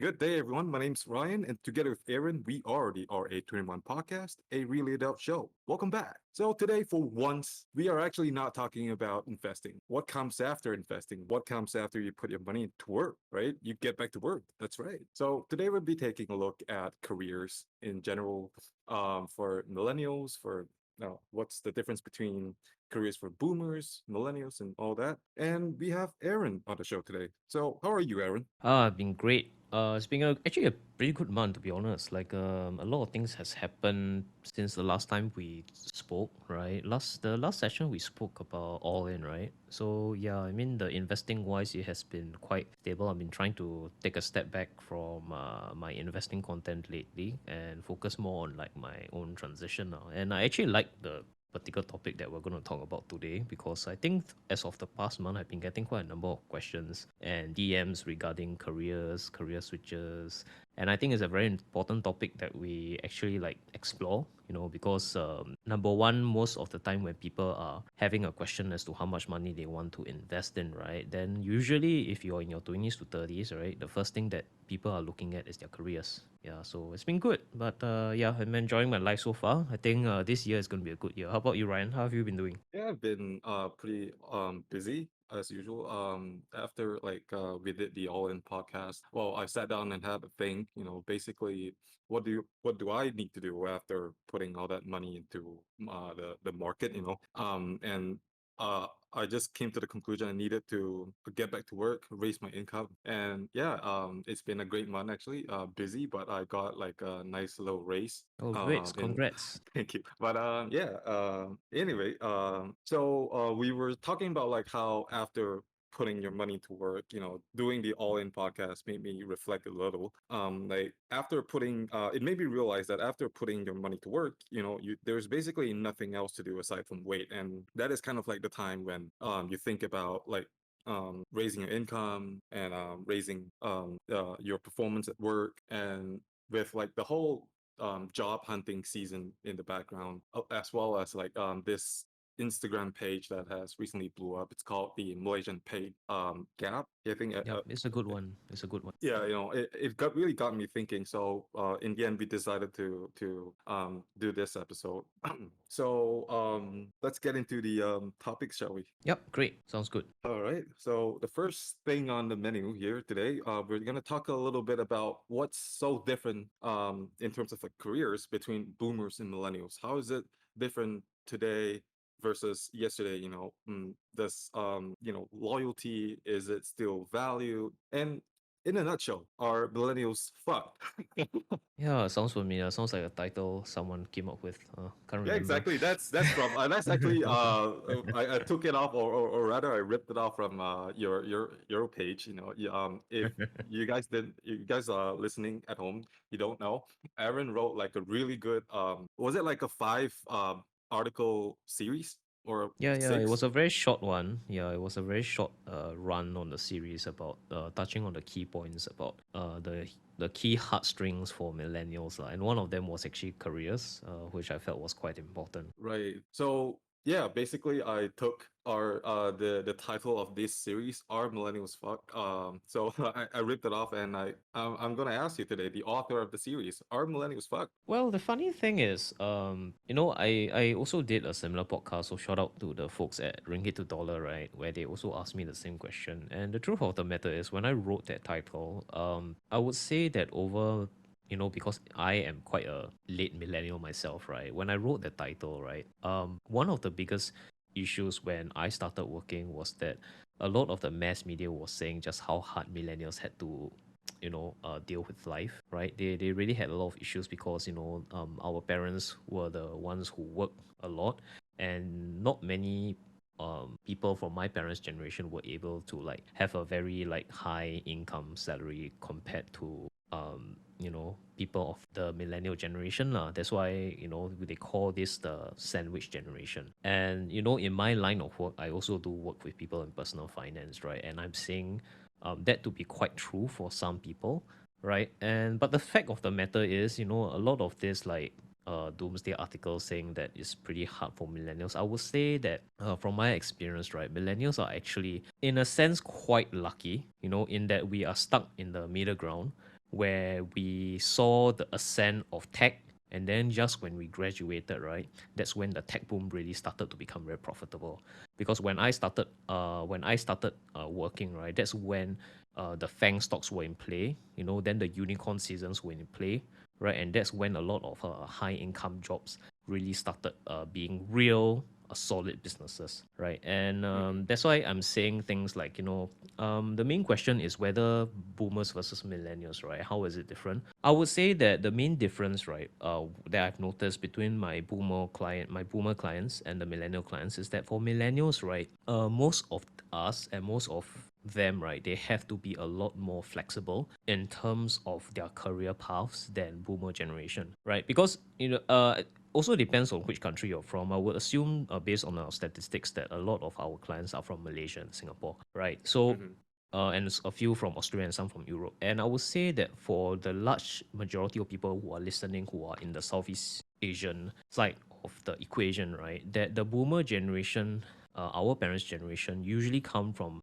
Good day, everyone. My name's Ryan, and together with Aaron, we are the RA21 podcast, a really adult show. Welcome back. So, today, for once, we are actually not talking about investing. What comes after investing? What comes after you put your money to work, right? You get back to work. That's right. So, today, we'll be taking a look at careers in general for millennials, for what's the difference between careers for boomers, millennials, and all that. And we have Aaron on the show today. So, how are you, Aaron? It's been great. It's been actually a pretty good month to be honest. A lot of things has happened since the last time we spoke, right? The last session we spoke about all in, right? So yeah, I mean the investing wise, it has been quite stable. I've been trying to take a step back from my investing content lately and focus more on like my own transition now. And I actually like the particular topic that we're going to talk about today because I think as of the past month, I've been getting quite a number of questions and DMs regarding careers, career switches, and I think it's a very important topic that we actually like explore. Because number one, most of the time when people are having a question as to how much money they want to invest in, right? Then usually, if you're in your 20s to 30s, right, the first thing that people are looking at is their careers. Yeah, so it's been good, but yeah, I'm enjoying my life so far. I think this year is going to be a good year. How about you, Ryan? How have you been doing? Yeah, I've been pretty busy as usual. After we did the All In podcast, well, I sat down and had a think, basically what do I need to do after putting all that money into the market, and I just came to the conclusion I needed to get back to work, raise my income. And yeah, it's been a great month actually. Busy, but I got like a nice little raise Oh, great! in Congrats. Thank you. But yeah. Anyway, we were talking about like how after putting your money to work, doing the all-in podcast made me reflect a little. Like after putting, it made me realize that after putting your money to work, there's basically nothing else to do aside from wait, and that is kind of like the time when you think about like raising your income and raising your performance at work, and with like the whole job hunting season in the background, as well as like this Instagram page that has recently blew up. It's called the Malaysian Paid Gap. I think Yep, it's a good one. It's a good one. yeah, it got me thinking. So in the end, we decided to do this episode. So let's get into the topics, shall we? Yep, great. Sounds good. All right. So the first thing on the menu here today, we're gonna talk a little bit about what's so different in terms of like careers between boomers and millennials. How is it different today versus yesterday? Does loyalty, is it still valued? And in a nutshell, are millennials fucked? Yeah, sounds familiar. Sounds like a title someone came up with. Can't Yeah, remember. exactly. That's from that's actually I took it off, or rather I ripped it off from your page. If you guys are listening at home, you don't know. Aaron wrote like a really good was it like a five article series or Yeah, yeah, it six? was a very short one. Yeah, it was a very short run on the series about touching on the key points about the key heartstrings for millennials lah. And one of them was actually careers, which I felt was quite important. Right. So yeah, basically I took our the title of this series, Are Millennials Fuck? So I ripped it off, and I'm gonna ask you today, the author of the series, Are Millennials Fuck? Well, the funny thing is, I also did a similar podcast, so shout out to the folks at Ringgit to Dollar, right, where they also asked me the same question. And the truth of the matter is, when I wrote that title, I would say that because I am quite a late millennial myself, right, when I wrote the title, right, one of the biggest issues when I started working was that a lot of the mass media was saying just how hard millennials had to deal with life, right? They really had a lot of issues because our parents were the ones who worked a lot, and not many people from my parents' generation were able to like have a very like high income salary compared to people of the millennial generation lah. That's why they call this the sandwich generation. And in my line of work, I also do work with people in personal finance, right? And I'm seeing that to be quite true for some people, right? And but the fact of the matter is, a lot of this like doomsday articles saying that it's pretty hard for millennials. I would say that from my experience, right, millennials are actually in a sense quite lucky, in that we are stuck in the middle ground. where we saw the ascent of tech. And then just when we graduated, right, that's when the tech boom really started to become very profitable. Because when I started working, right, that's when the FANG stocks were in play. Then the unicorn seasons were in play, right, and that's when a lot of high income jobs really started being real solid businesses, right? And Mm-hmm. that's why I'm saying things like, the main question is whether boomers versus millennials, right? How is it different? I would say that the main difference, right, that I've noticed between my boomer clients and the millennial clients is that for millennials, right, most of us and most of them, right, they have to be a lot more flexible in terms of their career paths than boomer generation, right? Because also depends on which country you're from. I would assume, based on our statistics, that a lot of our clients are from Malaysia and Singapore, right? So, Mm-hmm. and a few from Australia and some from Europe. And I would say that for the large majority of people who are listening, who are in the Southeast Asian side of the equation, right, that the boomer generation, our parents' generation, usually come from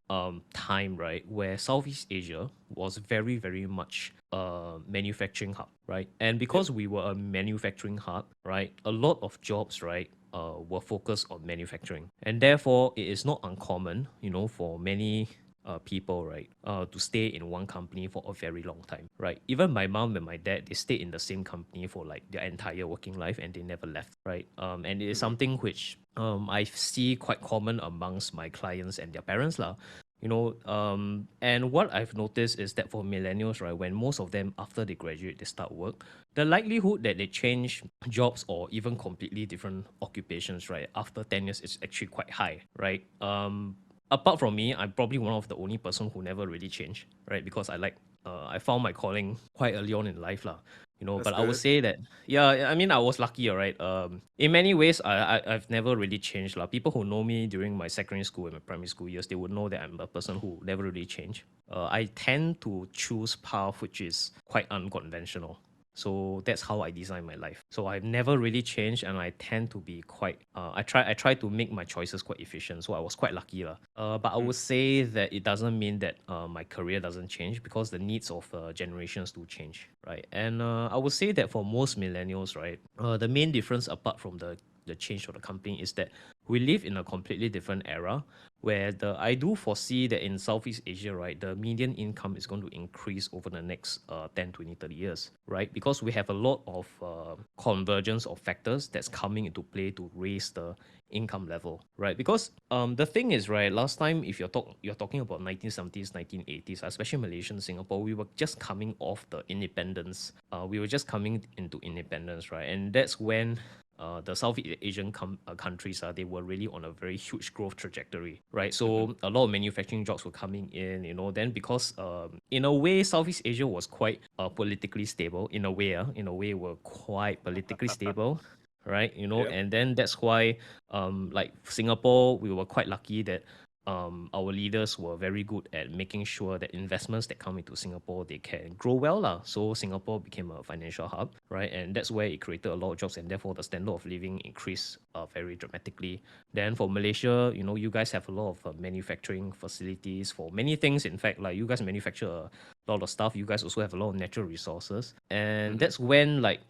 time, right, where Southeast Asia was very, very much a manufacturing hub, right? And Yep. because we were a manufacturing hub, right, a lot of jobs, right, were focused on manufacturing. And therefore, it is not uncommon, for many people, right, to stay in one company for a very long time, right? Even my mom and my dad, they stayed in the same company for like their entire working life and they never left, right? And it is Mm-hmm. something which I see quite common amongst my clients and their parents, lah. And what I've noticed is that for millennials, right, when most of them after they graduate, they start work, the likelihood that they change jobs or even completely different occupations, right, after 10 years is actually quite high, right? Apart from me, I'm probably one of the only person who never really changed, right? Because I found my calling quite early on in life, lah. That's But I would good. say that, yeah, I mean, I was lucky, all right. In many ways, I've never really changed, lah. People who know me during my secondary school and my primary school years, they would know that I'm a person who never really changed. I tend to choose path which is quite unconventional. So that's how I design my life. So I've never really changed, and I tend to be quite. I try to make my choices quite efficient. So I was quite lucky, lah. But I Mm. would say that it doesn't mean that my career doesn't change because the needs of generations do change, right? And I would say that for most millennials, right, the main difference apart from the change of the company is that we live in a completely different era where the I do foresee that in Southeast Asia, right, the median income is going to increase over the next 10, 20, 30 years, right? Because we have a lot of convergence of factors that's coming into play to raise the income level, right? Because the thing is, right, last time if you're talking about 1970s, 1980s, especially Malaysia and Singapore, we were just coming off the independence. We were just coming into independence, right? And that's when the Southeast Asian countries, they were really on a very huge growth trajectory, right? Mm-hmm. So a lot of manufacturing jobs were coming in, then because in a way, Southeast Asia was quite politically stable. In a way, we're quite politically stable, right? Yep. And then that's why, like Singapore, we were quite lucky that our leaders were very good at making sure that investments that come into Singapore, they can grow well, lah. So Singapore became a financial hub, right? And that's where it created a lot of jobs, and therefore the standard of living increased very dramatically. Then for Malaysia, you guys have a lot of manufacturing facilities for many things. In fact, like you guys manufacture a lot of stuff. You guys also have a lot of natural resources, and Mm-hmm. that's when like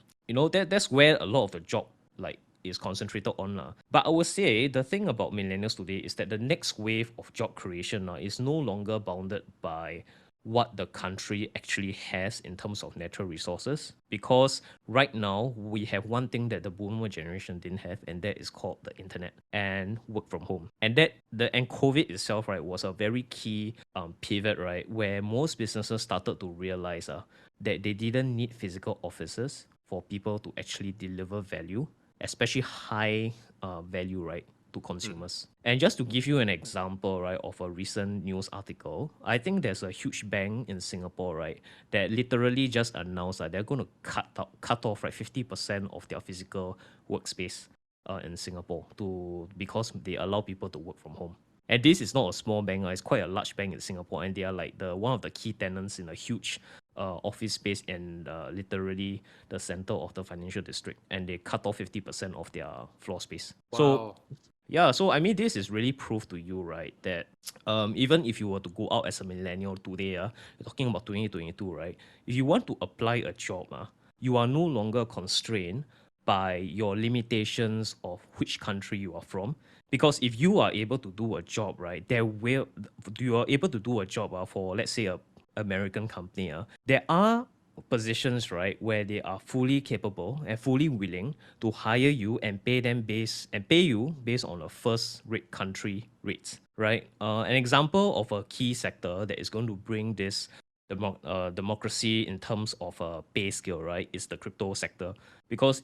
that's where a lot of the job like is concentrated on. But I would say the thing about millennials today is that the next wave of job creation is no longer bounded by what the country actually has in terms of natural resources, because right now we have one thing that the boomer generation didn't have, and that is called the internet and work from home. And COVID itself, right, was a very key pivot, right, where most businesses started to realize that they didn't need physical offices for people to actually deliver value, especially high value, right, to Mm-hmm. consumers. And just to give you an example, right, of a recent news article, I think there's a huge bank in Singapore, right, that literally just announced that they're going to cut off, right, 50% of their physical workspace in Singapore because they allow people to work from home. And this is not a small bank, it's quite a large bank in Singapore, and they are like the one of the key tenants in a huge office space and literally the center of the financial district, and they cut off 50% of their floor space. So Wow. Yeah, so I mean, this is really proof to you, right, that even if you were to go out as a millennial today, you're talking about 2022, right? If you want to apply a job, you are no longer constrained by your limitations of which country you are from. Because if you are able to do a job, right, you are able to do a job for, let's say, a American company, there are positions, right, where they are fully capable and fully willing to hire you and pay you based on a first rate country rates, right? An example of a key sector that is going to bring this democracy in terms of a pay scale, right, is the crypto sector, because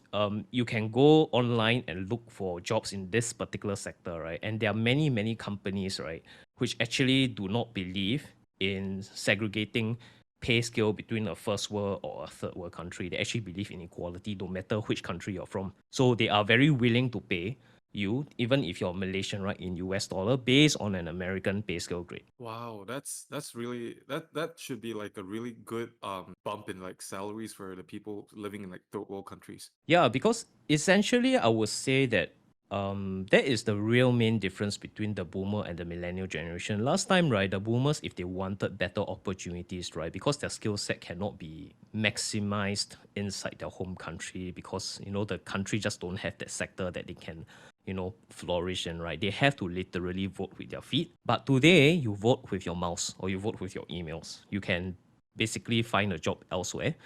you can go online and look for jobs in this particular sector, right, and there are many companies, right, which actually do not believe in segregating pay scale between a first world or a third world country. They actually believe in equality no matter which country you're from. So they are very willing to pay you, even if you're Malaysian, right, in US dollar, based on an American pay scale grade. Wow, that's really that should be like a really good bump in like salaries for the people living in like third world countries. Yeah, because essentially I would say that that is the real main difference between the boomer and the millennial generation. Last time, right, the boomers, if they wanted better opportunities, right, because their skill set cannot be maximized inside their home country, because the country just don't have that sector that they can flourish in, right? They have to literally vote with their feet. But today, you vote with your mouse or you vote with your emails. You can basically find a job elsewhere,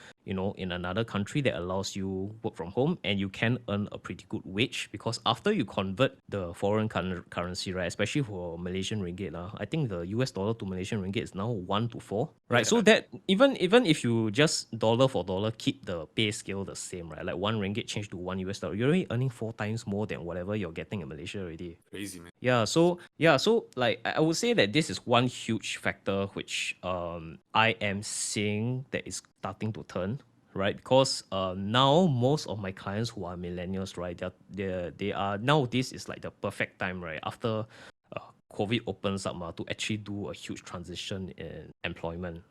in another country that allows you work from home, and you can earn a pretty good wage, because after you convert the foreign currency, right, especially for Malaysian ringgit, I think the US dollar to Malaysian ringgit is now 1 to 4, right? So Yeah, that even if you just dollar for dollar keep the pay scale the same, right, like 1 ringgit change to 1 US dollar, you're already earning 4 times more than whatever you're getting in Malaysia already. crazy man. Yeah, so like I would say that this is one huge factor which I am seeing that is starting to turn, right? Because now most of my clients who are millennials, right, they are now, this is like the perfect time, right, after COVID opens up to actually do a huge transition in employment,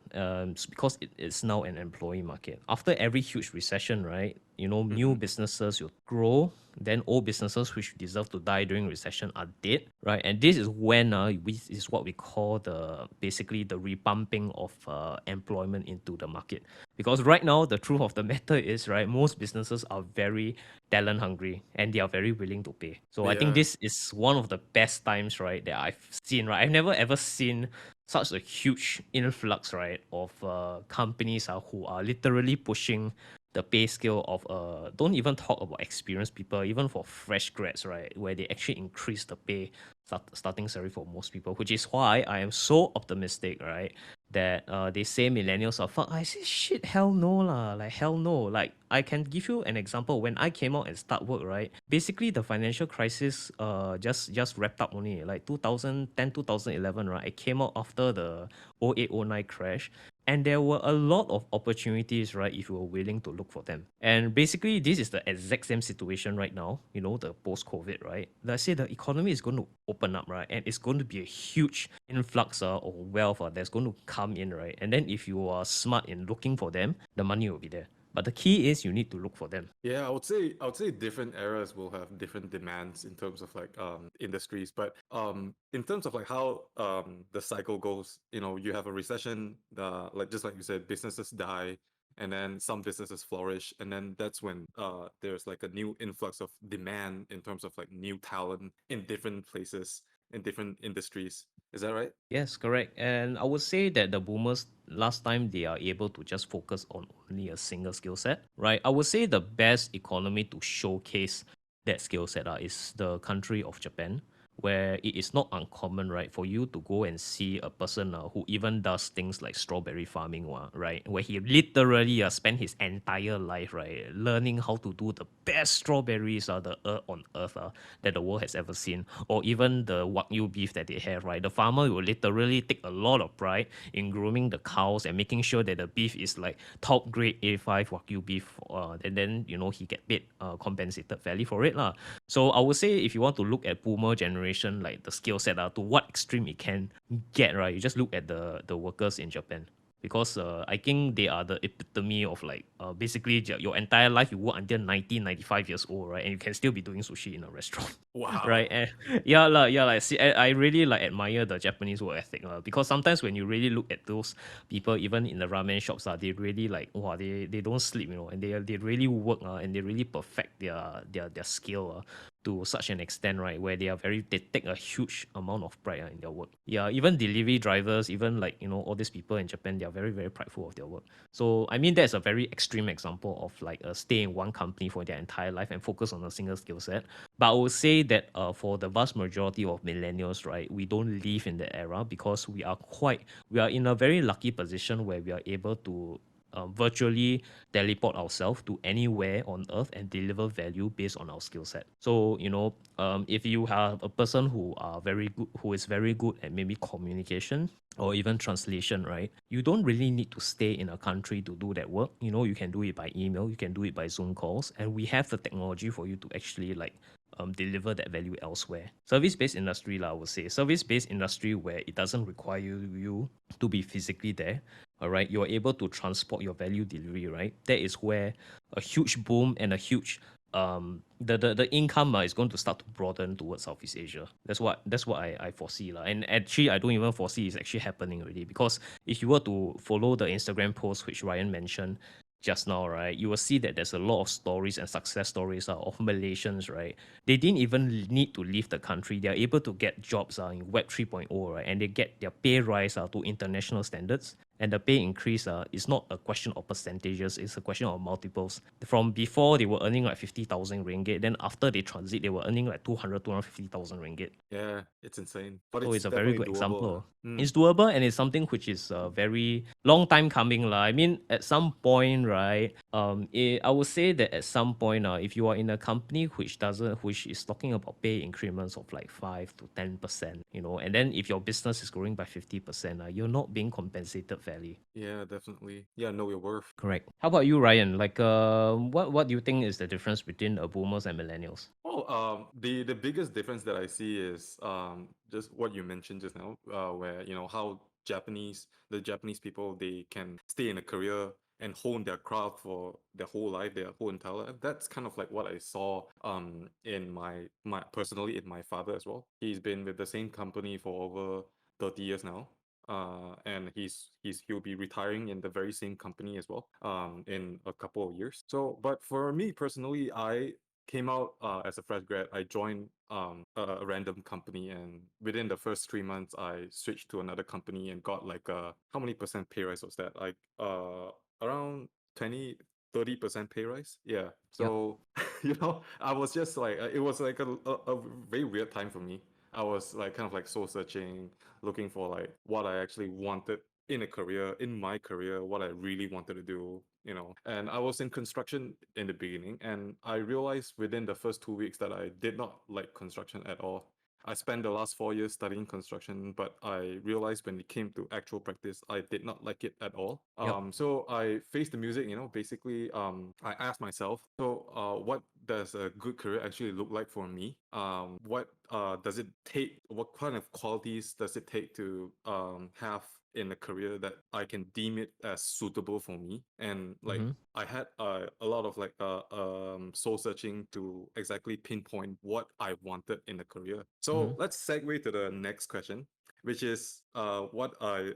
because it is now an employee market. After every huge recession, right, new Mm-hmm. businesses will grow, then old businesses which deserve to die during recession are dead, right? And this is when is what we call basically the repumping of employment into the market. Because right now, the truth of the matter is, right, most businesses are very talent hungry and they are very willing to pay. So I think Yeah. this is one of the best times, right, that I've seen, right? I've never ever seen such a huge influx, right, of companies who are literally pushing the pay scale of don't even talk about experienced people, even for fresh grads, right, where they actually increase the pay starting salary for most people, which is why I am so optimistic, right, that they say millennials are fuck. I say shit, hell no lah, like hell no. Like I can give you an example. When I came out and start work, right, basically the financial crisis just wrapped up only, like 2010 2011, right. I came out after the 0809 crash, and there were a lot of opportunities, right, if you were willing to look for them. And basically this is the exact same situation right now, the post COVID, right? Let's say the economy is going to open up, right, and it's going to be a huge influx of wealth that's going to come in, right? And then if you are smart in looking for them, the money will be there. But the key is you need to look for them. Yeah, I would say different eras will have different demands in terms of like industries, but in terms of like how the cycle goes, you have a recession, the like just like you said, businesses die, and then some businesses flourish, and then that's when there's like a new influx of demand in terms of like new talent in different places in different industries. Is that right? Yes, correct. And I would say that the boomers last time they are able to just focus on only a single skill set, right? I would say the best economy to showcase that skill set is the country of Japan, where it is not uncommon, right, for you to go and see a person who even does things like strawberry farming, right, where he literally spent his entire life, right, learning how to do the best strawberries on earth that the world has ever seen, or even the wagyu beef that they have, right. The farmer will literally take a lot of pride in grooming the cows and making sure that the beef is like top grade A5 wagyu beef, and then he get paid compensated fairly for it lah. So I would say if you want to look at boomer generation, like the skill set to what extreme it can get, right, you just look at the workers in Japan. because I think they are the epitome of like basically your entire life you work until 90, 95 years old, right? And you can still be doing sushi in a restaurant. Right, Wow. and yeah, like see, I really like admire the Japanese work ethic, because sometimes when you really look at those people, even in the ramen shops, they really like wow, they don't sleep, and they really work, and they really perfect their skill, to such an extent, right, where they take a huge amount of pride in their work. Yeah, even delivery drivers, even like all these people in Japan, they are very very prideful of their work. So I mean that's a very extreme example of like a stay in one company for their entire life and focus on a single skill set. But I would say that for the vast majority of millennials, right, we don't live in the era because we are in a very lucky position where we are able to virtually teleport ourselves to anywhere on earth and deliver value based on our skill set. So if you have a person who is very good at maybe communication or even translation, right? You don't really need to stay in a country to do that work. You can do it by email, you can do it by Zoom calls, and we have the technology for you to actually like deliver that value elsewhere. Service-based industry, I would say. Service-based industry where it doesn't require you to be physically there. All right, you're able to transport your value delivery, right? That is where a huge boom and a huge the income is going to start to broaden towards Southeast Asia. That's what I foresee lah. And actually, I don't even foresee it's actually happening already, because if you were to follow the Instagram post which Ryan mentioned just now, right, you will see that there's a lot of stories and success stories of Malaysians, right? They didn't even need to leave the country. They are able to get jobs in Web 3.0, right? And they get their pay rise to international standards. And the pay increase is not a question of percentages, it's a question of multiples. From before, they were earning like 50,000 ringgit. Then after they transit, they were earning like 250,000 ringgit. Yeah, it's insane, but So it's it's a very definitely good doable. example. It's doable, and it's something which is a very long time coming lah. I mean, at some point, right? I would say that at some point, if you are in a company which is talking about pay increments of like 5 to 10%, and then if your business is growing by 50%, you're not being compensated fairly. Yeah, definitely. Yeah, know your worth. Correct. How about you, Ryan? Like, what do you think is the difference between boomers and millennials? Oh, the biggest difference that I see is just what you mentioned just now, where how the Japanese people, they can stay in a career and hone their craft for their whole life, their whole entire life. That's kind of like what I saw in my personally in my father as well. He's been with the same company for over 30 years now. And he'll be retiring in the very same company as well in a couple of years. So but for me personally, I came out as a fresh grad. I joined a random company, and within the first 3 months, I switched to another company and got like how many percent pay rise was that? Like around 20, 30% pay rise. Yeah. Yep. So I was just like it was like a very weird time for me. I was like kind of like soul searching, looking for like what I actually wanted in a career, in my career, what I really wanted to do, And I was in construction in the beginning, and I realized within the first 2 weeks that I did not like construction at all. I spent the last 4 years studying construction, but I realized when it came to actual practice, I did not like it at all. Yep. So I faced the music, basically, I asked myself, so what does a good career actually look like for me? What does it take? What kind of qualities does it take to have in a career that I can deem it as suitable for me? And like Mm-hmm. I had a lot of like soul searching to exactly pinpoint what I wanted in a career. Mm-hmm. So let's segue to the next question, which is what I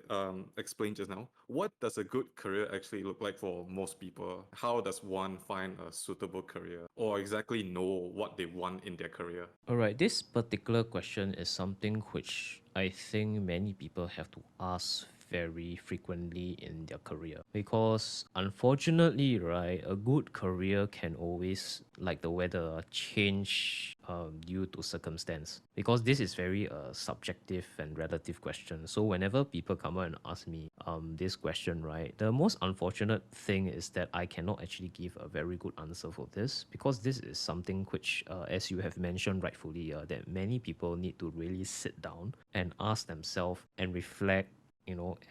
explained just now. What does a good career actually look like for most people? How does one find a suitable career or exactly know what they want in their career? All right, this particular question is something which I think many people have to ask very frequently in their career, because unfortunately, right, a good career can always, like the weather, change due to circumstance, because this is very subjective and relative question. So whenever people come out and ask me this question, right, the most unfortunate thing is that I cannot actually give a very good answer for this, because this is something which, as you have mentioned rightfully, that many people need to really sit down and ask themselves and reflect,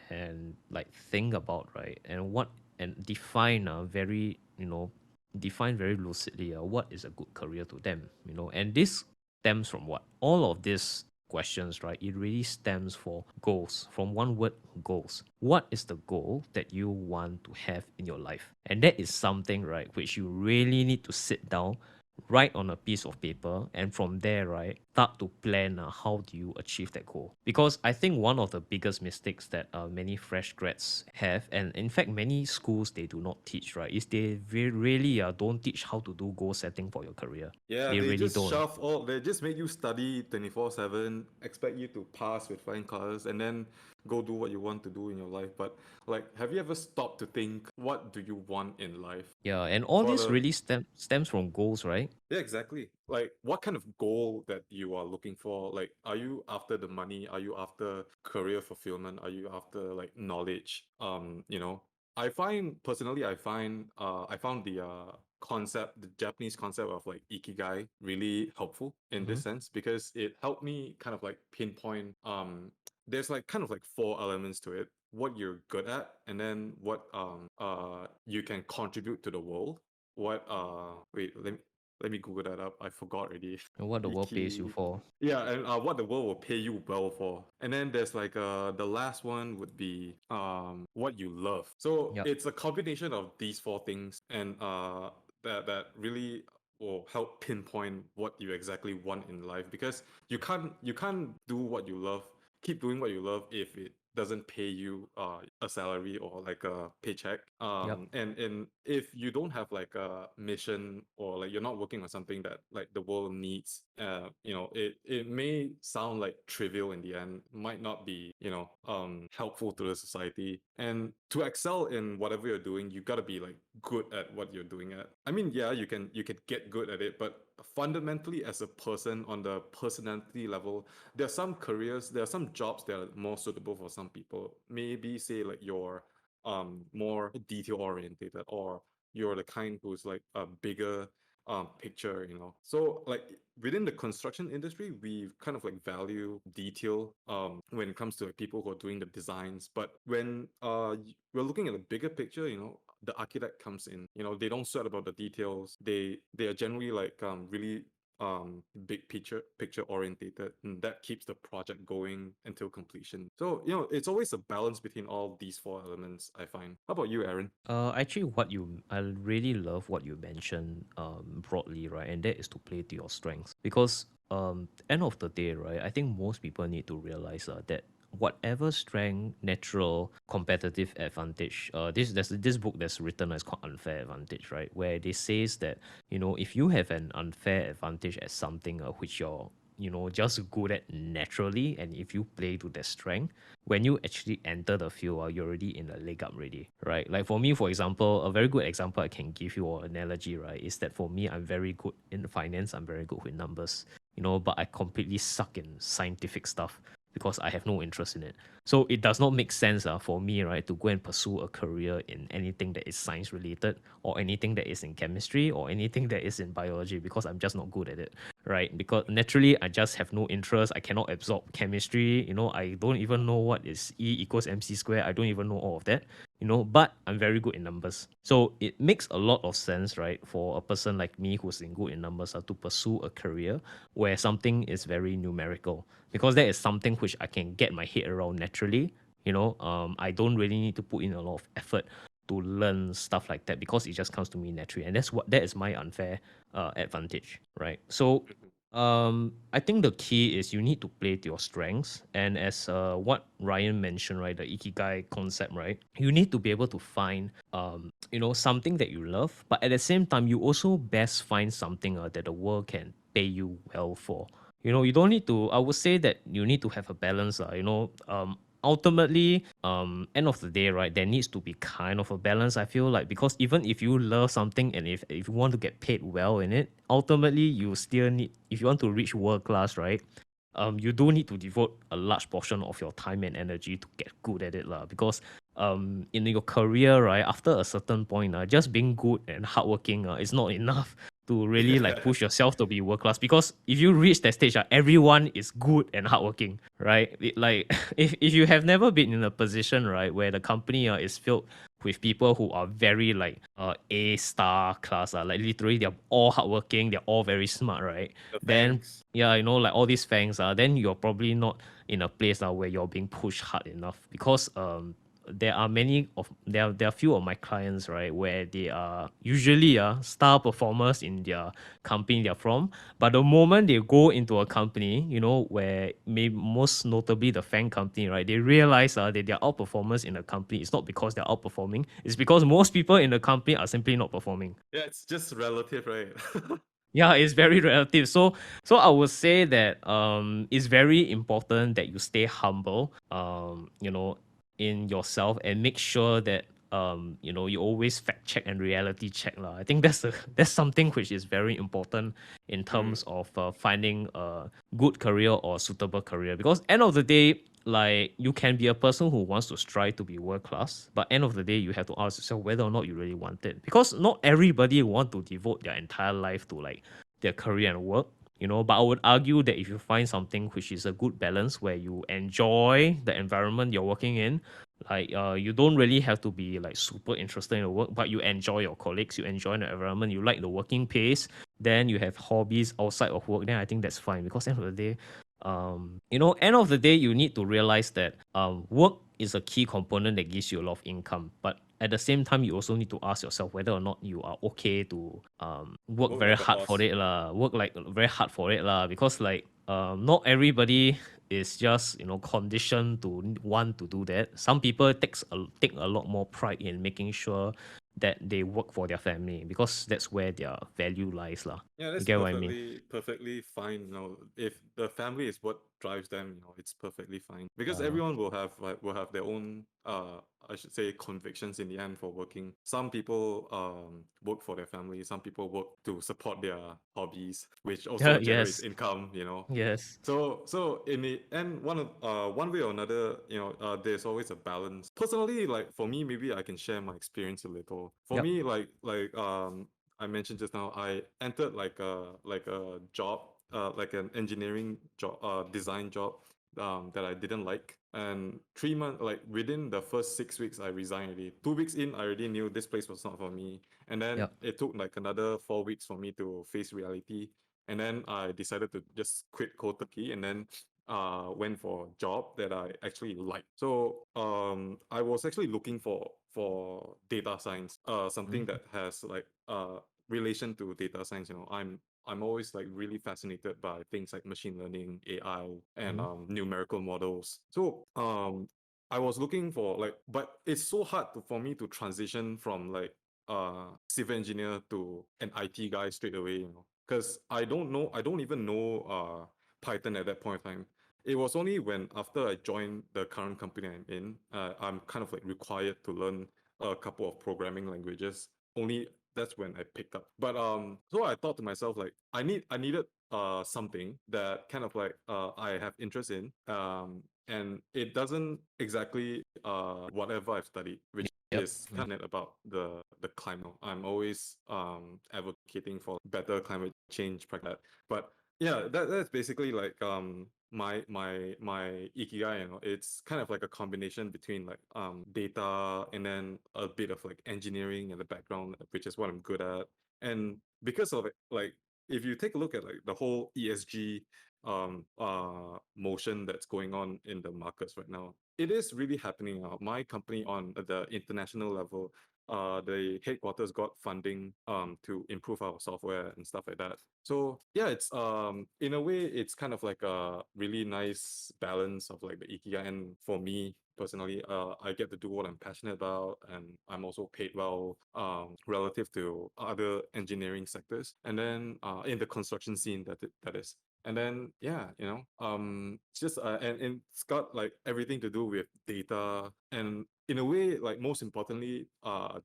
and like think about, right, and define very lucidly what is a good career to them, and this stems from what? All of this questions, right, it really stems for goals. From one word, goals. What is the goal that you want to have in your life? And that is something, right, which you really need to sit down, write on a piece of paper, and from there, right, start to plan how do you achieve that goal. Because I think one of the biggest mistakes that many fresh grads have, and in fact many schools they do not teach, right, is they really don't teach how to do goal setting for your career. Yeah, They they really just don't. shove all, they just make you study 24/7, expect you to pass with flying colors, and then go do what you want to do in your life. But, like, have you ever stopped to think, what do you want in life? Yeah, and all For this the really stems from goals, right? Yeah, exactly. Like, what kind of goal that you are looking for? Like, are you after the money? Are you after career fulfillment? Are you after like knowledge? I find personally, I found the concept, the Japanese concept of like ikigai really helpful in Mm-hmm. this sense because it helped me kind of like pinpoint. There's like kind of like four elements to it: what you're good at, and then what you can contribute to the world. What wait let me Google that up. I forgot already. And what the world pays you Iki. for. Yeah, and what the world will pay you well for. And then there's like the last one would be what you love. So Yep. it's a combination of these four things, and that really will help pinpoint what you exactly want in life because you can't do what you love, keep doing what you love if it doesn't pay you a salary or like a paycheck. Yep. And if you don't have like a mission or like you're not working on something that like the world needs, it may sound like trivial in the end, might not be, helpful to the society. And to excel in whatever you're doing, you gotta be like good at what you're doing at. I mean, yeah, you can get good at it, but fundamentally as a person on the personality level, there are some jobs that are more suitable for some people. Maybe say like you're more detail orientated, or you're the kind who's like a bigger picture, so like within the construction industry, we kind of like value detail when it comes to like people who are doing the designs. But when we're looking at the bigger picture, the architect comes in, they don't sweat about the details. They are generally like really big picture orientated, and that keeps the project going until completion. So it's always a balance between all these four elements, I find. How about you, Aaron? Actually, I really love what you mentioned broadly, right? And that is to play to your strengths. Because end of the day, right? I think most people need to realize that whatever strength, natural, competitive advantage. There's this book that's written as called Unfair Advantage, right? Where they says that if you have an unfair advantage at something which you're just good at naturally, and if you play to that strength, when you actually enter the field, you're already in a leg up already, right? Like for me, for example, a very good example I can give you or analogy, right, is that for me, I'm very good in finance, I'm very good with numbers, but I completely suck in scientific stuff because I have no interest in it. So it does not make sense for me, right, to go and pursue a career in anything that is science related, or anything that is in chemistry, or anything that is in biology, because I'm just not good at it, right? Because naturally, I just have no interest. I cannot absorb chemistry. I don't even know what is E equals MC square. I don't even know all of that. But I'm very good in numbers. So it makes a lot of sense, right, for a person like me who's in good in numbers to pursue a career where something is very numerical, because that is something which I can get my head around naturally. I don't really need to put in a lot of effort to learn stuff like that because it just comes to me naturally, and that is my unfair advantage, right? So I think the key is you need to play to your strengths, and as what Ryan mentioned, right, the ikigai concept, right, you need to be able to find something that you love, but at the same time you also best find something that the world can pay you well for. You don't need to, I would say that you need to have a balance, ultimately, end of the day, right, there needs to be kind of a balance, I feel like, because even if you love something, and if you want to get paid well in it, ultimately you still need, if you want to reach world class, right, you do need to devote a large portion of your time and energy to get good at it lah. Because in your career, right, after a certain point, just being good and hardworking is not enough to really like Yeah. push yourself to be world class. Because if you reach that stage, everyone is good and hardworking, right? Like if you have never been in a position, right, where the company is filled with people who are very like A star class, like literally they're all hardworking, they're all very smart, right? The Then thanks. yeah, like all these fangs, then you're probably not in a place where you're being pushed hard enough because there are few of my clients, right, where they are usually star performers in their company they're from, but the moment they go into a company, where most notably the fan company, right, they realize that they're outperformers in the company. It's not because they're outperforming, it's because most people in the company are simply not performing. Yeah, it's just relative, right? Yeah, it's very relative. So I would say that it's very important that you stay humble, in yourself and make sure that you always fact check and reality check lah. I think that's something which is very important in Mm, terms of finding a good career or suitable career, because end of the day, like, you can be a person who wants to strive to be world class, but end of the day you have to ask yourself whether or not you really want it, because not everybody want to devote their entire life to like their career and work, but I would argue that if you find something which is a good balance where you enjoy the environment you're working in, like you don't really have to be like super interested in the work, but you enjoy your colleagues, you enjoy the environment, you like the working pace, then you have hobbies outside of work, then I think that's fine, because end of the day, end of the day, you need to realize that work is a key component that gives you a lot of income. But at the same time, you also need to ask yourself whether or not you are okay to work work very like a hard for boss. it lah, work like very hard for it lah, because like not everybody is just conditioned to want to do that. Some people take a lot more pride in making sure that they work for their family, because that's where their value lies lah. Yeah, You that's get what I mean? perfectly fine. If the family is what drives them, it's perfectly fine. Because Uh, everyone will have their own I should say convictions in the end for working. Some people work for their family, some people work to support their hobbies, which also generates yes, income. yes, So in the end, one way or another, there's always a balance. Personally, like for me, maybe I can share my experience a little. For yep, me, I mentioned just now, I entered like a job, like an engineering job, design job, that I didn't like. And 3 months, like within the first 6 weeks, I resigned already. 2 weeks in, I already knew this place was not for me. And then yep, it took like another 4 weeks for me to face reality. And then I decided to just quit cold turkey and then went for a job that I actually like. So I was actually looking for data science, something mm, that has like relation to data science. I'm always like really fascinated by things like machine learning, AI, and mm, numerical models. So I was looking for like, but it's so hard for me to transition from like civil engineer to an IT guy straight away, because I don't even know Python at that point in time. It was only when after I joined the current company I'm in, I'm kind of like required to learn a couple of programming languages. Only that's when I picked up. But so I thought to myself like I needed something that kind of like I have interest in, and it doesn't exactly whatever I've studied, which yep, is kind of about the climate. I'm always advocating for better climate change practice. But yeah, that's basically like my ikigai. It's kind of like a combination between like data and then a bit of like engineering in the background, which is what I'm good at. And because of it, like if you take a look at like the whole ESG motion that's going on in the markets right now, it is really happening. My company on the international level, the headquarters got funding to improve our software and stuff like that. So yeah, it's in a way it's kind of like a really nice balance of like the ikigai. And for me personally, I get to do what I'm passionate about, and I'm also paid well relative to other engineering sectors. And then in the construction scene, that is. And then yeah, it's just and it's got like everything to do with data. And in a way, like most importantly,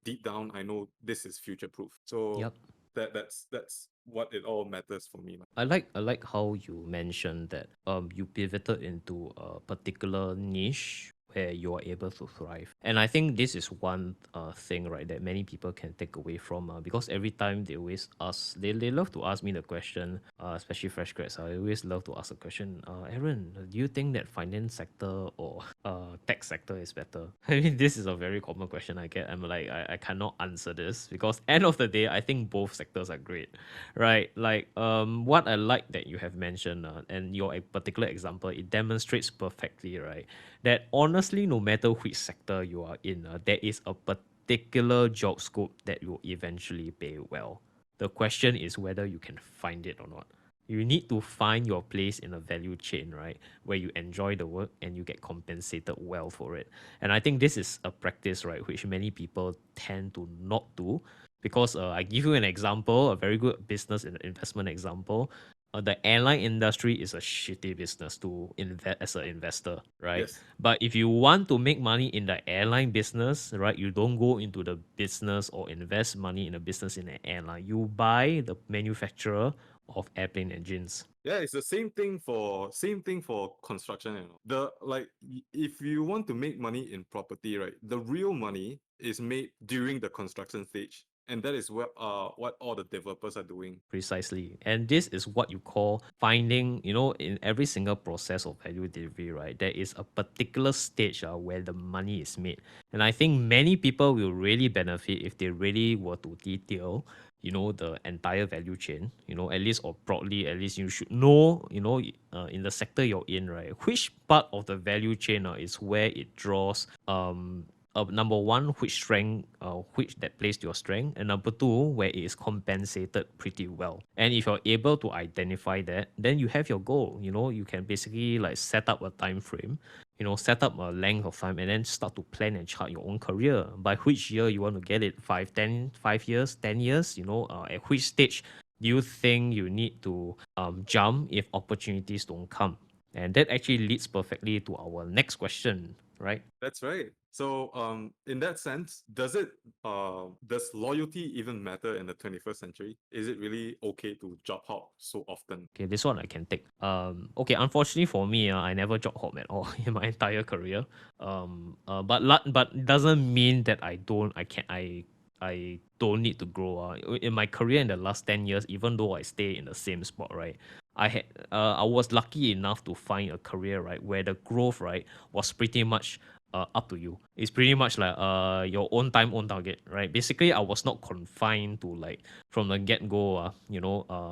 deep down I know this is future proof. So yep. that's what it all matters for me. I like how you mentioned that you pivoted into a particular niche where you are able to thrive. And I think this is one thing, right, that many people can take away from, because every time they always ask, they love to ask me the question, especially fresh grads. I always love to ask the question, Aaron, do you think that finance sector or tech sector is better? I mean, this is a very common question I get. I'm like, I cannot answer this because end of the day, I think both sectors are great, right? Like, what I like that you have mentioned, and your particular example, it demonstrates perfectly, right? That honestly, no matter which sector you are in, there is a particular job scope that will eventually pay well. The question is whether you can find it or not. You need to find your place in a value chain, right? Where you enjoy the work and you get compensated well for it. And I think this is a practice, right, which many people tend to not do. Because I give you an example, a very good business and investment example. The airline industry is a shitty business to invest as an investor, right? Yes. But if you want to make money in the airline business, right, you don't go into the business or invest money in a business in an airline. You buy the manufacturer of airplane engines. Yeah, it's the same thing for construction, you know. The like if you want to make money in property, right? The real money is made during the construction stage. And that is what all the developers are doing. Precisely. And this is what you call finding, in every single process of value delivery, right? There is a particular stage where the money is made. And I think many people will really benefit if they really were to detail, the entire value chain, at least or broadly, at least you should know, in the sector you're in, right? Which part of the value chain is where it draws number one, which strength, which that plays to your strength, and number two, where it is compensated pretty well. And if you're able to identify that, then you have your goal. You can basically like set up a time frame, set up a length of time, and then start to plan and chart your own career. By which year you want to get it? 5 years, 10 years. At which stage do you think you need to jump if opportunities don't come? And that actually leads perfectly to our next question, right? That's right. So, in that sense, does loyalty even matter in the 21st century? Is it really okay to job hop so often? Okay, this one I can take. Okay, unfortunately for me, I never job hop at all in my entire career. But doesn't mean that I don't need to grow. In my career in the last 10 years, even though I stay in the same spot, right, I was lucky enough to find a career right where the growth right was pretty much up to you. It's pretty much like your own time, own target, right? Basically, I was not confined to like from the get go.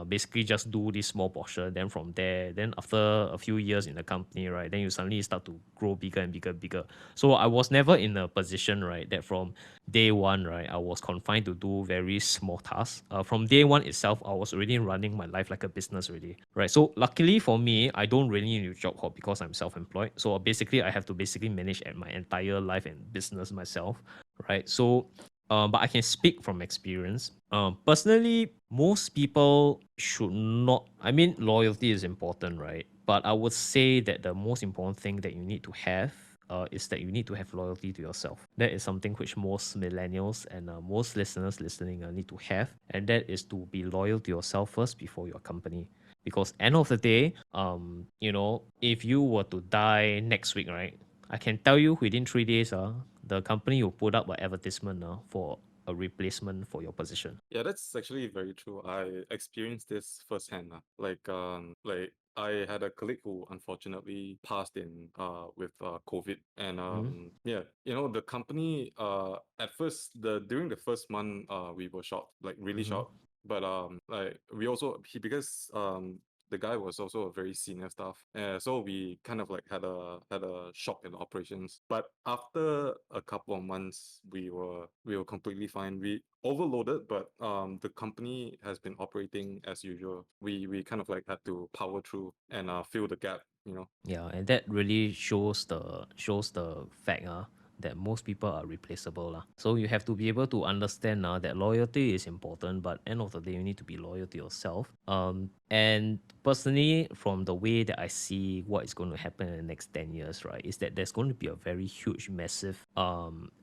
Basically just do this small portion. Then from there, then after a few years in the company, right, then you suddenly start to grow bigger and bigger, bigger. So I was never in a position, right, that from day one, right, I was confined to do very small tasks. From day one itself, I was already running my life like a business already, right? So luckily for me, I don't really need to job hop because I'm self-employed. So basically, I have to basically manage my entire life and business myself, right? So but I can speak from experience. Personally, most people should not. I mean, loyalty is important, right? But I would say that the most important thing that you need to have is that you need to have loyalty to yourself. That is something which most millennials and most listeners listening need to have, and that is to be loyal to yourself first before your company. Because end of the day, if you were to die next week, right? I can tell you within 3 days, the company will put up an advertisement for a replacement for your position. Yeah, that's actually very true. I experienced this firsthand. Like I had a colleague who unfortunately passed in with COVID, and Mm-hmm. yeah, you know, the company at first the during the first month we were shocked, like really Mm-hmm. shocked. But like we also he because the guy was also a very senior staff, so we kind of like had a shock in operations. But after a couple of months, we were completely fine. We overloaded, but the company has been operating as usual. We kind of like had to power through and fill the gap. You know. Yeah, and that really shows the fact that most people are replaceable lah. So you have to be able to understand that loyalty is important, but end of the day you need to be loyal to yourself. And personally, from the way that I see what is going to happen in the next 10 years, right, is that there's going to be a very huge, massive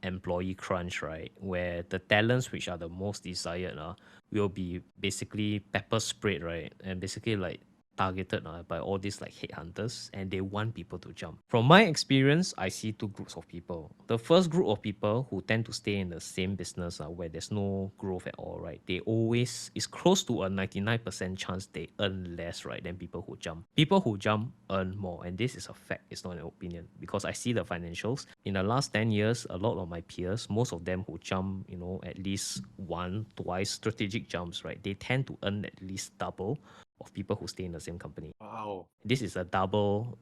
employee crunch, right, where the talents which are the most desired will be basically pepper sprayed, right, and basically like targeted by all these like headhunters, and they want people to jump. From my experience, I see two groups of people. The first group of people who tend to stay in the same business where there's no growth at all, right? They always, it's close to a 99% chance they earn less, right, than people who jump. People who jump earn more, and this is a fact, it's not an opinion, because I see the financials. In the last 10 years, a lot of my peers, most of them who jump, at least one, twice strategic jumps, right, they tend to earn at least double of people who stay in the same company. Wow. This is a double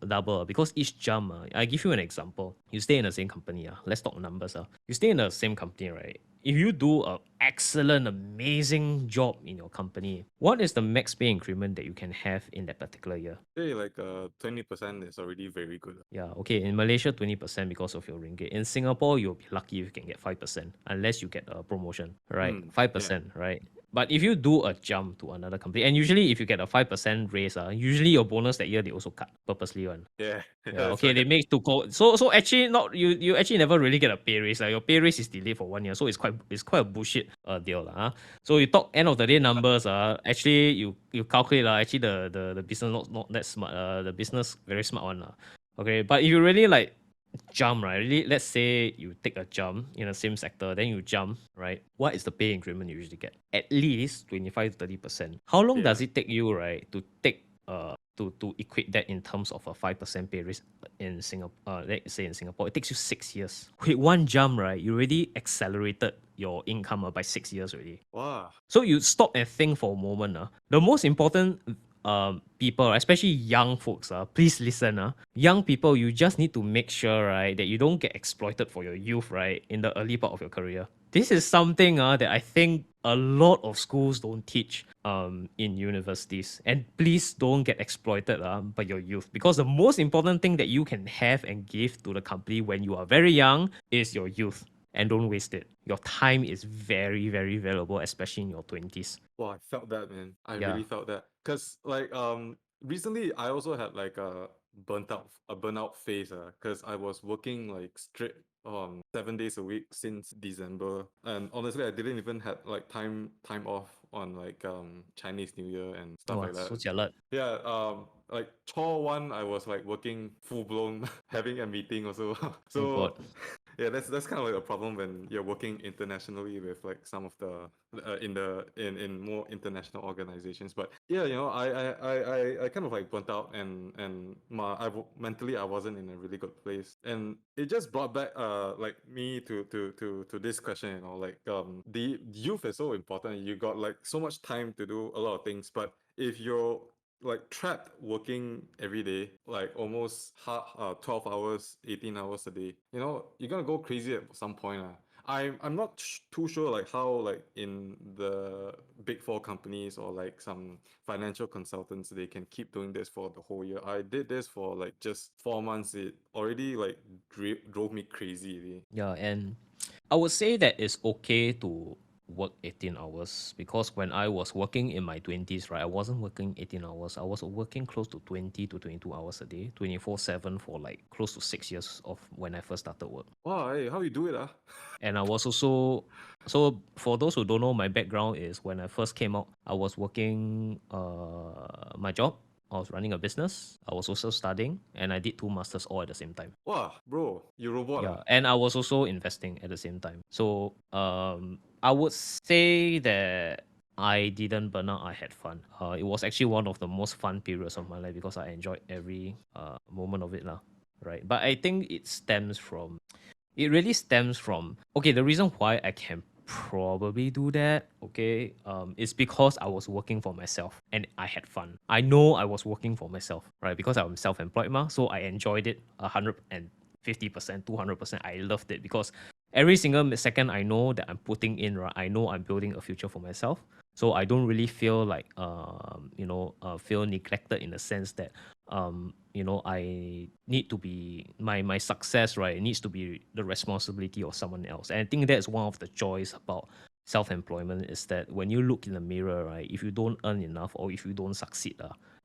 because each jump, I give you an example. You stay in the same company, let's talk numbers. You stay in the same company, right? If you do an excellent, amazing job in your company, what is the max pay increment that you can have in that particular year? Say like 20% is already very good. Yeah, okay. In Malaysia, 20% because of your ringgit. In Singapore, you'll be lucky if you can get 5%, unless you get a promotion, right? Yeah. 5%, right? But if you do a jump to another company, and usually if you get a 5% raise, usually your bonus that year they also cut purposely one. Yeah. Yeah, That's okay, they right. make to go. So actually not you actually never really get a pay raise. Like your pay raise is delayed for 1 year, so it's quite a bullshit deal lah. So you talk end of the day numbers. Actually you calculate actually the business not that smart. The business very smart one lah. Okay, but if you really like jump, right? Really, let's say you take a jump in the same sector, then you jump, right? What is the pay increment you usually get? At least 25 to 30%. How long Yeah. does it take you, right, to take to equate that in terms of a 5% pay raise in Singapore? Let's say in Singapore, it takes you 6 years. With one jump, right, you already accelerated your income by 6 years already. Wow. So you stop and think for a moment. The most important people, especially young folks, please listen. Young people, you just need to make sure, right, that you don't get exploited for your youth, right, in the early part of your career. This is something that I think a lot of schools don't teach in universities. And please don't get exploited by your youth, because the most important thing that you can have and give to the company when you are very young is your youth. And don't waste it. Your time is very, very valuable, especially in your 20s. Wow, I felt that, man. I Yeah. really felt that. Cause like recently I also had like a burnout phase, cause I was working like straight 7 days a week since December. And honestly I didn't even have like time off on like Chinese New Year and stuff Wow, like so that. jialat. Yeah, like chore one I was like working full blown having a meeting also. Oh god. So yeah, that's kind of like a problem when you're working internationally with like some of the in more international organizations. But yeah, I kind of like burnt out and mentally I wasn't in a really good place, and it just brought back like me to this question. Like the youth is so important. You got like so much time to do a lot of things, but if you're like trapped working every day, like almost 12 hours, 18 hours a day, you're gonna go crazy at some point. I'm not too sure like how like in the big four companies or like some financial consultants they can keep doing this for the whole year. I did this for like just 4 months. It already like drove me crazy. Really. Yeah, and I would say that it's okay to work 18 hours, because when I was working in my 20s, right, I wasn't working 18 hours. I was working close to 20 to 22 hours a day, 24/7 for like close to 6 years of when I first started work. Wow, hey, how you do it? And I was also, so for those who don't know, my background is when I first came out, I was working my job. I was running a business. I was also studying, and I did 2 masters all at the same time. Wow, bro, you robot Yeah, and I was also investing at the same time. So I would say that I didn't burn out. I had fun. It was actually one of the most fun periods of my life, because I enjoyed every moment of it lah. Right, but I think it really stems from, okay, the reason why I can probably do that, okay, is because I was working for myself and I had fun. I know I was working for myself, right? Because I'm self-employed so I enjoyed it 150%, 200%. I loved it, because every single second I know that I'm putting in, right, I know I'm building a future for myself. So I don't really feel like feel neglected in the sense that I need to be my success, right? It needs to be the responsibility of someone else. And I think that's one of the joys about self-employment, is that when you look in the mirror, right, if you don't earn enough or if you don't succeed,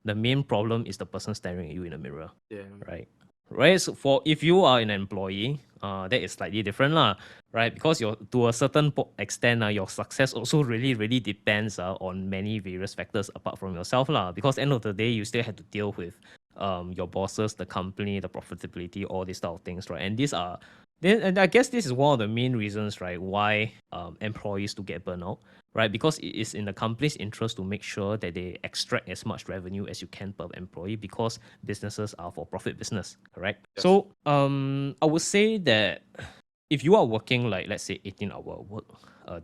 the main problem is the person staring at you in the mirror, Yeah. right? right? So for if you are an employee, that is slightly different lah, right? Because your to a certain extent, your success also really depends on many various factors apart from yourself lah. Because end of the day, you still have to deal with your bosses, the company, the profitability, all these type of things, right? And these are then, and I guess this is one of the main reasons, right, why employees to get burnout, right? Because it is in the company's interest to make sure that they extract as much revenue as you can per employee, because businesses are for profit business, correct? Yes. So I would say that if you are working like, let's say, 18-hour work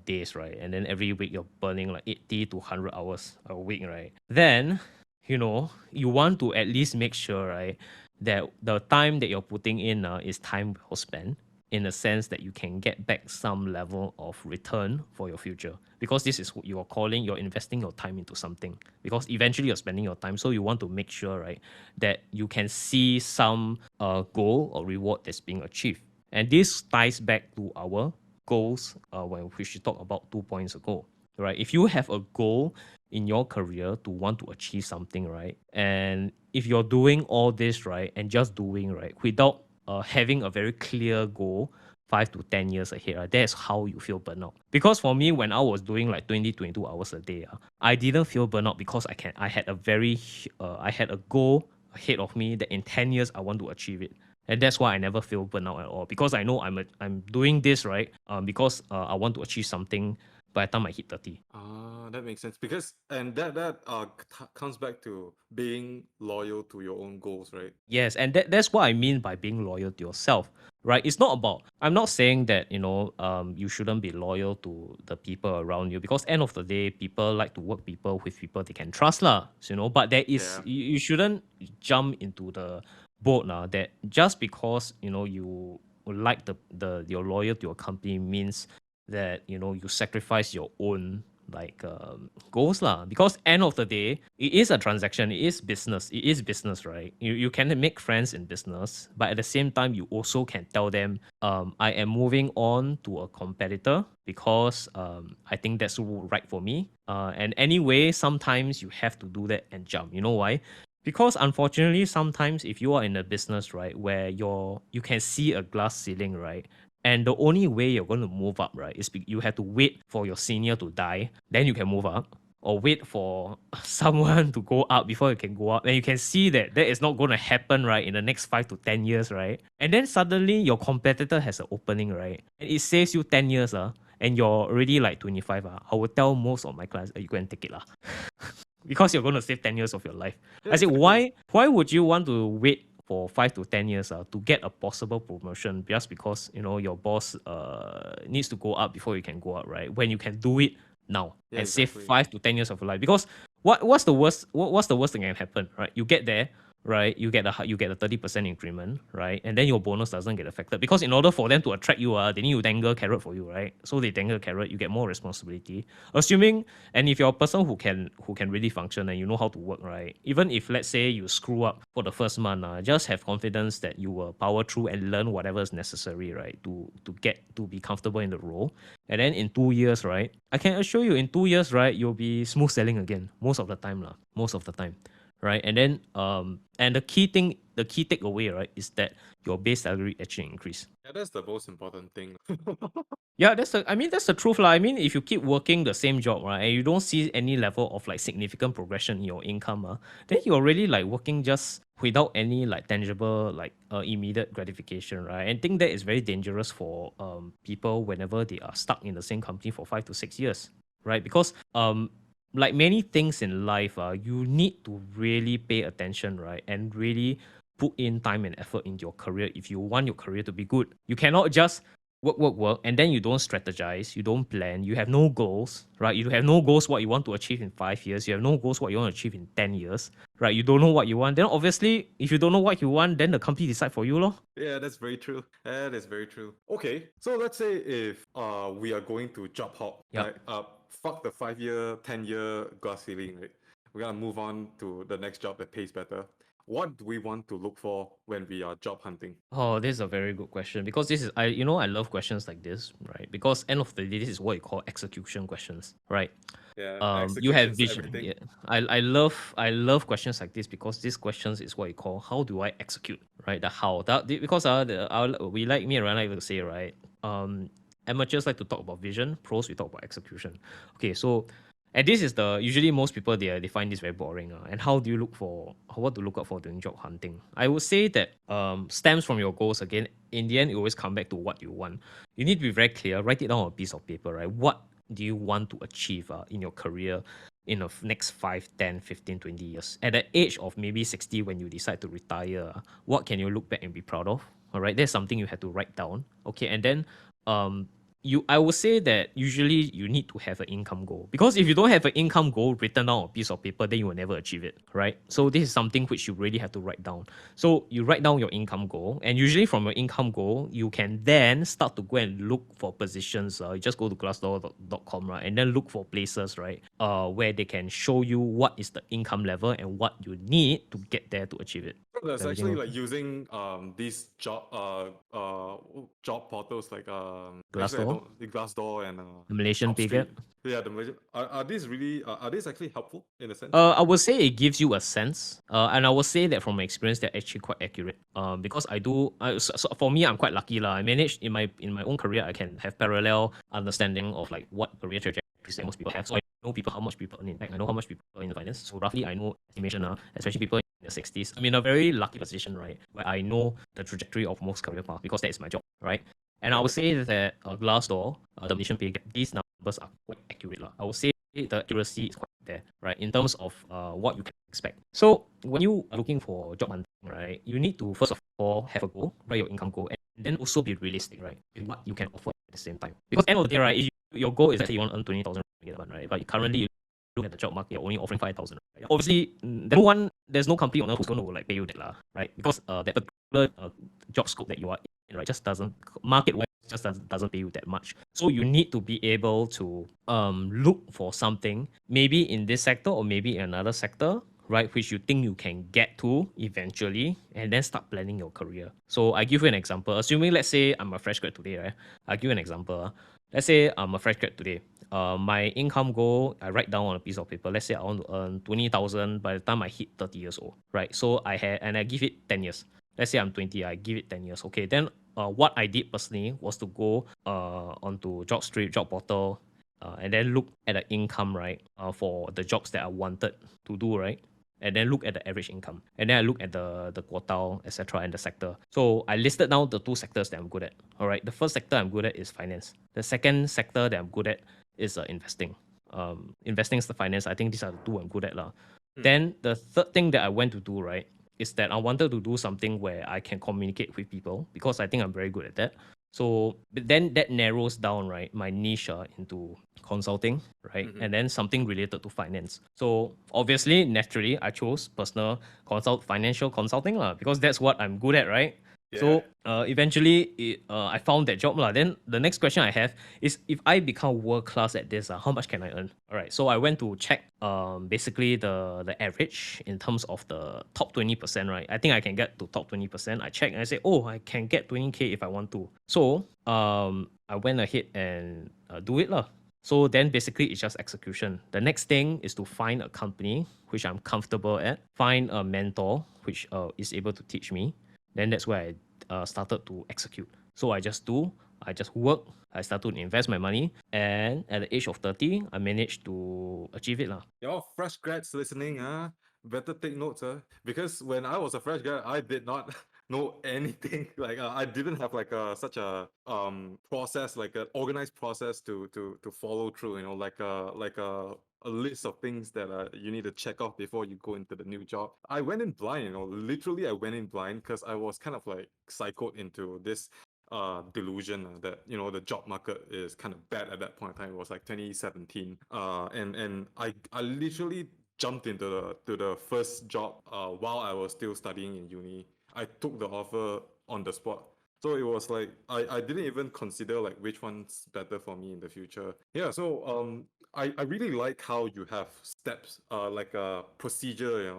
days, right, and then every week you're burning like 80 to 100 hours a week, right, then you want to at least make sure, right, that the time that you're putting in is time well spent, in a sense that you can get back some level of return for your future, because this is what you're calling, you're investing your time into something, because eventually you're spending your time, so you want to make sure, right, that you can see some goal or reward that's being achieved. And this ties back to our goals when we should talk about 2 points ago, right? If you have a goal in your career to want to achieve something, right, and if you're doing all this, right, and just doing, right, without having a very clear goal 5 to 10 years ahead, right, that's how you feel burnout. Because for me, when I was doing like 20, 22 hours a day, I didn't feel burnout because I had a very I had a goal ahead of me that in 10 years I want to achieve it. And that's why I never feel burnout at all, because I know I'm doing this, right, because I want to achieve something by the time I hit 30. That makes sense because and that comes back to being loyal to your own goals, right? Yes, and that's what I mean by being loyal to yourself, right? It's not about, I'm not saying that, you shouldn't be loyal to the people around you, because end of the day, people like to work with people they can trust lah, but there is, Yeah. you shouldn't jump into the boat now that just because, you like you're loyal to your company means that, you sacrifice your own like goals lah, because end of the day it is a transaction, it is business, right? You can make friends in business, but at the same time you also can tell them, I am moving on to a competitor because I think that's right for me, and anyway sometimes you have to do that and jump. You know why? Because unfortunately sometimes if you are in a business, right, where you can see a glass ceiling, right, and the only way you're going to move up, right, is you have to wait for your senior to die, then you can move up, or wait for someone to go up before you can go up. And you can see that that is not going to happen, right, in the next 5 to 10 years, right? And then suddenly your competitor has an opening, right? And it saves you 10 years, and you're already like 25. I would tell most of my clients, you go and take it. Because you're going to save 10 years of your life. Yeah, I said, exactly. why would you want to wait for 5 to 10 years to get a possible promotion just because your boss needs to go up before you can go up, right? When you can do it now Yeah, and save exactly. 5 to 10 years of your life. Because what's the worst thing that can happen, right? You get there, right? You get a 30% increment, right? And then your bonus doesn't get affected, because in order for them to attract you, they need to dangle carrot for you, right? So they dangle carrot, you get more responsibility. Assuming, and if you're a person who can really function and you know how to work, right? Even if let's say you screw up for the first month, just have confidence that you will power through and learn whatever is necessary, right? To get to be comfortable in the role. And then in 2 years, right? I can assure you in 2 years, right, you'll be smooth sailing again. Most of the time, lah. Most of the time. Right. And then and the key takeaway, right, is that your base salary actually increase. Yeah, that's the most important thing. Yeah, that's the truth lah. I mean, if you keep working the same job, right, and you don't see any level of like significant progression in your income, then you're really like working just without any like tangible like immediate gratification, right? And I think that is very dangerous for people whenever they are stuck in the same company for 5 to 6 years, right? Because like many things in life, you need to really pay attention, right, and really put in time and effort into your career if you want your career to be good. You cannot just work, and then you don't strategize, you don't plan, you have no goals, right? You have no goals what you want to achieve in 5 years, you have no goals what you want to achieve in 10 years, right? You don't know what you want. Then obviously, if you don't know what you want, then the company decide for you, lor. Yeah, that's very true. That is very true. Okay, so let's say if we are going to job hop, Yep. right? Fuck the 5 year, 10 year glass ceiling, right? We're gonna move on to the next job that pays better. what do we want to look for when we are job hunting? Oh, this is a very good question because this is I love questions like this, right? Because end of the day, this is what you call execution questions, right? Yeah, You have execution's vision. everything. Yeah, I love questions like this because these questions is what you call how do I execute, right? The how because we like me and Ryan like to say, right? Amateurs like to talk about vision, pros we talk about execution. Okay, so and this is the usually most people they find this very boring. And how do you look for what to look out for during job hunting? I would say that stems from your goals again. In the end, you always come back to what you want. You need to be very clear. Write it down on a piece of paper, right? What do you want to achieve in your career in the next 5, 10, 15, 20 years? At the age of maybe 60, when you decide to retire, what can you look back and be proud of? All right, that's something you have to write down. Okay, and then um, I would say that usually you need to have an income goal because if you don't have an income goal written down on a piece of paper, then you will never achieve it, right? So this is something which you really have to write down. So you write down your income goal, and usually from your income goal, you can then start to go and look for positions. You just go to glassdoor.com, right, and then look for places, right, where they can show you what is the income level and what you need to get there to achieve it. So there's Is everything actually like okay? using these job portals like actually I Glassdoor, don't the Glassdoor and the Malaysian pay JobStreet. gap. Yeah, the Malaysian are these really are these actually helpful in a sense? I would say it gives you a sense, and I would say that from my experience, they're actually quite accurate. Because so for me, I'm quite lucky lah. I managed in my own career, I can have parallel understanding of like what career trajectories that most people have. So I know people how much people earn in tech. I know how much people earn in finance. So roughly, I know estimation, especially people in their 60s. I'm in a very lucky position, right, where I know the trajectory of most career paths because that is my job, right? And I Yeah. would say that Glassdoor, the Malaysian pay gap, these numbers are quite accurate lah. I would say the accuracy is quite there, right, in terms of what you can expect. So when you are looking for job hunting, right, you need to first of all have a goal, write your income goal, and then also be realistic, right, with what you can offer at the same time. Because end of the day, right, if your goal is let's say you want to earn 20,000 ringgit a month, right, but currently you look at the job market, you're only offering 5,000. Right? Obviously, there's no company on earth who's going to like pay you that lah, right? Because that particular job scope that you are in, right, just doesn't market wise just doesn't pay you that much. So you need to be able to look for something maybe in this sector or maybe in another sector, right, which you think you can get to eventually, and then start planning your career. So I give you an example. Assuming let's say I'm a fresh grad today, right? I'll give you an example. Let's say I'm a fresh grad today. My income goal, I write down on a piece of paper. Let's say I want to earn 20,000 by the time I hit 30 years old, right? So I give it 10 years. Let's say I'm 20, I give it 10 years. Okay, then what I did personally was to go onto JobStreet, job portal, and then look at the income, right, for the jobs that I wanted to do, right? And then look at the average income. And then I look at the quartile, etc., and the sector. So I listed down the two sectors that I'm good at. All right. The first sector I'm good at is finance. The second sector that I'm good at is investing. Investing is the finance. I think these are the two I'm good at. Lah. Hmm. Then the third thing that I went to do, right, is that I wanted to do something where I can communicate with people because I think I'm very good at that. So but then that narrows down, right, my niche into consulting, right, Mm-hmm. and then something related to finance. So obviously, naturally, I chose financial consulting lah because that's what I'm good at, right? Yeah. So eventually, I found that job lah. Then the next question I have is if I become world class at this, how much can I earn? All right. So I went to check basically the average in terms of the top 20%, right? I think I can get to top 20%. I check and I say, oh, I can get 20K if I want to. So I went ahead and do it lah. So then basically it's just execution. The next thing is to find a company which I'm comfortable at, find a mentor which is able to teach me. Then that's where I started to execute. So I just work, I started to invest my money, and at the age of 30, I managed to achieve it lah. Y'all fresh grads listening, better take notes, because when I was a fresh grad, I did not know anything. Like I didn't have like such a process, like an organized process to follow through. You know, like a list of things that you need to check off before you go into the new job. I went in blind. You know, literally, I went in blind because I was kind of like psychoed into this delusion that the job market is kind of bad at that point in time. It was like 2017, and I literally jumped into the first job while I was still studying in uni. I took the offer on the spot. So it was like I didn't even consider like which one's better for me in the future. Yeah, so I really like how you have steps, like a procedure,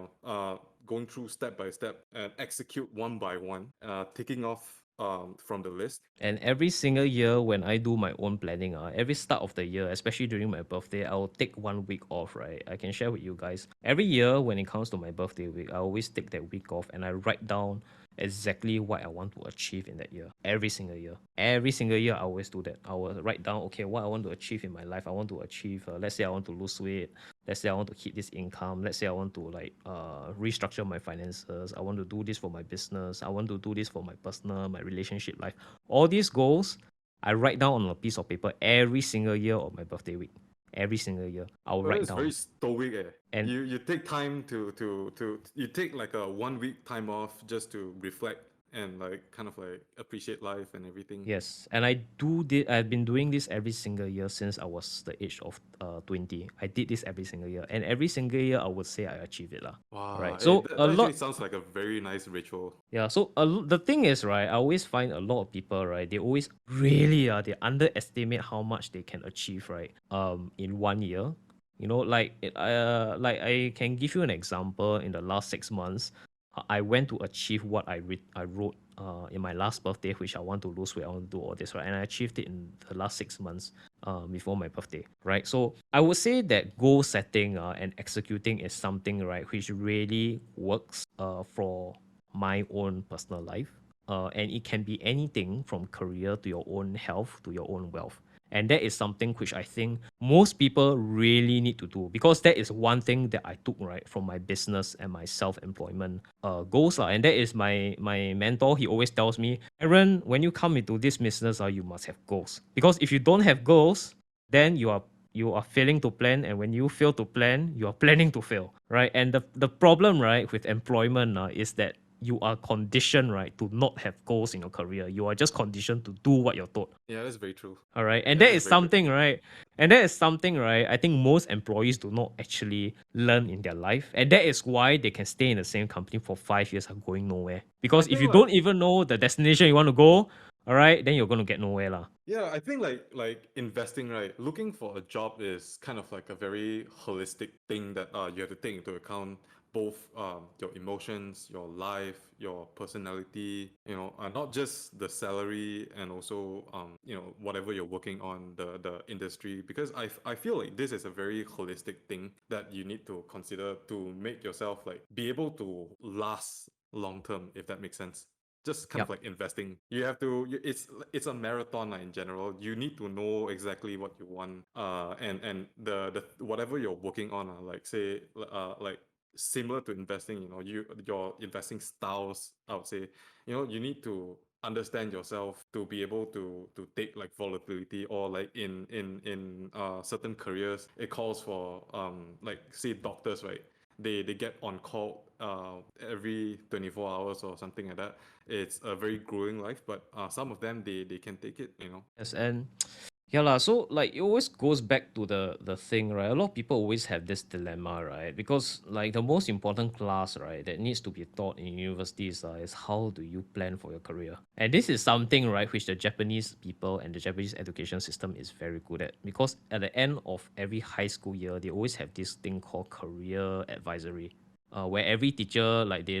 going through step by step and execute one by one, ticking off from the list. And every single year when I do my own planning, every start of the year, especially during my birthday, I'll take 1 week off, right? I can share with you guys. Every year when it comes to my birthday week, I always take that week off and I write down exactly what I want to achieve in that year. Every single year. Every single year I always do that. I will write down, okay, what I want to achieve in my life. I want to achieve, let's say I want to lose weight. Let's say I want to hit this income. Let's say I want to like restructure my finances. I want to do this for my business. I want to do this for my personal, my relationship life. All these goals, I write down on a piece of paper every single year of my birthday week. Every single year, I'll Well, write it's very down. stoic. Eh. And You take time to you take like a 1 week time off just to reflect and like kind of like appreciate life and everything. yes, and I do this. I've been doing this every single year since I was the age of 20. I did this every single year, and every single year I would say I achieve it lah. Wow, Right. So that, a that actually lot. sounds like a very nice ritual. Yeah, so the thing is, right, I always find a lot of people, right, they always really they underestimate how much they can achieve, right, in 1 year. You know, like I can give you an example. In the last 6 months, I went to achieve what I wrote in my last birthday, which I want to lose weight, I want to do all this, right, and I achieved it in the last 6 months before my birthday, right? So I would say that goal setting and executing is something, right, which really works for my own personal life. And it can be anything from career to your own health to your own wealth. And that is something which I think most people really need to do, because that is one thing that I took right from my business and my self-employment goals. And that is my mentor. He always tells me, Aaron, when you come into this business, you must have goals. Because if you don't have goals, then you are failing to plan, and when you fail to plan, you are planning to fail, right? And the problem, right, with employment is that you are conditioned, right, to not have goals in your career. You are just conditioned to do what you're told. Yeah, that's very true. All right. And Yeah, that that's is very true. something, right? And that is something, right? I think most employees do not actually learn in their life. And that is why they can stay in the same company for 5 years and going nowhere. I Because if think you like don't even know the destination you want to go, all right, then you're going to get nowhere. Lah. yeah, I think like investing, right? Looking for a job is kind of like a very holistic thing that you have to take into account both your emotions, your life, your personality, not just the salary and also whatever you're working on, the industry, because I feel like this is a very holistic thing that you need to consider to make yourself like be able to last long term, if that makes sense. Just kind of Yep. like investing, you have to it's a marathon in general. You need to know exactly what you want, and the whatever you're working on, like say like similar to investing, your investing styles, I would say, you need to understand yourself to be able to take like volatility, or like in certain careers it calls for like say doctors, right? They get on call every 24 hours or something like that. It's a very grueling life, but some of them they can take it. Yes, and yeah lah. So like it always goes back to the thing, right? A lot of people always have this dilemma, right? Because like the most important class, right, that needs to be taught in universities is how do you plan for your career. And this is something, right, which the Japanese people and the Japanese education system is very good at. Because at the end of every high school year, they always have this thing called career advisory, where every teacher like they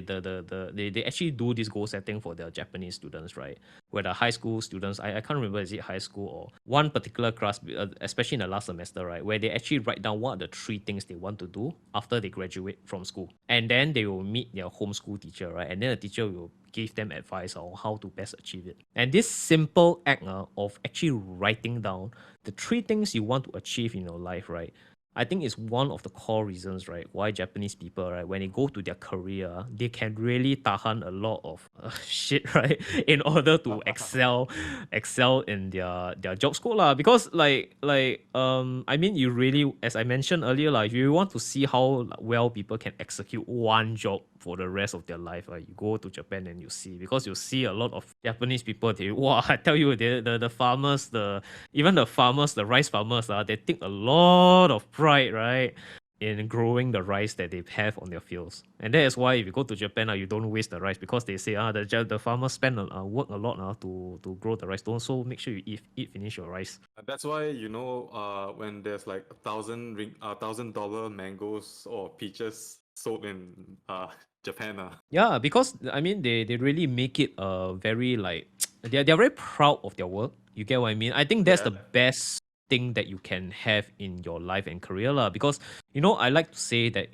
actually do this goal setting for their Japanese students, right? Where the high school students, I can't remember is it high school or one particular class, especially in the last semester, right, where they actually write down what are the three things they want to do after they graduate from school, and then they will meet their homeschool teacher, right, and then the teacher will give them advice on how to best achieve it. And this simple act of actually writing down the three things you want to achieve in your life, right, I think it's one of the core reasons, right, why Japanese people, right, when they go to their career, they can really tahan a lot of shit, right, in order to excel in their job scope, lah. Because I mean, you really, as I mentioned earlier, like, if you want to see how well people can execute one job for the rest of their life, right, you go to Japan and you see, because you see a lot of Japanese people, they, wow, I tell you, the farmers, even the farmers, the rice farmers, they take a lot of pride, right, in growing the rice that they have on their fields. And that is why if you go to Japan, you don't waste the rice, because they say the farmers spend work a lot to grow the rice. Don't, so make sure you eat finish your rice. That's why when there's like $1,000 mangoes or peaches sold in Japan. Yeah, because I mean they really make it very like they're very proud of their work. You get what I mean? I think that's Yeah. the best thing that you can have in your life and career lah. Because I like to say that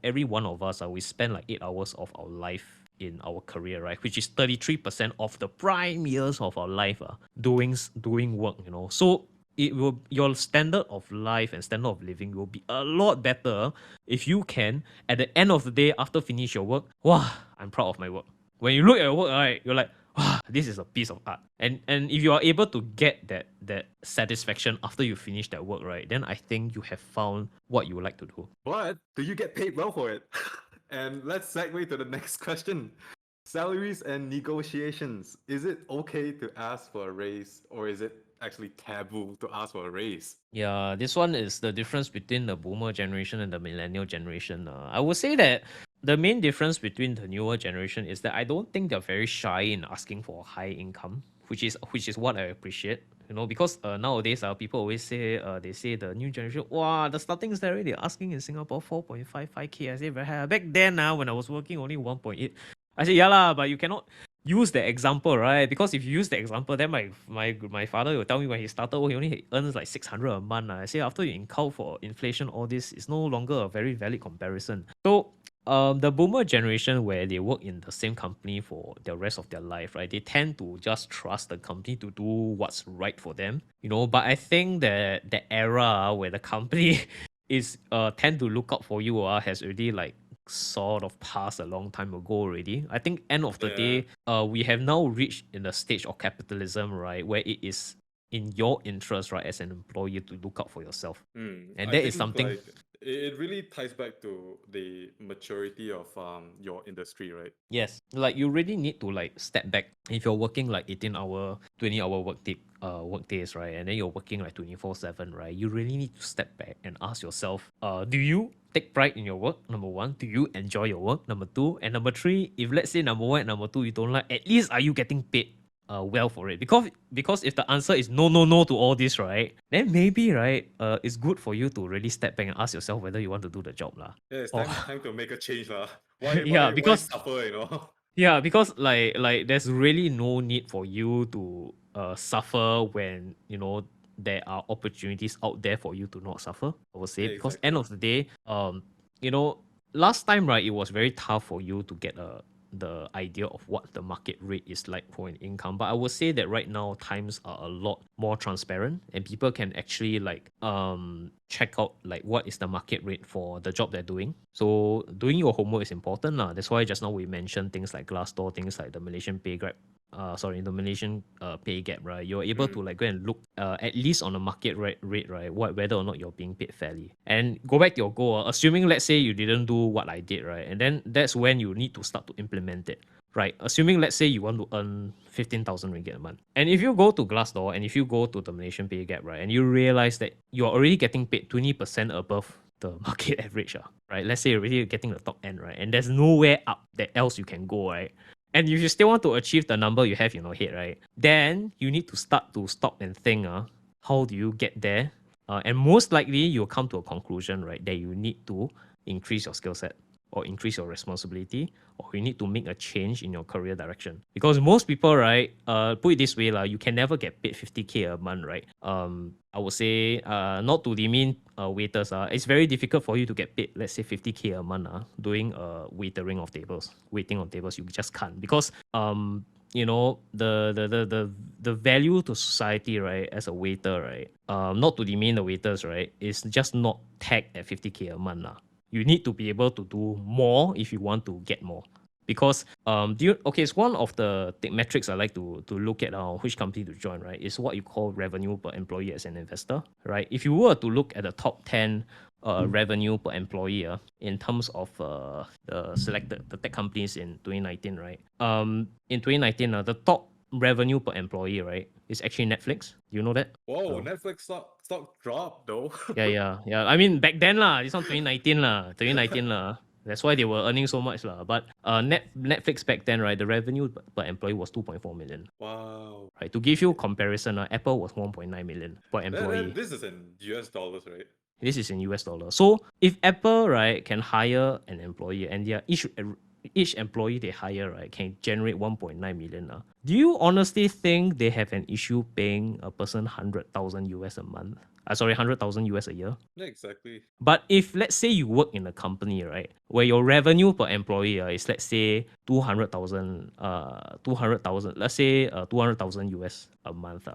every one of us we spend like 8 hours of our life in our career, right? Which is 33% of the prime years of our life doing work. So your standard of life and standard of living will be a lot better if you can at the end of the day after finish your work. Wow, I'm proud of my work. When you look at your work, right, you're like, wow, this is a piece of art. And if you are able to get that satisfaction after you finish that work, right, then I think you have found what you would like to do. But do you get paid well for it? And let's segue to the next question. Salaries and negotiations. Is it okay to ask for a raise, or is it actually taboo to ask for a raise? Yeah, this one is the difference between the boomer generation and the millennial generation. I would say that the main difference between the newer generation is that I don't think they're very shy in asking for high income, which is what I appreciate. Because nowadays people always say they say the new generation, wow, the starting salary they're asking in Singapore 4.55K. I say very high. Back then when I was working only 1.8. I say yeah lah, but you cannot use the example, right? Because if you use the example, then my father will tell me when he started work, he only earns like 600 a month. I say after you account for inflation, all this is no longer a very valid comparison. So the boomer generation where they work in the same company for the rest of their life, right? They tend to just trust the company to do what's right for them. But I think that the era where the company is tend to look out for you has already like sort of passed a long time ago already. I think end of the Yeah. day, we have now reached in the stage of capitalism, right, where it is in your interest, right, as an employee to look out for yourself. And I that is think something. like it really ties back to the maturity of your industry, right? Yes, like you really need to like step back. If you're working like 18-hour, 20-hour work days, right? And then you're working like 24/7, right? You really need to step back and ask yourself, do you take pride in your work? Number one, do you enjoy your work? Number two, and number three, if let's say number one and number two you don't like, at least are you getting paid well for it? Because if the answer is no, no, no to all this, right, then maybe right, it's good for you to really step back and ask yourself whether you want to do the job lah. Yeah, it's Or time to make a change, lah. Why yeah, why why because suffer, you know? yeah, because like there's really no need for you to suffer when there are opportunities out there for you to not suffer. I would say because end Exactly. of the day, you know, last time right, it was very tough for you to get the idea of what the market rate is like for an income. But I would say that right now times are a lot more transparent and people can actually like check out like what is the market rate for the job they're doing. So doing your homework is important lah. That's why just now we mentioned things like Glassdoor, things like the Malaysian pay gap. The Malaysian pay gap, right? You're able to like go and look at least on the market rate, right? Whether or not you're being paid fairly. And go back to your goal. Assuming let's say you didn't do what I did, right? And then that's when you need to start to implement it. Right, assuming let's say you want to earn 15,000 ringgit a month. And if you go to Glassdoor and if you go to the Malaysian pay gap, right, and you realize that you're already getting paid 20% above the market average, right? Let's say you're already getting the top end, right? And there's nowhere up that else you can go, right? And if you still want to achieve the number you have in your head, right, then you need to start to stop and think, how do you get there? And most likely you'll come to a conclusion, right, that you need to increase your skill set or increase your responsibility, or you need to make a change in your career direction. Because most people, right, put it this way, you can never get paid 50K a month, right? I would say, not to demean waiters, it's very difficult for you to get paid, let's say 50K a month, doing waitering of tables, waiting on tables. You just can't because the value to society, right, as a waiter, right, not to demean the waiters, right, is just not tagged at 50K a month. You need to be able to do more if you want to get more. Because it's one of the metrics I like to look at which company to join, right? Is what you call revenue per employee as an investor, right? If you were to look at the top 10 revenue per employee in terms of the tech companies in 2019, right? In 2019, the top revenue per employee, right, is actually Netflix. Do you know that? Whoa, Netflix stock dropped though. Yeah. I mean, back then lah, this one 2019 lah, 2019 lah. That's why they were earning so much lah. But Netflix back then, right, the revenue per employee was 2.4 million. Wow. Right, to give you comparison, Apple was 1.9 million per employee. This is in US dollars, right? This is in US dollar. So if Apple, right, can hire an employee and their each employee they hire, right, can generate 1.9 million. Do you honestly think they have an issue paying a person 100,000 US a month? Sorry, 100,000 US a year? Yeah, exactly. But if let's say you work in a company, right, where your revenue per employee is let's say 200,000, let's say 200,000 US a month.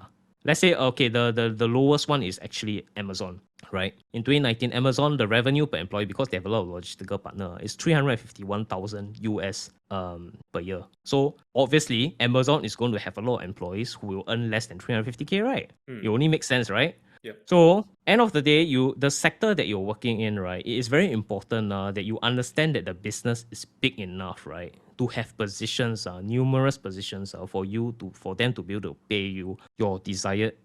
Let's say okay, the lowest one is actually Amazon, right? In 2019, Amazon the revenue per employee because they have a lot of logistical partner is 351,000 US per year. So obviously Amazon is going to have a lot of employees who will earn less than 350k, right? It Hmm. only makes sense, right? Yep. So end of the day, the sector that you're working in, right, it is very important that you understand that the business is big enough, right, to have positions, numerous positions for them to be able to pay you your desired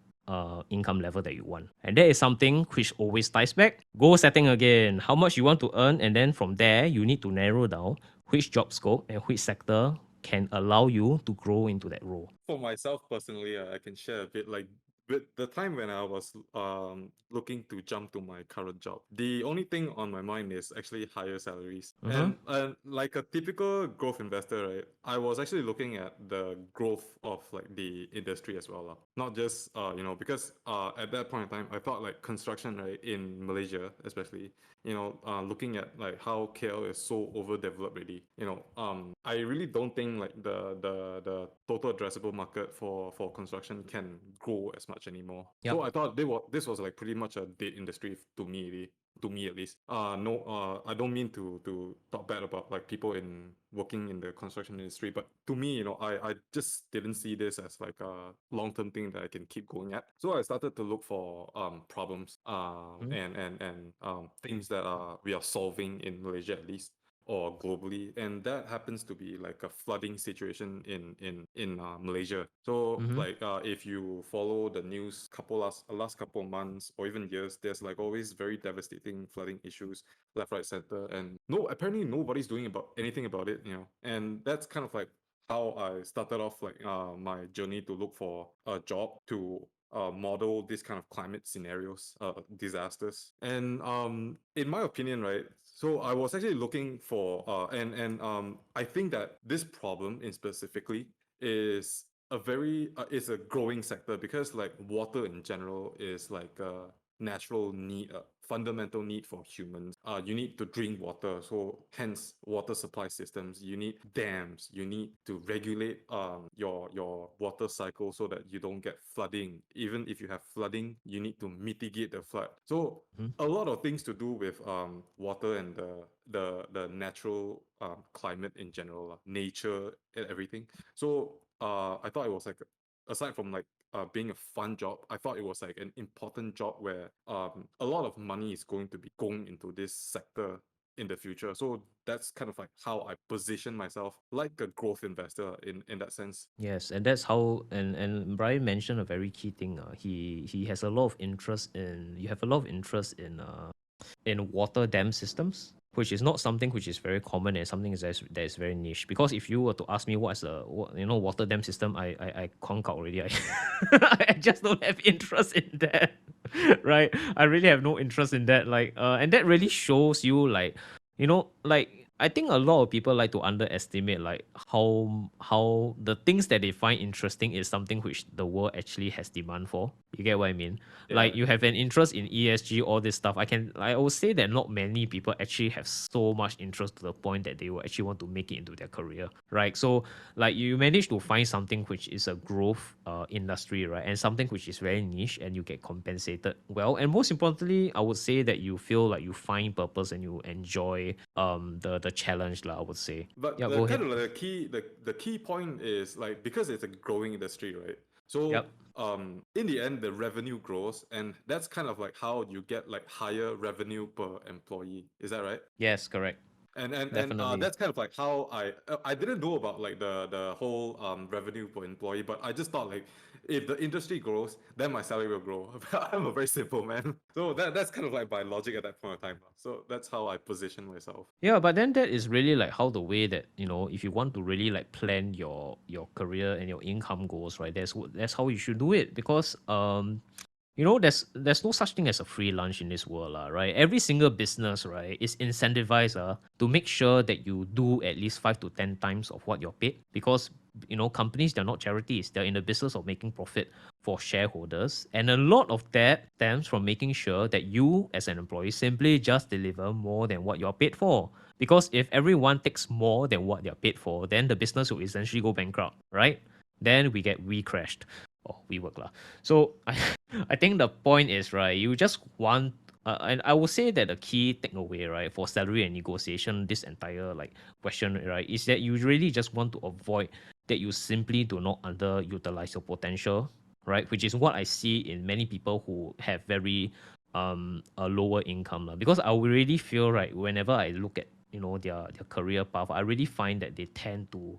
income level that you want. And that is something which always ties back. Goal setting again, how much you want to earn, and then from there you need to narrow down which job scope and which sector can allow you to grow into that role. For myself personally, I can share a bit like with the time when I was looking to jump to my current job. The only thing on my mind is actually higher salaries. Mm-hmm. And like a typical growth investor, right? I was actually looking at the growth of like the industry as well, lah. Not just because at that point in time I thought like construction, right, in Malaysia especially, looking at like how KL is so overdeveloped already, I really don't think like the total addressable market for construction can grow as much anymore. Yep. So I thought this was like pretty much a dead industry to me, really. To me at least. No, I don't mean to talk bad about like people in working in the construction industry, but to me, I just didn't see this as like a long term thing that I can keep going at. So I started to look for problems Mm-hmm. and things that we are solving in Malaysia at least or globally, and that happens to be like a flooding situation in Malaysia. So Mm-hmm. like if you follow the news last couple of months or even years, there's like always very devastating flooding issues left, right, center, and no, apparently nobody's doing about anything about it, and that's kind of like how I started off like my journey to look for a job to model this kind of climate scenarios, disasters. And in my opinion, right, so I was actually looking for and I think that this problem in specifically is is a growing sector because like water in general is like a natural need, a fundamental need for humans. You need to drink water, so hence water supply systems. You need dams. You need to regulate your water cycle so that you don't get flooding. Even if you have flooding, you need to mitigate the flood. So a lot of things to do with water and the natural climate in general, nature and everything. So I thought it was like aside from like being a fun job, I thought it was like an important job where a lot of money is going to be going into this sector in the future. So that's kind of like how I position myself like a growth investor in that sense. Yes, and that's how and Brian mentioned a very key thing. He has a lot of interest in you have a lot of interest in water dam systems, which is not something which is very common and something that is very niche. Because if you were to ask me what is water dam system, I conk out already. I just don't have interest in that. Right? I really have no interest in that. Like and that really shows you like like I think a lot of people like to underestimate like how the things that they find interesting is something which the world actually has demand for. You get what I mean? Like Yeah. you have an interest in ESG, all this stuff. I would say that not many people actually have so much interest to the point that they will actually want to make it into their career, right? So like you manage to find something which is a growth industry, right, and something which is very niche, and you get compensated well, and most importantly, I would say that you feel like you find purpose and you enjoy the challenge, lah, I would say. But Yeah, the go kind ahead. of like the key point is like because it's a growing industry, right? So Yep. in the end the revenue grows and that's kind of like how you get like higher revenue per employee. Is that right? Yes, correct. And Definitely. that's kind of like how I didn't know about like the whole revenue per employee, but I just thought like if the industry grows, then my salary will grow. I'm a very simple man, so that's kind of like my logic at that point of time. So that's how I position myself. Yeah, but then that is really like how the way that if you want to really like plan your career and your income goals, right? That's how you should do it because there's no such thing as a free lunch in this world, right? Every single business, right, is incentivized to make sure that you do at least 5 to 10 times of what you're paid, because companies, they're not charities. They're in the business of making profit for shareholders, and a lot of that stems from making sure that you as an employee simply just deliver more than what you're paid for. Because if everyone takes more than what they're paid for, then the business will essentially go bankrupt, right? Then we crashed, or we work lah. So I think the point is, right, you just want, and I would say that the key takeaway, right, for salary and negotiation, this entire like question, right, is that you really just want to avoid that you simply do not underutilize your potential, right, which is what I see in many people who have very a lower income lah. Because I really feel, right, whenever I look at their career path, I really find that they tend to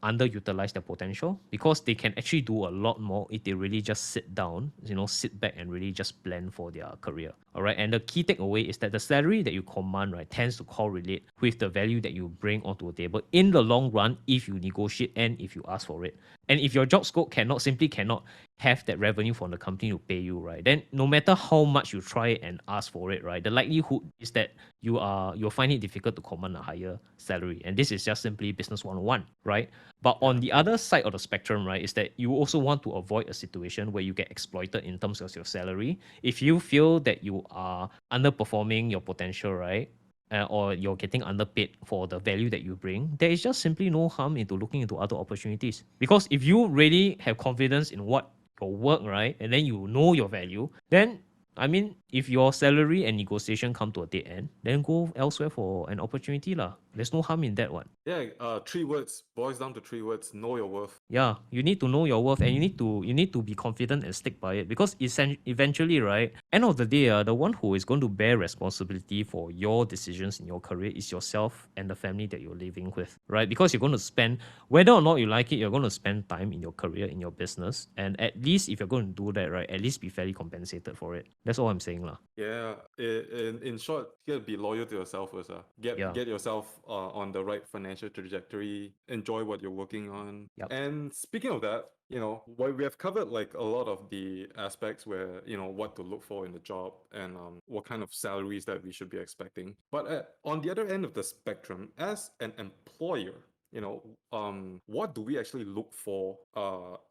underutilize their potential, because they can actually do a lot more if they really just sit down, sit back and really just plan for their career. All right. And the key takeaway is that the salary that you command, right, tends to correlate with the value that you bring onto a table in the long run if you negotiate and if you ask for it. And if your job scope simply cannot have that revenue from the company to pay you, right, then no matter how much you try and ask for it, right, the likelihood is that you'll find it difficult to command a higher salary. And this is just simply business 101, right? But on Yeah. the other side of the spectrum, right, is that you also want to avoid a situation where you get exploited in terms of your salary. If you feel that you are underperforming your potential, right, or you're getting underpaid for the value that you bring, there is just simply no harm into looking into other opportunities. Because if you really have confidence in what your work, right, and then you know your value, then I mean, if your salary and negotiation come to a dead end, then go elsewhere for an opportunity lah. There's no harm in that one. Yeah, 3 words, boils down to 3 words: know your worth. Yeah, you need to know your worth, and you need to be confident and stick by it, because eventually, right, end of the day, the one who is going to bear responsibility for your decisions in your career is yourself and the family that you're living with, right? Because you're going to spend, whether or not you like it, you're going to spend time in your career, in your business, and at least if you're going to do that, right, at least be fairly compensated for it. That's all I'm saying lah. Yeah, in short, you gotta be loyal to yourself first. Get Yeah. get yourself on the right financial trajectory. Enjoy what you're working on. Yep. And speaking of that, while we have covered like a lot of the aspects where what to look for in the job and what kind of salaries that we should be expecting. But on the other end of the spectrum, as an employer, what do we actually look for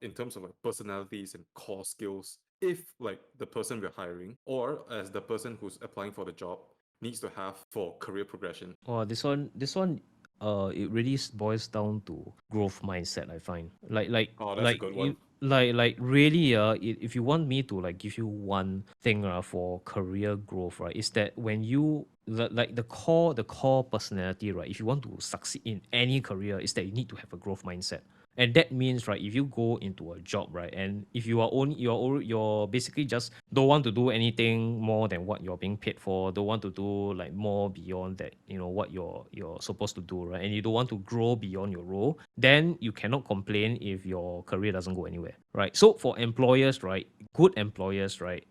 in terms of like personalities and core skills, if like the person we're hiring or as the person who's applying for the job needs to have for career progression? Oh, this one, it really boils down to growth mindset. I find like like Oh, that's a like good you one. like really, if you want me to like give you one thing for career growth, right, is that when you like the core personality, right, if you want to succeed in any career, is that you need to have a growth mindset. And that means, right, if you go into a job, right, and if you are only you're basically just don't want to do anything more than what you're being paid for, don't want to do like more beyond that, what you're supposed to do, right, and you don't want to grow beyond your role, then you cannot complain if your career doesn't go anywhere, right? So for employers, right, good employers, right,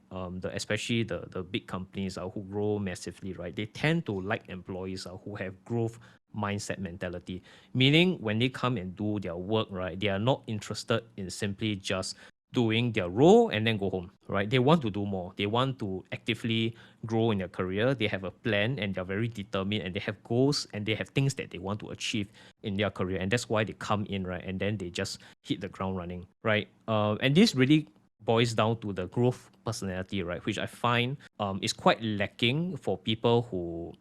especially the big companies who grow massively, right, they tend to like employees who have growth mindset mentality. Meaning, when they come and do their work, right, they are not interested in simply just doing their role and then go home, right? They want to do more. They want to actively grow in their career. They have a plan and they're very determined and they have goals and they have things that they want to achieve in their career. And that's why they come in, right? And then they just hit the ground running, right? And this really boils down to the growth personality, right? Which I find is quite lacking for people who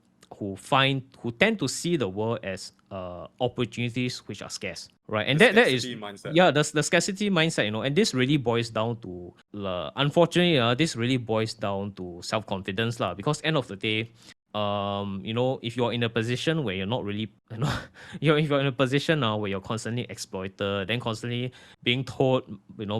tend to see the world as opportunities which are scarce, right? And The that is, scarcity mindset. yeah, the scarcity mindset, and this really boils down to unfortunately, this really boils down to self-confidence lah. Because end of the day, if you're in a position where you're not really, if you're in a position now where you're constantly exploited, then constantly being told,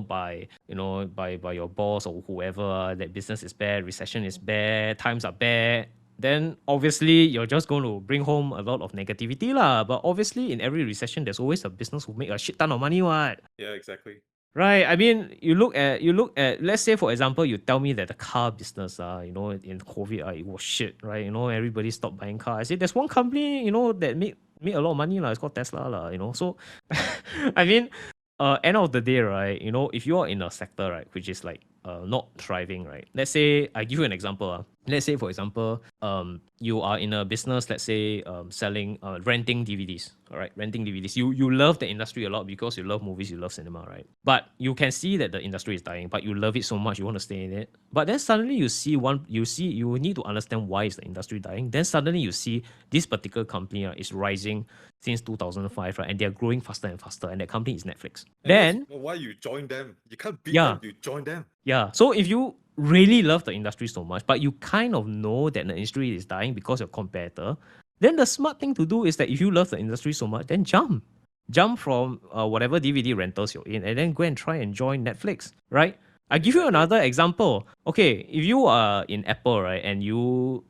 by your boss or whoever, that business is bad, recession is bad, times are bad, then obviously you're just going to bring home a lot of negativity lah. But obviously, in every recession, there's always a business who make a shit ton of money, what? Yeah, exactly. Right. I mean, you look at let's say for example, you tell me that the car business, in COVID, it was shit, right? Everybody stopped buying car. I say there's one company, that made a lot of money lah. It's called Tesla lah. So, I mean, end of the day, right? If you're in a sector, right, which is like not thriving, right? Let's say I give you an example. Let's say, for example, you are in a business, let's say selling, renting DVDs. All right, renting DVDs. You love the industry a lot because you love movies, you love cinema, right? But you can see that the industry is dying, but you love it so much, you want to stay in it. But then suddenly you need to understand why is the industry dying. Then suddenly you see this particular company is rising since 2005, right? And they're growing faster and faster, and that company is Netflix. And that's Then, why you join them. You can't beat yeah, them, you join them. yeah. So if you really love the industry so much, but you kind of know that the industry is dying because your competitor, then the smart thing to do is that if you love the industry so much, then jump. Jump from whatever DVD rentals you're in and then go and try and join Netflix, right? I give you Exactly. another example. Okay, if you are in Apple, right, and your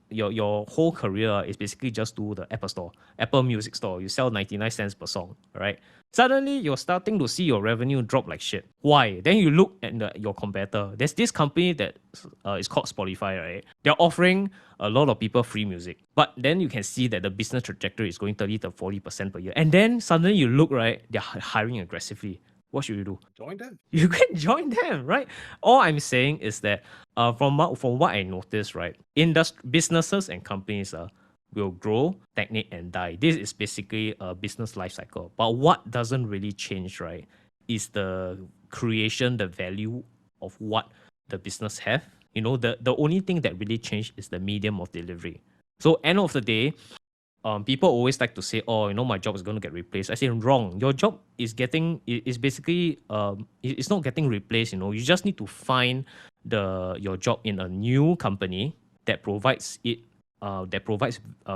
whole career is basically just do the Apple Store, Apple Music Store, you sell 99 cents per song, right? Suddenly you're starting to see your revenue drop like shit. Why? Then you look at your competitor. There's this company that is called Spotify, right? They're offering a lot of people free music, but then you can see that the business trajectory is going 30 to 40% per year. And then suddenly you look, right, they're hiring aggressively. What should you do? Join them. You can join them, right? All I'm saying is that from what I noticed, right, businesses and companies will grow, stagnate, and die. This is basically a business life cycle. But what doesn't really change, right, is the creation, the value of what the business have. The only thing that really changed is the medium of delivery. So end of the day, people always like to say, "Oh, my job is going to get replaced." I say wrong. Your job is basically it's not getting replaced. You just need to find your job in a new company that provides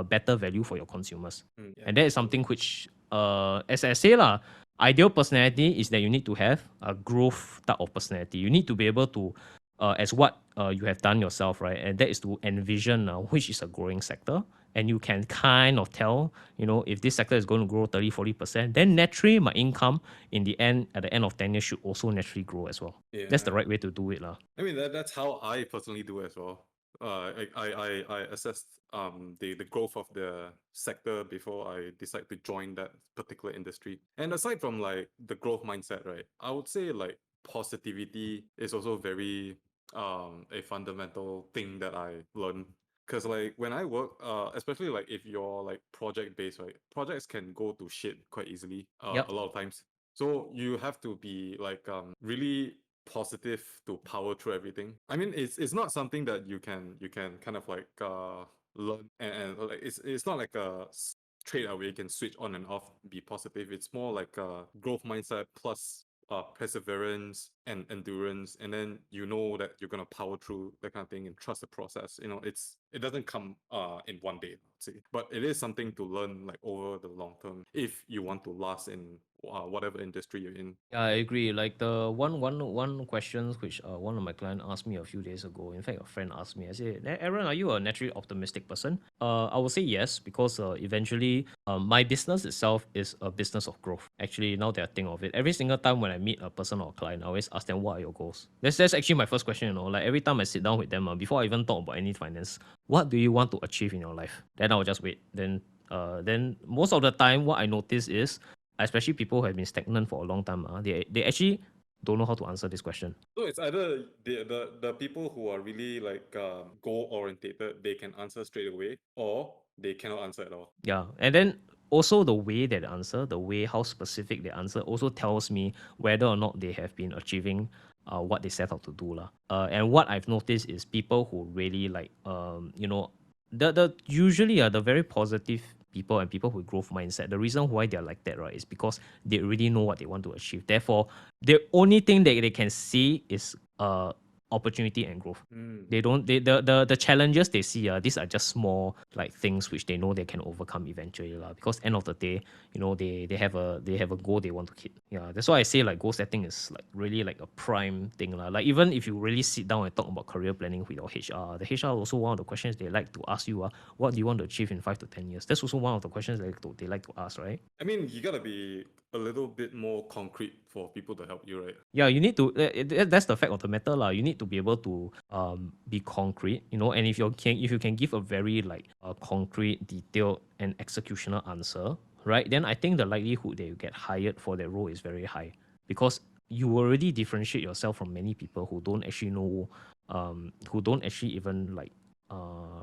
better value for your consumers, Yeah, and that is totally. something which as I say lah, ideal personality is that you need to have a growth type of personality. You need to be able to as what you have done yourself, right? And that is to envision which is a growing sector. And you can kind of tell, if this sector is going to grow 30, 40%, then naturally my income at the end of 10 years should also naturally grow as well. That's the Yeah. right way to do it. I mean that's how I personally do as well. I assessed the growth of the sector before I decide to join that particular industry. And aside from like the growth mindset, right? I would say like positivity is also very a fundamental thing that I learned. Cause like when I work, especially like if you're like project based, right? Projects can go to shit quite easily, Yep. a lot of times. So you have to be like really positive to power through everything. I mean, it's not something that you can kind of like learn and like it's not like a trait where you can switch on and off, be positive. It's more like a growth mindset plus perseverance and endurance, and then you know that you're gonna power through that kind of thing and trust the process. It doesn't come in one day, I'd say, but it is something to learn like over the long term if you want to last in whatever industry you're in. Yeah, I agree. Like the one questions which one of my client asked me a few days ago. In fact, a friend asked me. I said, Aaron, are you a naturally optimistic person?" I would say yes because eventually, my business itself is a business of growth. Actually, now that I think of it, every single time when I meet a person or a client, I always ask them, "What are your goals?" That's actually my first question. Like every time I sit down with them, before I even talk about any finance, what do you want to achieve in your life? Then I'll just wait. Then most of the time, what I notice is especially people who have been stagnant for a long time, they actually don't know how to answer this question. So it's either the people who are really like goal orientated, they can answer straight away, or they cannot answer at all. Yeah, and then also the way that they answer, the way how specific they answer, also tells me whether or not they have been achieving what they set out to do lah. And what I've noticed is people who really like the usually the very positive people and people with growth mindset. The reason why they're like that, right, is because they already know what they want to achieve. Therefore, the only thing that they can see is opportunity and growth. Mm. They don't they the challenges they see these are just small like things which they know they can overcome eventually lah. Because end of the day, they have a goal they want to hit. Yeah, that's why I say like goal setting is like really like a prime thing lah. Like even if you really sit down and talk about career planning with your HR, the HR also one of the questions they like to ask you what do you want to achieve in 5 to 10 years? That's also one of the questions they like to ask, right? I mean, you gotta be a little bit more concrete for people to help you, right? Yeah, you need to that's the fact of the matter lah. You need to be able to be concrete, and if you can give a very like concrete, detailed and executional answer, right, then I think the likelihood that you get hired for that role is very high. Because you already differentiate yourself from many people who don't actually know, who don't actually even like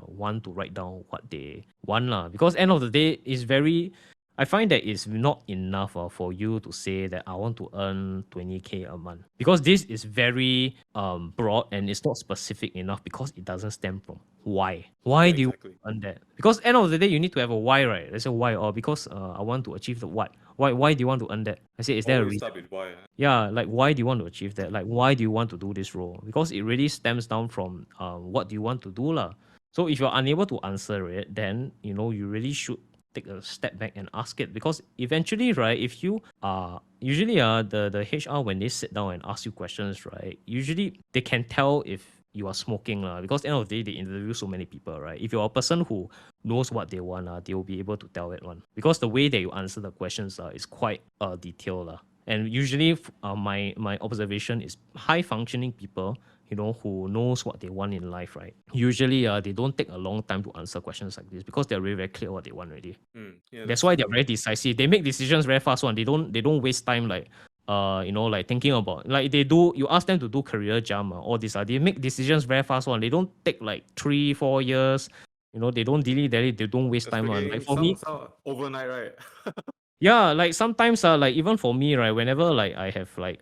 want to write down what they want lah. Because end of the day, it's very, I find that it's not enough for you to say that I want to earn 20K a month, because this is very broad and it's not specific enough, because it doesn't stem from why. Yeah, Why do you exactly. earn that? Because end of the day, you need to have a why, right? Let's say why, or because I want to achieve the what. Why do you want to earn that? I say, is there a Always reason? start with why. Yeah, like why do you want to achieve that? Like why do you want to do this role? Because it really stems down from what do you want to do lah. So if you're unable to answer it, then you really should take a step back and ask it, because eventually, right, if you usually the HR, when they sit down and ask you questions, right, usually they can tell if you are smoking lah, because end of the day they interview so many people, right? If you're a person who knows what they want, they will be able to tell it one, because the way that you answer the questions is quite detailed lah. And usually, my observation is high functioning people, who knows what they want in life, right? Usually, they don't take a long time to answer questions like this, because they're very, very clear what they want already. Yeah, That's that's why they're true. very decisive. They make decisions very fast one. They don't waste time like like thinking about, like they do. You ask them to do career jump, all this. They make decisions very fast one. They don't take like 3-4 years. They don't dilly dally. They don't waste That's time one. Like freaking for me, some overnight, right? yeah, like sometimes like even for me, right, whenever like I have like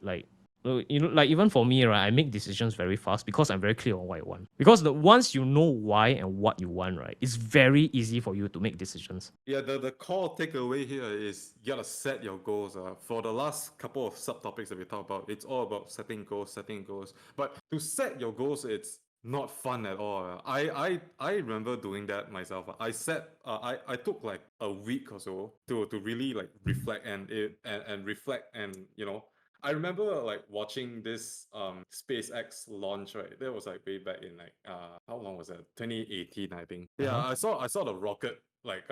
like even for me, right, I make decisions very fast, because I'm very clear on what I want. Because once you know why and what you want, right, it's very easy for you to make decisions. Yeah, the core takeaway here is you gotta set your goals. For the last couple of subtopics that we talked about, it's all about setting goals, setting goals. But to set your goals, it's not fun at all. I remember doing that myself. I took like a week or so to really like reflect and reflect and I remember like watching this SpaceX launch, right? That was like way back in like how long was that? 2018, I think. Yeah, Uh-huh. I saw the rocket like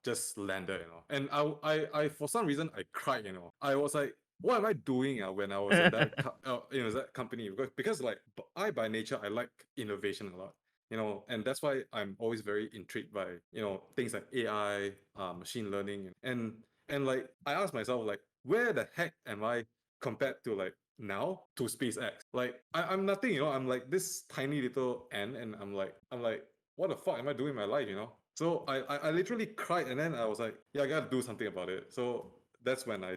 just landed, and I for some reason I cried. I was like, what am I doing when I was in that company? Because like I by nature I like innovation a lot, and that's why I'm always very intrigued by things like AI, machine learning, and like I ask myself like, where the heck am I compared to like now to SpaceX? Like I'm nothing, I'm like this tiny little ant, and I'm like, what the fuck am I doing in my life? So I literally cried, and then I was like, yeah, I gotta do something about it. So that's when I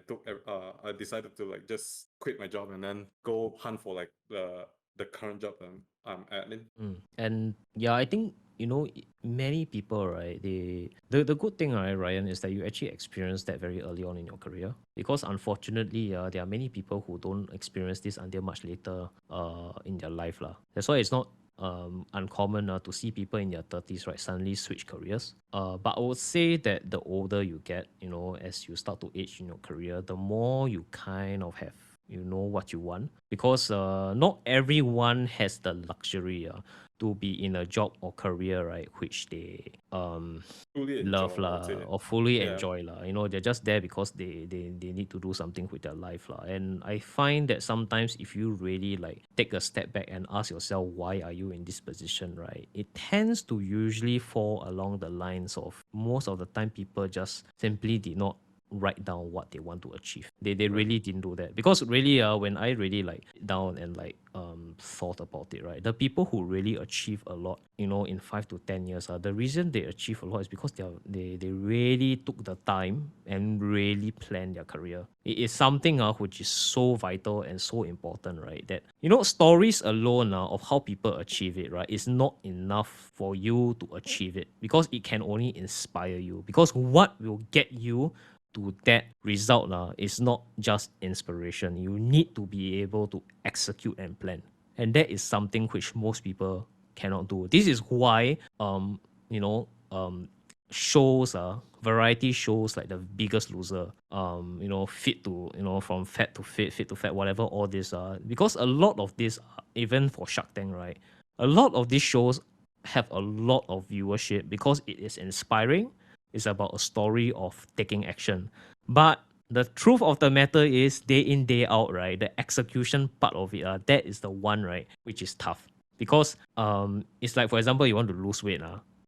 decided to like just quit my job and then go hunt for like the current job that I'm at in. And yeah, I think many people, right, the good thing, right, Ryan, is that you actually experience that very early on in your career, because unfortunately there are many people who don't experience this until much later in their life lah. That's why it's not uncommon to see people in their 30s, right, suddenly switch careers. But I would say that the older you get, as you start to age in your career, the more you kind of have what you want, because not everyone has the luxury to be in a job or career, right, which they Truly love enjoy, I would lah, say. or fully Yeah. enjoy lah. They're just there because they need to do something with their life lah. And I find that sometimes if you really like take a step back and ask yourself why are you in this position, right, it tends to usually fall along the lines of, most of the time people just simply did not write down what they want to achieve. They Right. really didn't do that, because really when I really like down and like thought about it, right, the people who really achieve a lot in 5 to 10 years, the reason they achieve a lot is because they really took the time and really plan their career. It is something which is so vital and so important, right, that stories alone of how people achieve it, right, is not enough for you to achieve it, because it can only inspire you. Because what will get you to that result is not just inspiration. You need to be able to execute and plan. And that is something which most people cannot do. This is why you know shows variety shows like The Biggest Loser, fit to from fat to fit, fit to fat, whatever, all this because a lot of this even for Shark Tank, right, a lot of these shows have a lot of viewership because it is inspiring. It's about a story of taking action. But the truth of the matter is, day in, day out, right, the execution part of it, that is the one, right, which is tough. Because it's like, for example, you want to lose weight.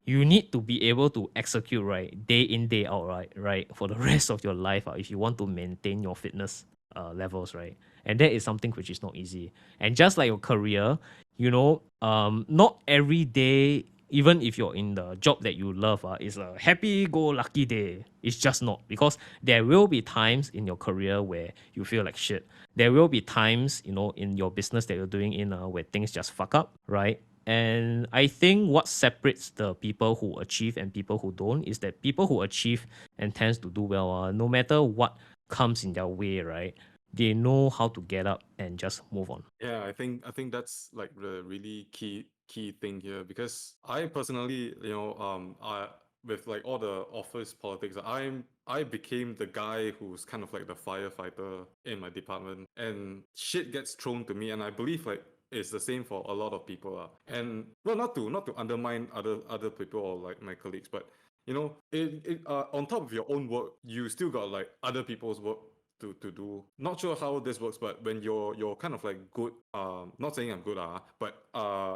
You need to be able to execute, right, day in, day out, right, for the rest of your life if you want to maintain your fitness. levels, right? And that is something which is not easy. And just like your career, you know, not every day, even if you're in the job that you love, is a happy go lucky day. It's just not, because there will be times in your career where you feel like shit. There will be times, in your business that you're doing where things just fuck up, right? And I think what separates the people who achieve and people who don't is that people who achieve and tends to do well, no matter what comes in their way, right? They know how to get up and just move on. Yeah, I think that's like the really key thing here, because I personally, I with like all the office politics, I became the guy who's kind of like the firefighter in my department, and shit gets thrown to me, and I believe like it's the same for a lot of people. And well, not to undermine other people or like my colleagues, but on top of your own work, you still got like other people's work to do. Not sure how this works, but when you're kind of like good, not saying I'm good, but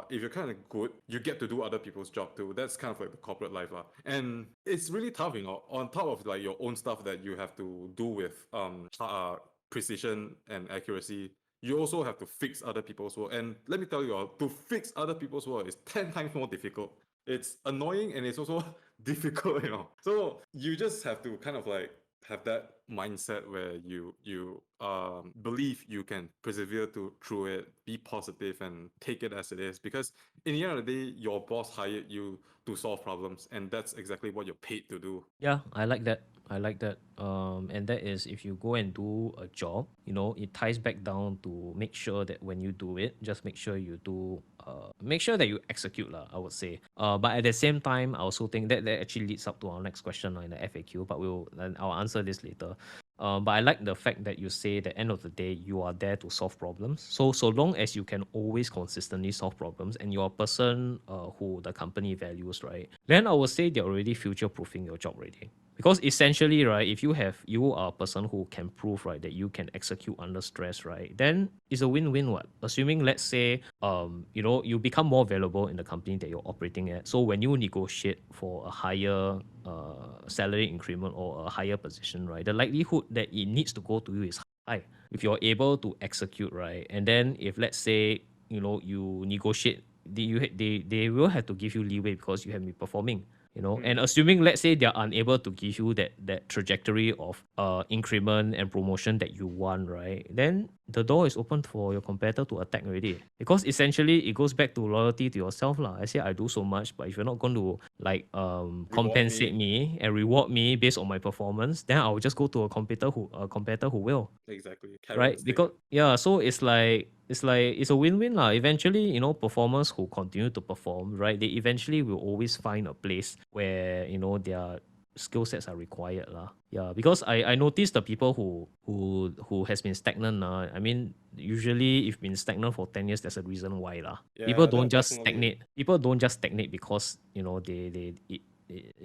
if you're kind of good, you get to do other people's job too. That's kind of like the corporate life, and it's really tough, on top of like your own stuff that you have to do with precision and accuracy. You also have to fix other people's work, and let me tell you, to fix other people's work is 10 times more difficult. It's annoying and it's also difficult, So you just have to kind of like have that mindset where you believe you can persevere through it, be positive, and take it as it is. Because in the end of the day, your boss hired you to solve problems, and that's exactly what you're paid to do. Yeah, I like that. I like that. And that is, if you go and do a job, it ties back down to make sure that when you do it, just make sure you do, make sure that you execute, lah, I would say. But at the same time, I also think that actually leads up to our next question in the FAQ, but I'll answer this later. But I like the fact that you say that end of the day, you are there to solve problems. So long as you can always consistently solve problems and you're a person who the company values, right? Then I would say they're already future proofing your job already. Because essentially, right, if you are a person who can prove, right, that you can execute under stress, right, then it's a win-win. What? Assuming, let's say, you become more valuable in the company that you're operating at. So when you negotiate for a higher salary increment or a higher position, right, the likelihood that it needs to go to you is high. If you're able to execute, right, and then if let's say you negotiate, they will have to give you leeway because you have been performing. And assuming, let's say, they're unable to give you that trajectory of increment and promotion that you want, right, then the door is open for your competitor to attack already, because essentially it goes back to loyalty to yourself, lah. I say I do so much, but if you're not going to like Reward compensate me. me and reward me based on my performance, then I will just go to a competitor who will. Exactly. Carrot and Right? stick. Because yeah, so it's a win-win lah. Eventually, performers who continue to perform, right, they eventually will always find a place where their skill sets are required lah. Yeah, because I noticed the people who has been stagnant, I mean, usually if been stagnant for 10 years, there's a reason why lah. People Yeah, don't just definitely. stagnate. People don't just stagnate because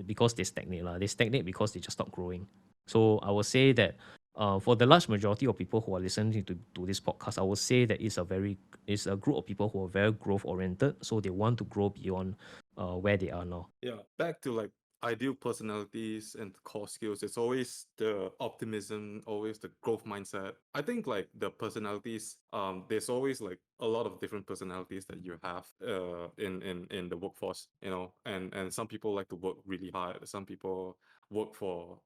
because they stagnate lah. They stagnate because they just stop growing. So I would say that for the large majority of people who are listening to this podcast, I would say that it's a group of people who are very growth oriented. So they want to grow beyond where they are now. Yeah, back to like ideal personalities and core skills. It's always the optimism, always the growth mindset. I think like the personalities, there's always like a lot of different personalities that you have in the workforce, and some people like to work really hard. Some people work for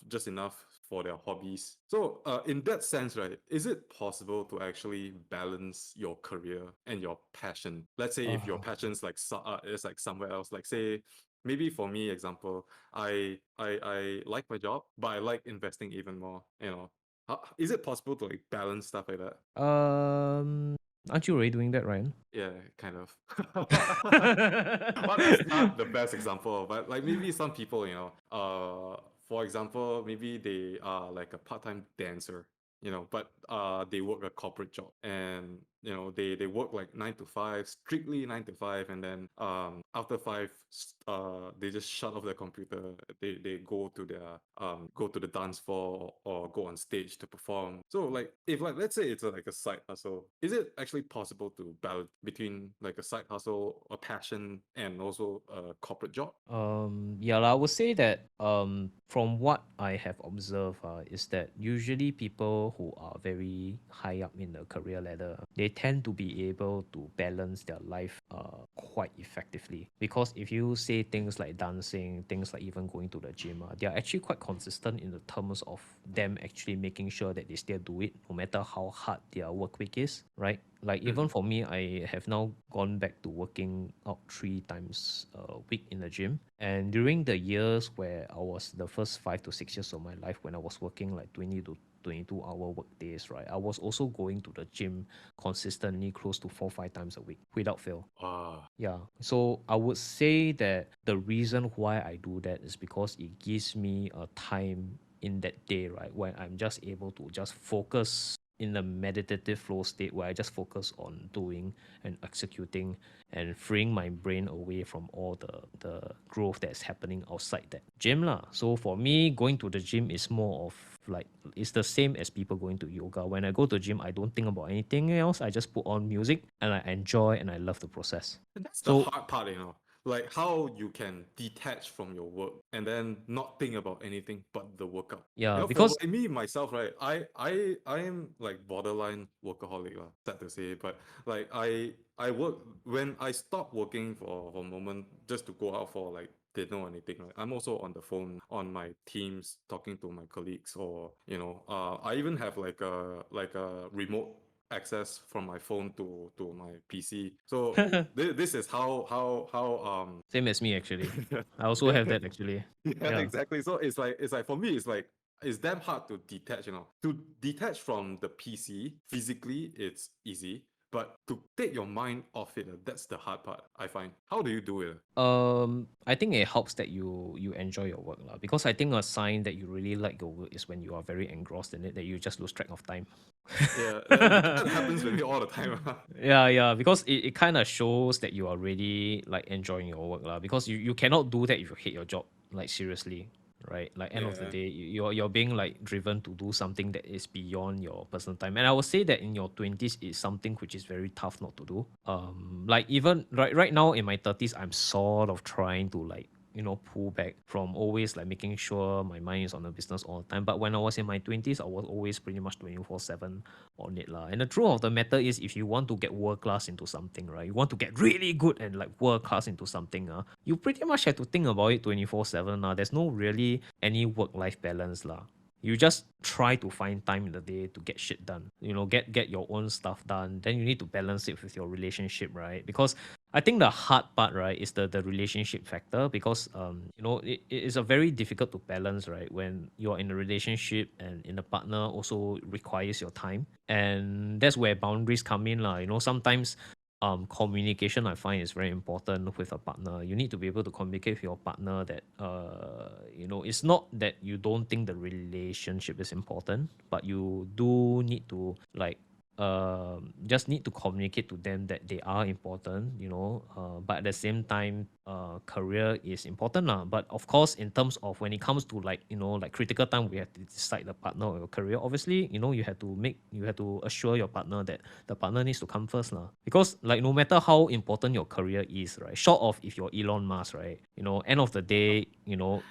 just enough for their hobbies. So, in that sense, right, is it possible to actually balance your career and your passion? Let's say if your passion's like is like somewhere else, like say maybe for me, example, I like my job, but I like investing even more. Is it possible to like balance stuff like that? Um, aren't you already doing that, Ryan? Yeah, kind of. Well, that's not the best example, but like maybe some people, for example, maybe they are like a part-time dancer, but they work a corporate job, and they work like 9 to 5, strictly 9 to 5, and then after five, they just shut off their computer. They go to the dance floor or go on stage to perform. So like if like let's say it's like a side hustle, is it actually possible to balance between like a side hustle, a passion, and also a corporate job? Yeah, lah, I would say that from what I have observed, is that usually people who are very high up in the career ladder, they tend to be able to balance their life quite effectively. Because if you say things like dancing, things like even going to the gym, they are actually quite consistent in the terms of them actually making sure that they still do it, no matter how hard their work week is, right? Like even Mm. for me, I have now gone back to working out 3 times a week in the gym. And during the years where I was the first 5 to 6 years of my life, when I was working like 20 to 22-hour work days, right? I was also going to the gym consistently close to 4 5 times a week without fail. Wow. Yeah. So I would say that the reason why I do that is because it gives me a time in that day, right, when I'm just able to just focus in a meditative flow state where I just focus on doing and executing and freeing my brain away from all the growth that's happening outside that gym lah. So for me, going to the gym is more of like it's the same as people going to yoga. When I go to gym, I don't think about anything else. I just put on music and I enjoy and I love the process. And that's the So hard part, like how you can detach from your work and then not think about anything but the workout. yeah, For because like me myself, right? I am like borderline workaholic, sad to say, but like I work when I stop working for a moment just to go out for like dinner or anything. Right? I'm also on the phone on my teams talking to my colleagues, or I even have like a remote access from my phone to my PC. So this is how same as me actually. I also yeah. have that actually. Yeah, Yeah. exactly. So it's like for me, it's like it's damn hard to detach. To detach from the PC physically, it's easy, but to take your mind off it, that's the hard part. I find. How do you do it? I think it helps that you enjoy your work lah. Because I think a sign that you really like your work is when you are very engrossed in it that you just lose track of time. Yeah, that happens with me all the time. Yeah, yeah, because it kind of shows that you are really like enjoying your work lah. Because you cannot do that if you hate your job, like seriously, right? Like end of the Yeah. day, you're being like driven to do something that is beyond your personal time. And I would say that in your 20s is something which is very tough not to do. Like even right now in my 30s, I'm sort of trying to like pull back from always like making sure my mind is on the business all the time. But when I was in my 20s, I was always pretty much 24/7 on it lah. And the truth of the matter is, if you want to get world class into something, right? You want to get really good and like world class into something, you pretty much have to think about it 24/7 lah. There's no really any work life balance lah. You just try to find time in the day to get shit done. Get your own stuff done. Then you need to balance it with your relationship, right? Because I think the hard part, right, is the relationship factor. Because it is a very difficult to balance, right, when you're in a relationship and in a partner also requires your time, and that's where boundaries come in, lah. Sometimes communication, I find, is very important with a partner. You need to be able to communicate with your partner that it's not that you don't think the relationship is important, but you do need to like just need to communicate to them that they are important, but at the same time, career is important lah. But of course, in terms of when it comes to like like critical time, we have to decide the partner or your career. Obviously, you have to assure your partner that the partner needs to come first lah. Because like no matter how important your career is, right, short of if you're Elon Musk, right, end of the day,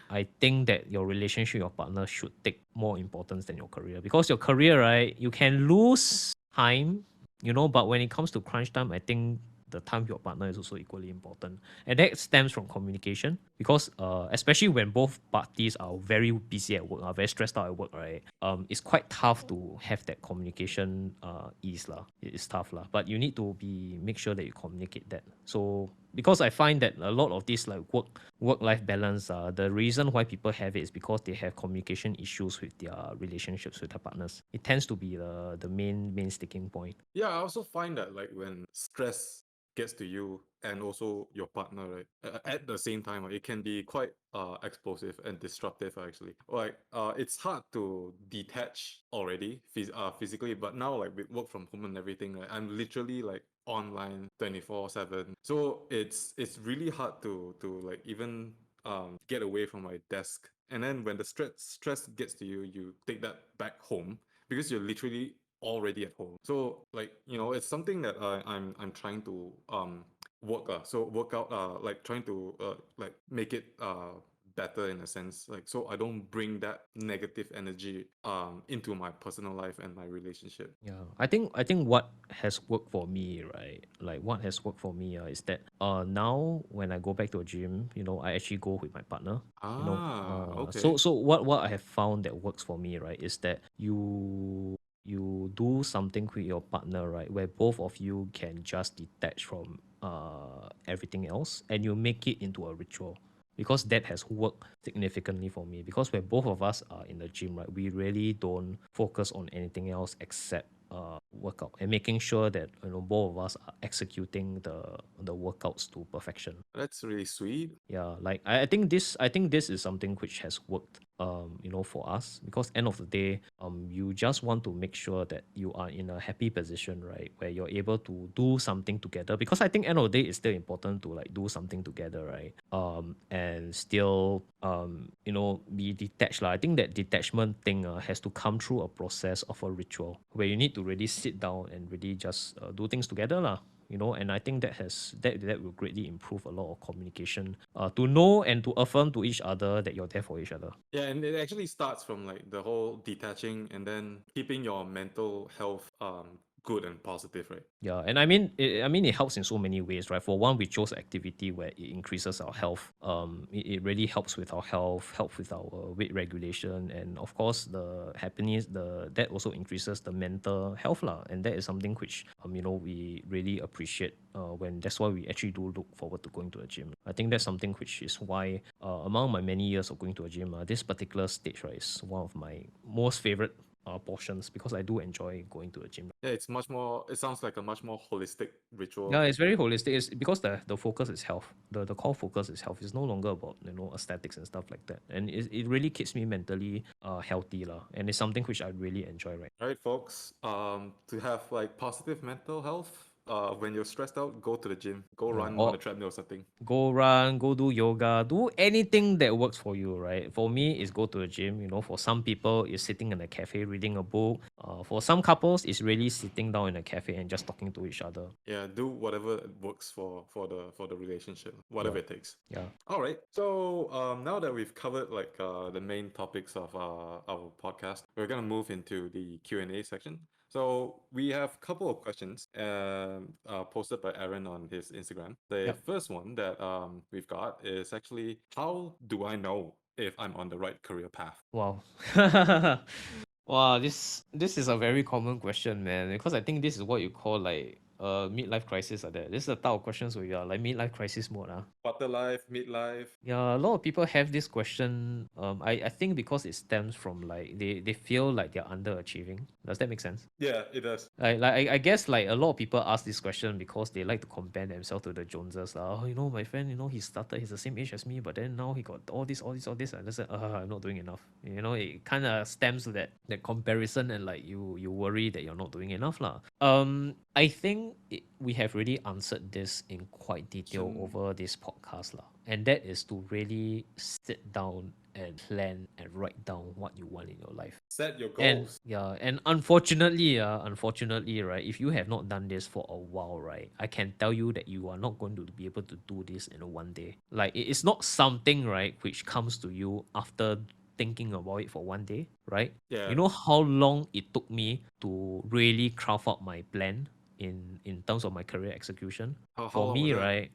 I think that your relationship with your partner should take more importance than your career. Because your career, right, you can lose time, but when it comes to crunch time, I think the time with your partner is also equally important. And that stems from communication. Because especially when both parties are very busy at work, are very stressed out at work, right, it's quite tough to have that communication ease lah. It is tough lah, but you need to make sure that you communicate that. So because I find that a lot of this like work life balance, the reason why people have it is because they have communication issues with their relationships with their partners. It tends to be the main sticking point. Yeah, I also find that like when stress gets to you and also your partner, right? At the same time, it can be quite explosive and disruptive actually. Like it's hard to detach already physically, but now like with work from home and everything, like, I'm literally like online 24/7. So it's really hard to like even get away from my desk. And then when the stress gets to you, you take that back home because you're literally already at home. So like it's something that I'm trying to work out like trying to like make it better in a sense, like so I don't bring that negative energy into my personal life and my relationship. Yeah, I think what has worked for me, right? Like what has worked for me is that now when I go back to a gym, I actually go with my partner. Okay. So what I have found that works for me, right, is that you do something with your partner, right, where both of you can just detach from everything else and you make it into a ritual, because that has worked significantly for me. Because when both of us are in the gym, right, we really don't focus on anything else except workout, and making sure that both of us are executing the workouts to perfection. That's really sweet. Yeah, like I think this is something which has worked for us, because end of the day you just want to make sure that you are in a happy position, right, where you're able to do something together, because I think end of the day it's still important to like do something together, right, and still be detached lah. I think that detachment thing has to come through a process of a ritual where you need to really sit down and really just do things together lah. And I think that will greatly improve a lot of communication, to know and to affirm to each other that you're there for each other. Yeah, and it actually starts from like the whole detaching and then keeping your mental health good and positive, right? Yeah, and I mean it helps in so many ways, right? For one, we chose activity where it increases our health. It really helps with our health, helps with our weight regulation, and of course the happiness. That also increases the mental health lah, and that is something which we really appreciate. When that's why we actually do look forward to going to a gym. I think that's something which is why among my many years of going to a gym, this particular stage, right, is one of my most favorite portions, because I do enjoy going to a gym. Yeah, it sounds like a much more holistic Yeah, ritual. it's very holistic. It's because the focus is health. The core focus is health. It's no longer about aesthetics and stuff like that. And it really keeps me mentally healthy lah. And it's something which I really enjoy, right? All right, folks. To have like positive mental health, when you're stressed out, go to the gym, go Yeah. run on a Or treadmill or something. go run, go do yoga, do anything that works for you, right? For me, it's go to the gym. For some people, it's sitting in a cafe reading a book. For some couples, it's really sitting down in a cafe and just talking to each other. Yeah, do whatever works for the relationship, Yeah. whatever it takes. Yeah. All right. So now that we've covered like the main topics of our podcast, we're gonna move into the Q&A section. So we have a couple of questions posted by Aaron on his Instagram. The Yep. first one that we've got is actually, how do I know if I'm on the right career path? Wow. Wow, this is a very common question, man. Because I think this is what you call like midlife crisis like that. This is the type of questions where you are like midlife crisis mode. Quarter life, midlife. Yeah, a lot of people have this question. I think because it stems from like they feel like they're underachieving. Does that make sense? Yeah, it does. I guess like a lot of people ask this question because they like to compare themselves to the Joneses. Oh, my friend, he's the same age as me, but then now he got all this. And I said, I'm not doing enough. It kind of stems to that comparison, and like you worry that you're not doing enough lah. I think we have really answered this in quite detail over this podcast lah, and that is to really sit down and plan and write down what you want in your life. Set your And goals. yeah, and unfortunately, right, if you have not done this for a while, right, I can tell you that you are not going to be able to do this in a one day. Like it is not something, right, which comes to you after thinking about it for one day, right? You Yeah. know how long it took me to really craft out my plan in terms of my career execution? How For long was me, that? right,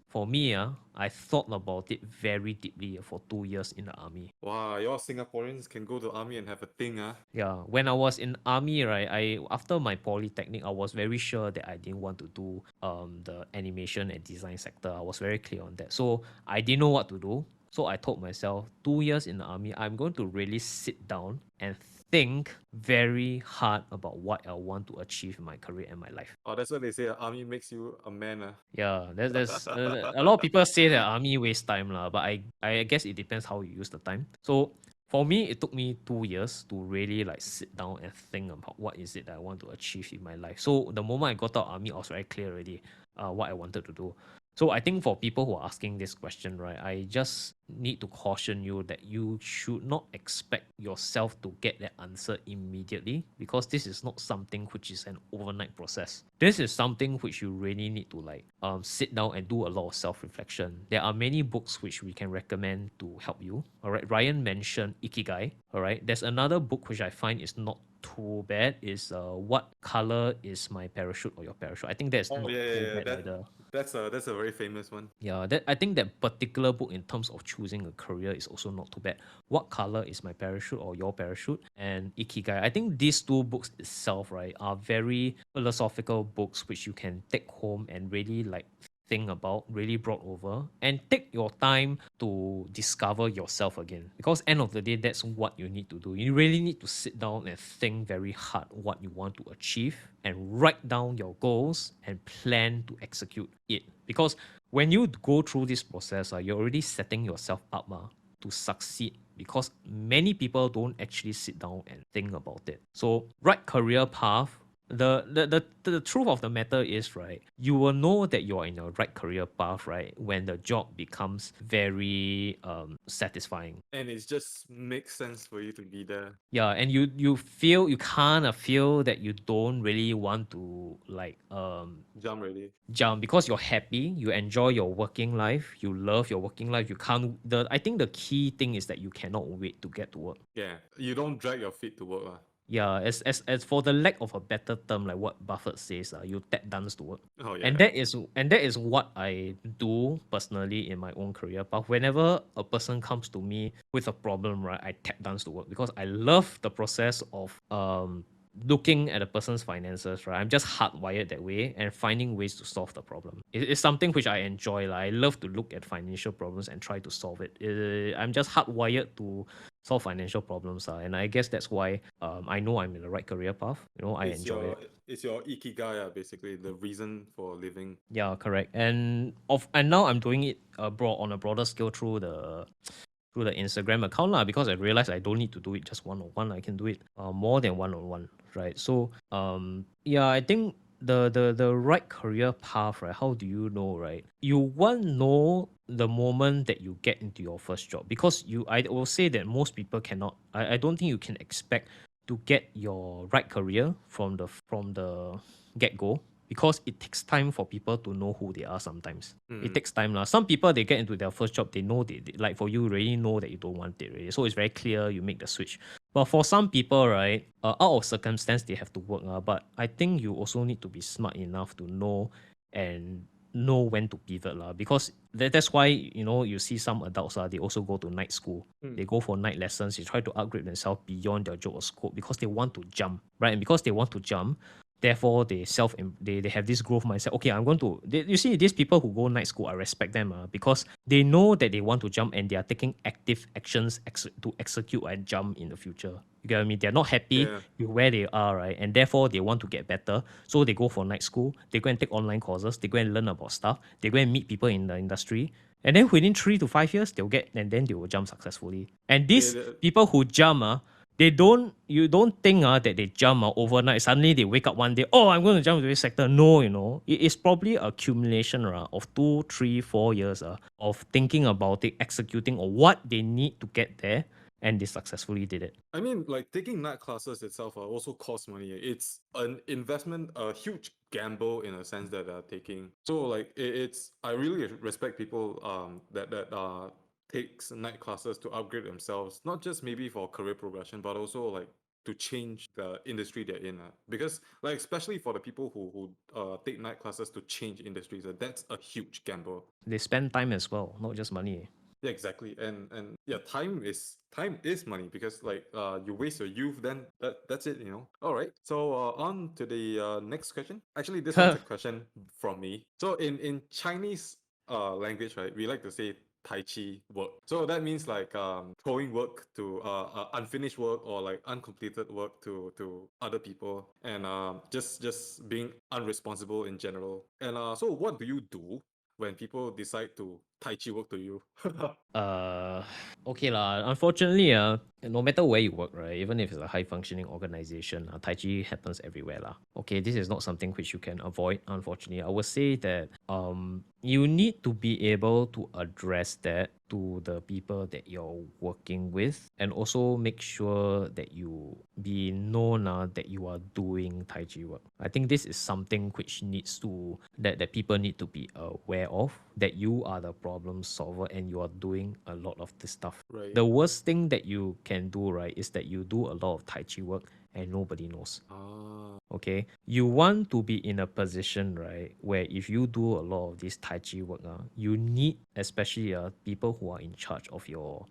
I thought about it very deeply for 2 years in the army. Wow, y'all Singaporeans can go to army and have a thing, ah. Yeah, when I was in army, right, I after my polytechnic, I was very sure that I didn't want to do the animation and design sector. I was very clear on that. So I didn't know what to do. So I told myself, 2 years in the army, I'm going to really sit down and think very hard about what I want to achieve in my career and my life. Oh, that's what they say. Army makes you a man. Yeah, there's a lot of people say that army waste time lah, but I guess it depends how you use the time. So for me, it took me 2 years to really like sit down and think about what is it that I want to achieve in my life. So the moment I got out of army, I was very clear already, what I wanted to do. So I think for people who are asking this question, right, I just need to caution you that you should not expect yourself to get that answer immediately, because this is not something which is an overnight process. This is something which you really need to like sit down and do a lot of self-reflection. There are many books which we can recommend to help you. All right, Ryan mentioned Ikigai. All right, there's another book which I find is not too bad, is What Color Is My Parachute or Your Parachute. I think that's Oh not yeah, too yeah, yeah. bad either. That's a very famous one. Yeah, that I think that particular book in terms of choosing a career is also not too bad. What Color Is My Parachute or Your Parachute and Ikigai. I think these two books itself, right, are very philosophical books which you can take home and really like think about, really brought over, and take your time to discover yourself again. Because end of the day, that's what you need to do. You really need to sit down and think very hard what you want to achieve and write down your goals and plan to execute it. Because when you go through this process, you're already setting yourself up to succeed, because many people don't actually sit down and think about it. So, right career path. The truth of the matter is, right, you will know that you're in a right career path, right, when the job becomes very satisfying. And it just makes sense for you to be there. Yeah, and you feel, you kind of feel that you don't really want to like Jump ready. jump, because you're happy, you enjoy your working life, you love your working life. You can't, the I think the key thing is that you cannot wait to get to work. Yeah, you don't drag your feet to work. Yeah, as for the lack of a better term, like what Buffett says, you tap dance to work. Oh And yeah. that is what I do personally in my own career path. Whenever a person comes to me with a problem, right, I tap dance to work, because I love the process of looking at a person's finances, right? I'm just hardwired that way and finding ways to solve the problem. It's something which I enjoy. Like, I love to look at financial problems and try to solve it. I'm just hardwired to solve financial problems. And I guess that's why I know I'm in the right career path. I It's enjoy your it. it's your ikigai, basically the reason for living. Yeah, correct. And now I'm doing it on a broader scale through the Instagram account lah, because I realized I don't need to do it just one on one. I can do it more than one on one, right? So yeah, I think the right career path, right? How do you know, right? You won't know the moment that you get into your first job, because I will say that most people cannot. I don't think you can expect to get your right career from the get go, because it takes time for people to know who they are sometimes. It Mm. takes time lah. Some people, they get into their first job, they know like for you, already know that you don't want it already. So it's very clear, you make the switch. But for some people, right, out of circumstance, they have to work. But I think you also need to be smart enough to and know when to pivot lah. Because that's why, you see some adults, they also go to night school. Mm. They go for night lessons. They try to upgrade themselves beyond their job or scope, because they want to jump, right? And because they want to jump, therefore they have this growth mindset. Okay, I'm going to you see, these people who go night school, I respect them, because they know that they want to jump, and they are taking active actions to execute and jump in the future. You get what I mean? They're not happy Yeah. with where they are, right? And therefore they want to get better, so they go for night school. They go and take online courses. They go and learn about stuff. They go and meet people in the industry, and then within 3 to 5 years they'll get, and then they will jump successfully. And these people who jump, you don't think that they jump overnight. Suddenly they wake up one day, oh, I'm going to jump into this sector. No, it is probably accumulation of 2, 3, 4 years of thinking about it, executing, or what they need to get there, and they successfully did it. I mean, like taking night classes itself also costs money. It's an investment, a huge gamble in a sense that they're taking. So like it's I really respect people that takes night classes to upgrade themselves, not just maybe for career progression, but also like to change the industry they're in. Because like especially for the people who take night classes to change industries, that's a huge gamble. They spend time as well, not just money. Yeah, exactly. And yeah, time is money, because like you waste your youth, then that's it. All right. So on to the next question. Actually, this one's a question from me. So in Chinese language, right, we like to say taichi work. So that means like throwing work to unfinished work or like uncompleted work to other people, and just being unresponsible in general. And so what do you do when people decide to taichi work to you? Uh, okay lah. Unfortunately, no matter where you work, right, even if it's a high functioning organization, Tai Chi happens everywhere lah. Okay, this is not something which you can avoid. Unfortunately, I would say that you need to be able to address that to the people that you're working with, and also make sure that you be known that you are doing Tai Chi work. I think this is something which needs to that people need to be aware of, that you are the problem solver and you are doing a lot of this stuff. Right. The worst thing that you can do, right, is that you do a lot of Tai Chi work and nobody knows. Ah, Okay, you want to be in a position, right, where if you do a lot of this Tai Chi work, you need, especially people who are in charge of your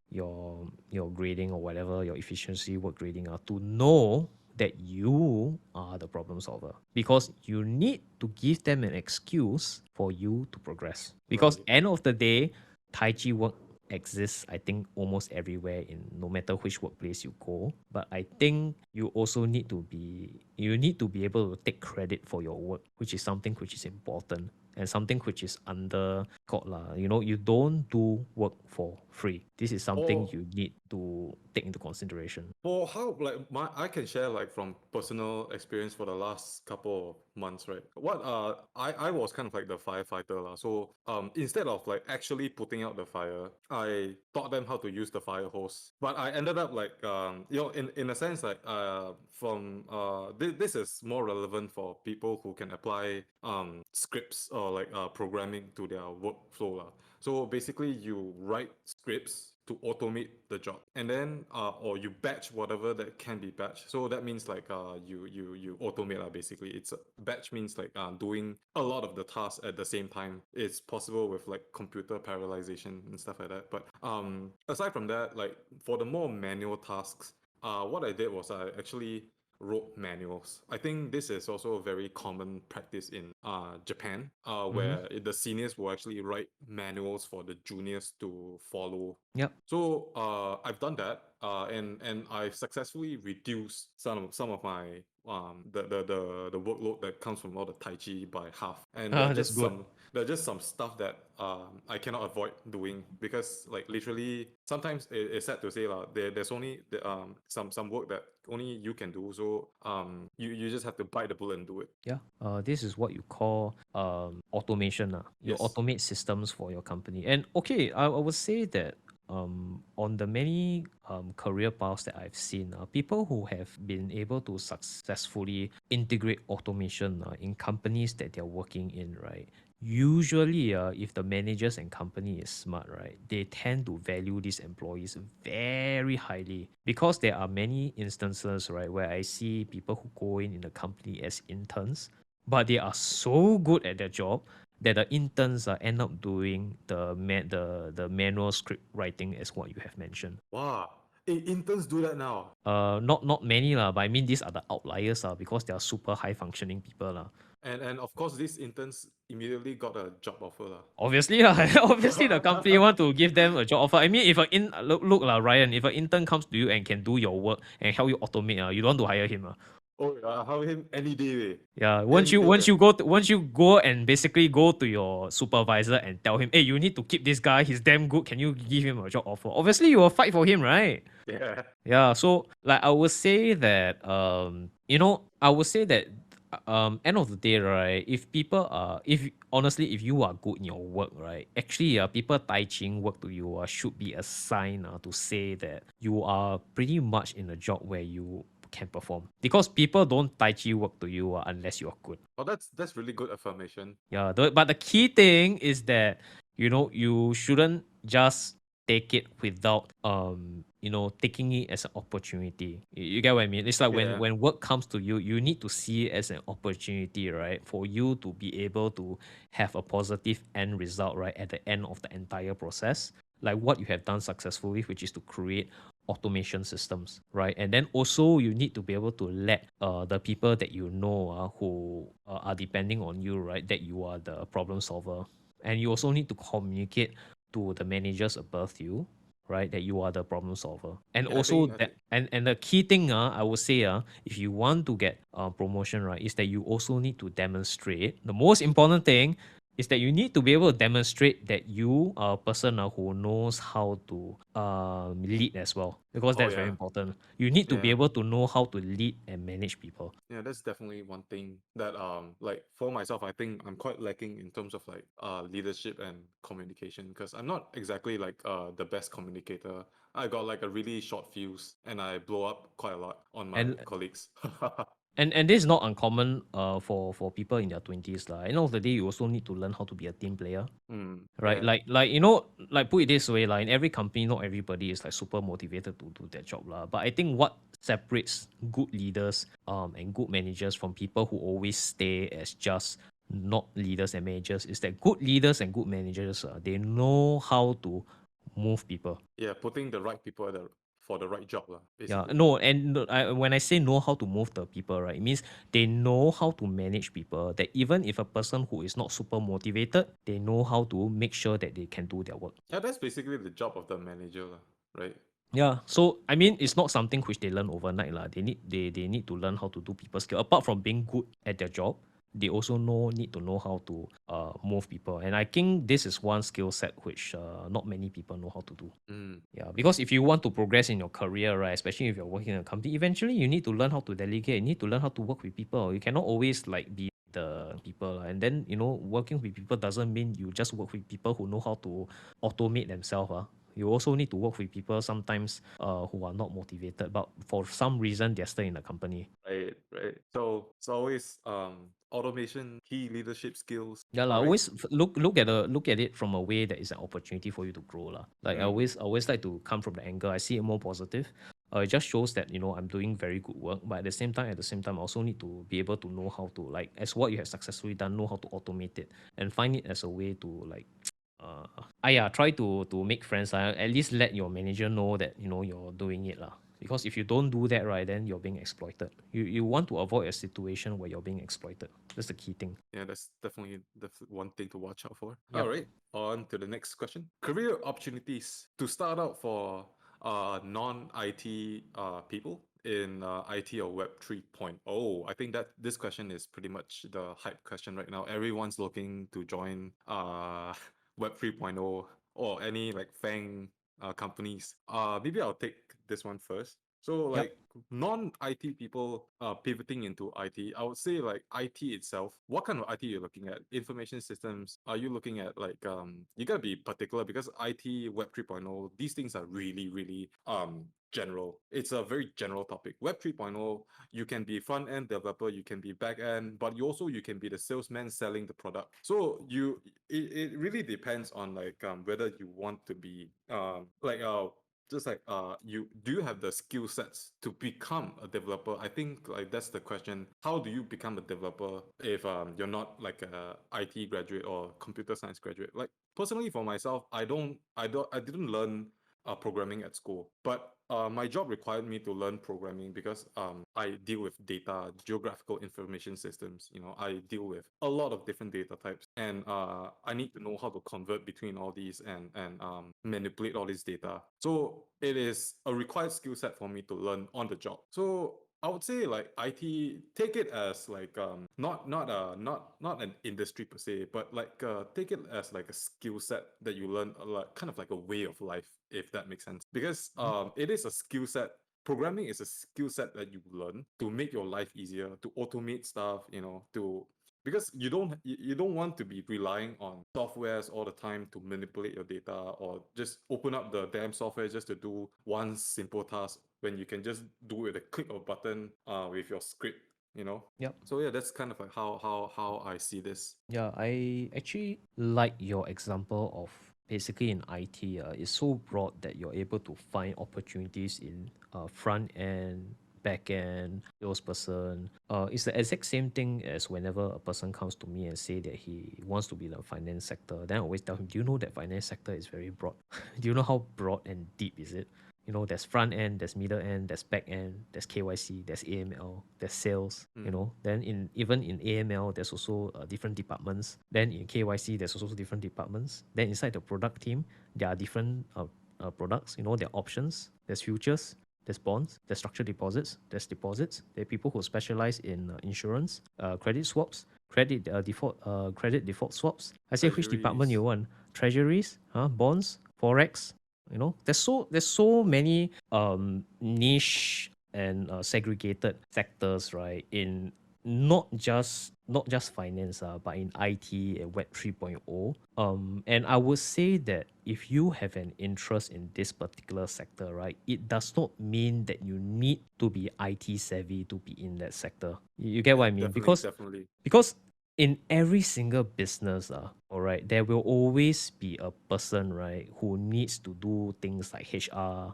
grading or whatever, your efficiency work grading, to know that you are the problem solver, because you need to give them an excuse for you to progress. Because right. end of the day, Tai Chi work exists, I think, almost everywhere in no matter which workplace you go. But I think you also need to be able to take credit for your work, which is something which is important and something which is under called lah. You don't do work for free. This is something Or you need to take into consideration. for how like my I can share like from personal experience for the last couple of months, right? What I was kind of like the firefighter lah. So instead of like actually putting out the fire, I taught them how to use the fire hose. But I ended up like in a sense like from this is more relevant for people who can apply scripts or like programming to their workflow lah. So basically, you write scripts to automate the job, and then or you batch whatever that can be batched. So that means like you automate basically. It's a batch means like doing a lot of the tasks at the same time. It's possible with like computer parallelization and stuff like that. But aside from that, like for the more manual tasks, what I did was I actually wrote manuals. I think this is also a very common practice in Japan, Mm-hmm. where the seniors will actually write manuals for the juniors to follow. Yep. So I've done that, and I've successfully reduced some of my the workload that comes from all the tai chi by half. And That's good. there are just some stuff that I cannot avoid doing, because like literally sometimes it's sad to say there's only some work that only you can do. So you just have to bite the bullet and do it. Yeah. This is what you call automation. You Yes. automate systems for your company. And okay, I would say that on the many career paths that I've seen, people who have been able to successfully integrate automation in companies that they're working in, right? Usually, if the managers and company is smart, right, they tend to value these employees very highly, because there are many instances, right, where I see people who go in the company as interns, but they are so good at their job that the interns end up doing the manual script writing, as what you have mentioned. Wow. Interns do that now. Not many lah, but I mean these are the outliers because they are super high functioning people lah. And of course these interns immediately got a job offer Obviously lah, obviously the company want to give them a job offer. I mean, if look lah, Ryan, if an intern comes to you and can do your work and help you automate, you don't want to hire him. Oh, how him any day, way. Yeah, once Any you day. once you go to, once you go and basically go to your supervisor and tell him, hey, you need to keep this guy. He's damn good. Can you give him a job offer? Obviously, you will fight for him, right? Yeah. Yeah. So like I would say that I would say that end of the day, right? If people are if honestly if you are good in your work, right? Actually, people tai ching work to you should be a sign to say that you are pretty much in a job where you can perform, because people don't tai chi work to you unless you are good. Oh, that's really good affirmation. Yeah, but the key thing is that you shouldn't just take it without taking it as an opportunity. You get what I mean? It's like when Yeah. when work comes to you, you need to see it as an opportunity, right? For you to be able to have a positive end result, right, at the end of the entire process, like what you have done successfully, which is to create automation systems, right? And then also you need to be able to let the people that you know who are depending on you, right, that you are the problem solver. And you also need to communicate to the managers above you, right? That you are the problem solver. And Yeah, also I that think and the key thing, I would say, if you want to get promotion, right, is that you also need to demonstrate. The most important thing is that you need to be able to demonstrate that you are a person who knows how to lead as well, because oh that's very yeah, important. You need to be yeah. able to know how to lead and manage people. Yeah, that's definitely one thing that like for myself I think I'm quite lacking in terms of like leadership and communication because I'm not exactly like the best communicator. I got like a really short fuse and I blow up quite a lot on my And colleagues. and this is not uncommon for people in their 20s lah. End of the day, you also need to learn how to be a team player, right? Yeah. Like like put it this way, like in every company, not everybody is like super motivated to do their job lah. But I think what separates good leaders and good managers from people who always stay as just not leaders and managers is that good leaders and good managers, they know how to move people. Yeah, putting the right people at for the right job lah, Yeah, basically. no, and when I say know how to move the people, right, it means they know how to manage people. That even if a person who is not super motivated, they know how to make sure that they can do their work. Yeah, that's basically the job of the manager lah, right? Yeah, so I mean, it's not something which they learn overnight lah. They need to learn how to do people skill. Apart from being good at their job, they also need to know how to move people. And I think this is one skill set which not many people know how to do. Mm. Yeah, because if you want to progress in your career, right, especially if you're working in a company, eventually you need to learn how to delegate. You need to learn how to work with people. You cannot always like be the people. And then, working with people doesn't mean you just work with people who know how to automate themselves. You also need to work with people sometimes who are not motivated, but for some reason they're still in the company. Right, right. So it's always automation, key leadership skills. Yeah, All lah. right. Always look at it from a way that is an opportunity for you to grow, lah. Like Mm. I always like to come from the angle. I see it more positive. It just shows that I'm doing very good work, but at the same time, I also need to be able to know how to, like, as what you have successfully done, know how to automate it and find it as a way to like yeah, try to make friends. At least let your manager know that you're doing it lah. Because if you don't do that, right, then you're being exploited. You want to avoid a situation where you're being exploited. That's the key thing. Yeah, that's definitely the one thing to watch out for. All Yep. right, on to the next question. Career opportunities to start out for non-IT people in IT or Web 3.0. I think that this question is pretty much the hype question right now. Everyone's looking to join Web 3.0 or any like FANG companies. Maybe I'll take this one first. So Yep. like non-IT people pivoting into IT, I would say like IT itself. What kind of IT you're looking at? Information systems? Are you looking at like you gotta be particular because IT Web 3.0, these things are really, really general. It's a very general topic. Web 3.0, you can be front end developer, you can be back end, but you can be the salesman selling the product. So it really depends on like whether you want to be like just like you do you have the skill sets to become a developer? I think like that's the question. How do you become a developer if you're not like a IT graduate or computer science graduate? Like personally for myself, I didn't learn programming at school, but my job required me to learn programming because I deal with data, geographical information systems. I deal with a lot of different data types, and I need to know how to convert between all these and manipulate all this data. So it is a required skill set for me to learn on the job. So I would say like IT, take it as like not an industry per se, but like take it as like a skill set that you learn, like kind of like a way of life, if that makes sense. Because Mhm. it is a skill set. Programming is a skill set that you learn to make your life easier, to automate stuff, to because you don't want to be relying on softwares all the time to manipulate your data or just open up the damn software just to do one simple task when you can just do it with a click of a button with your script, you know Yep. so yeah, that's kind of like how I see this. Yeah, I actually like your example of basically in IT. It's so broad that you're able to find opportunities in front end, back end, salesperson. It's the exact same thing as whenever a person comes to me and say that he wants to be in the finance sector. Then I always tell him, do you know that finance sector is very broad? Do you know how broad and deep is it? There's front end, there's middle end, there's back end, there's KYC, there's AML, there's sales. Mm. Then in even in AML, there's also different departments. Then in KYC, there's also different departments. Then inside the product team, there are different products. There are options, there's futures, there's bonds, there's structured deposits, there's deposits. There are people who specialize in insurance, credit swaps, credit default swaps. I say which department you Treasuries. want? Treasuries, bonds, forex. There's so many niche and segregated sectors, right? In not just finance, but in IT and Web 3.0. And I would say that if you have an interest in this particular sector, right, it does not mean that you need to be IT savvy to be in that sector. You get Yeah, what I mean? definitely, Because definitely. because in every single business, all right, there will always be a person, right, who needs to do things like HR,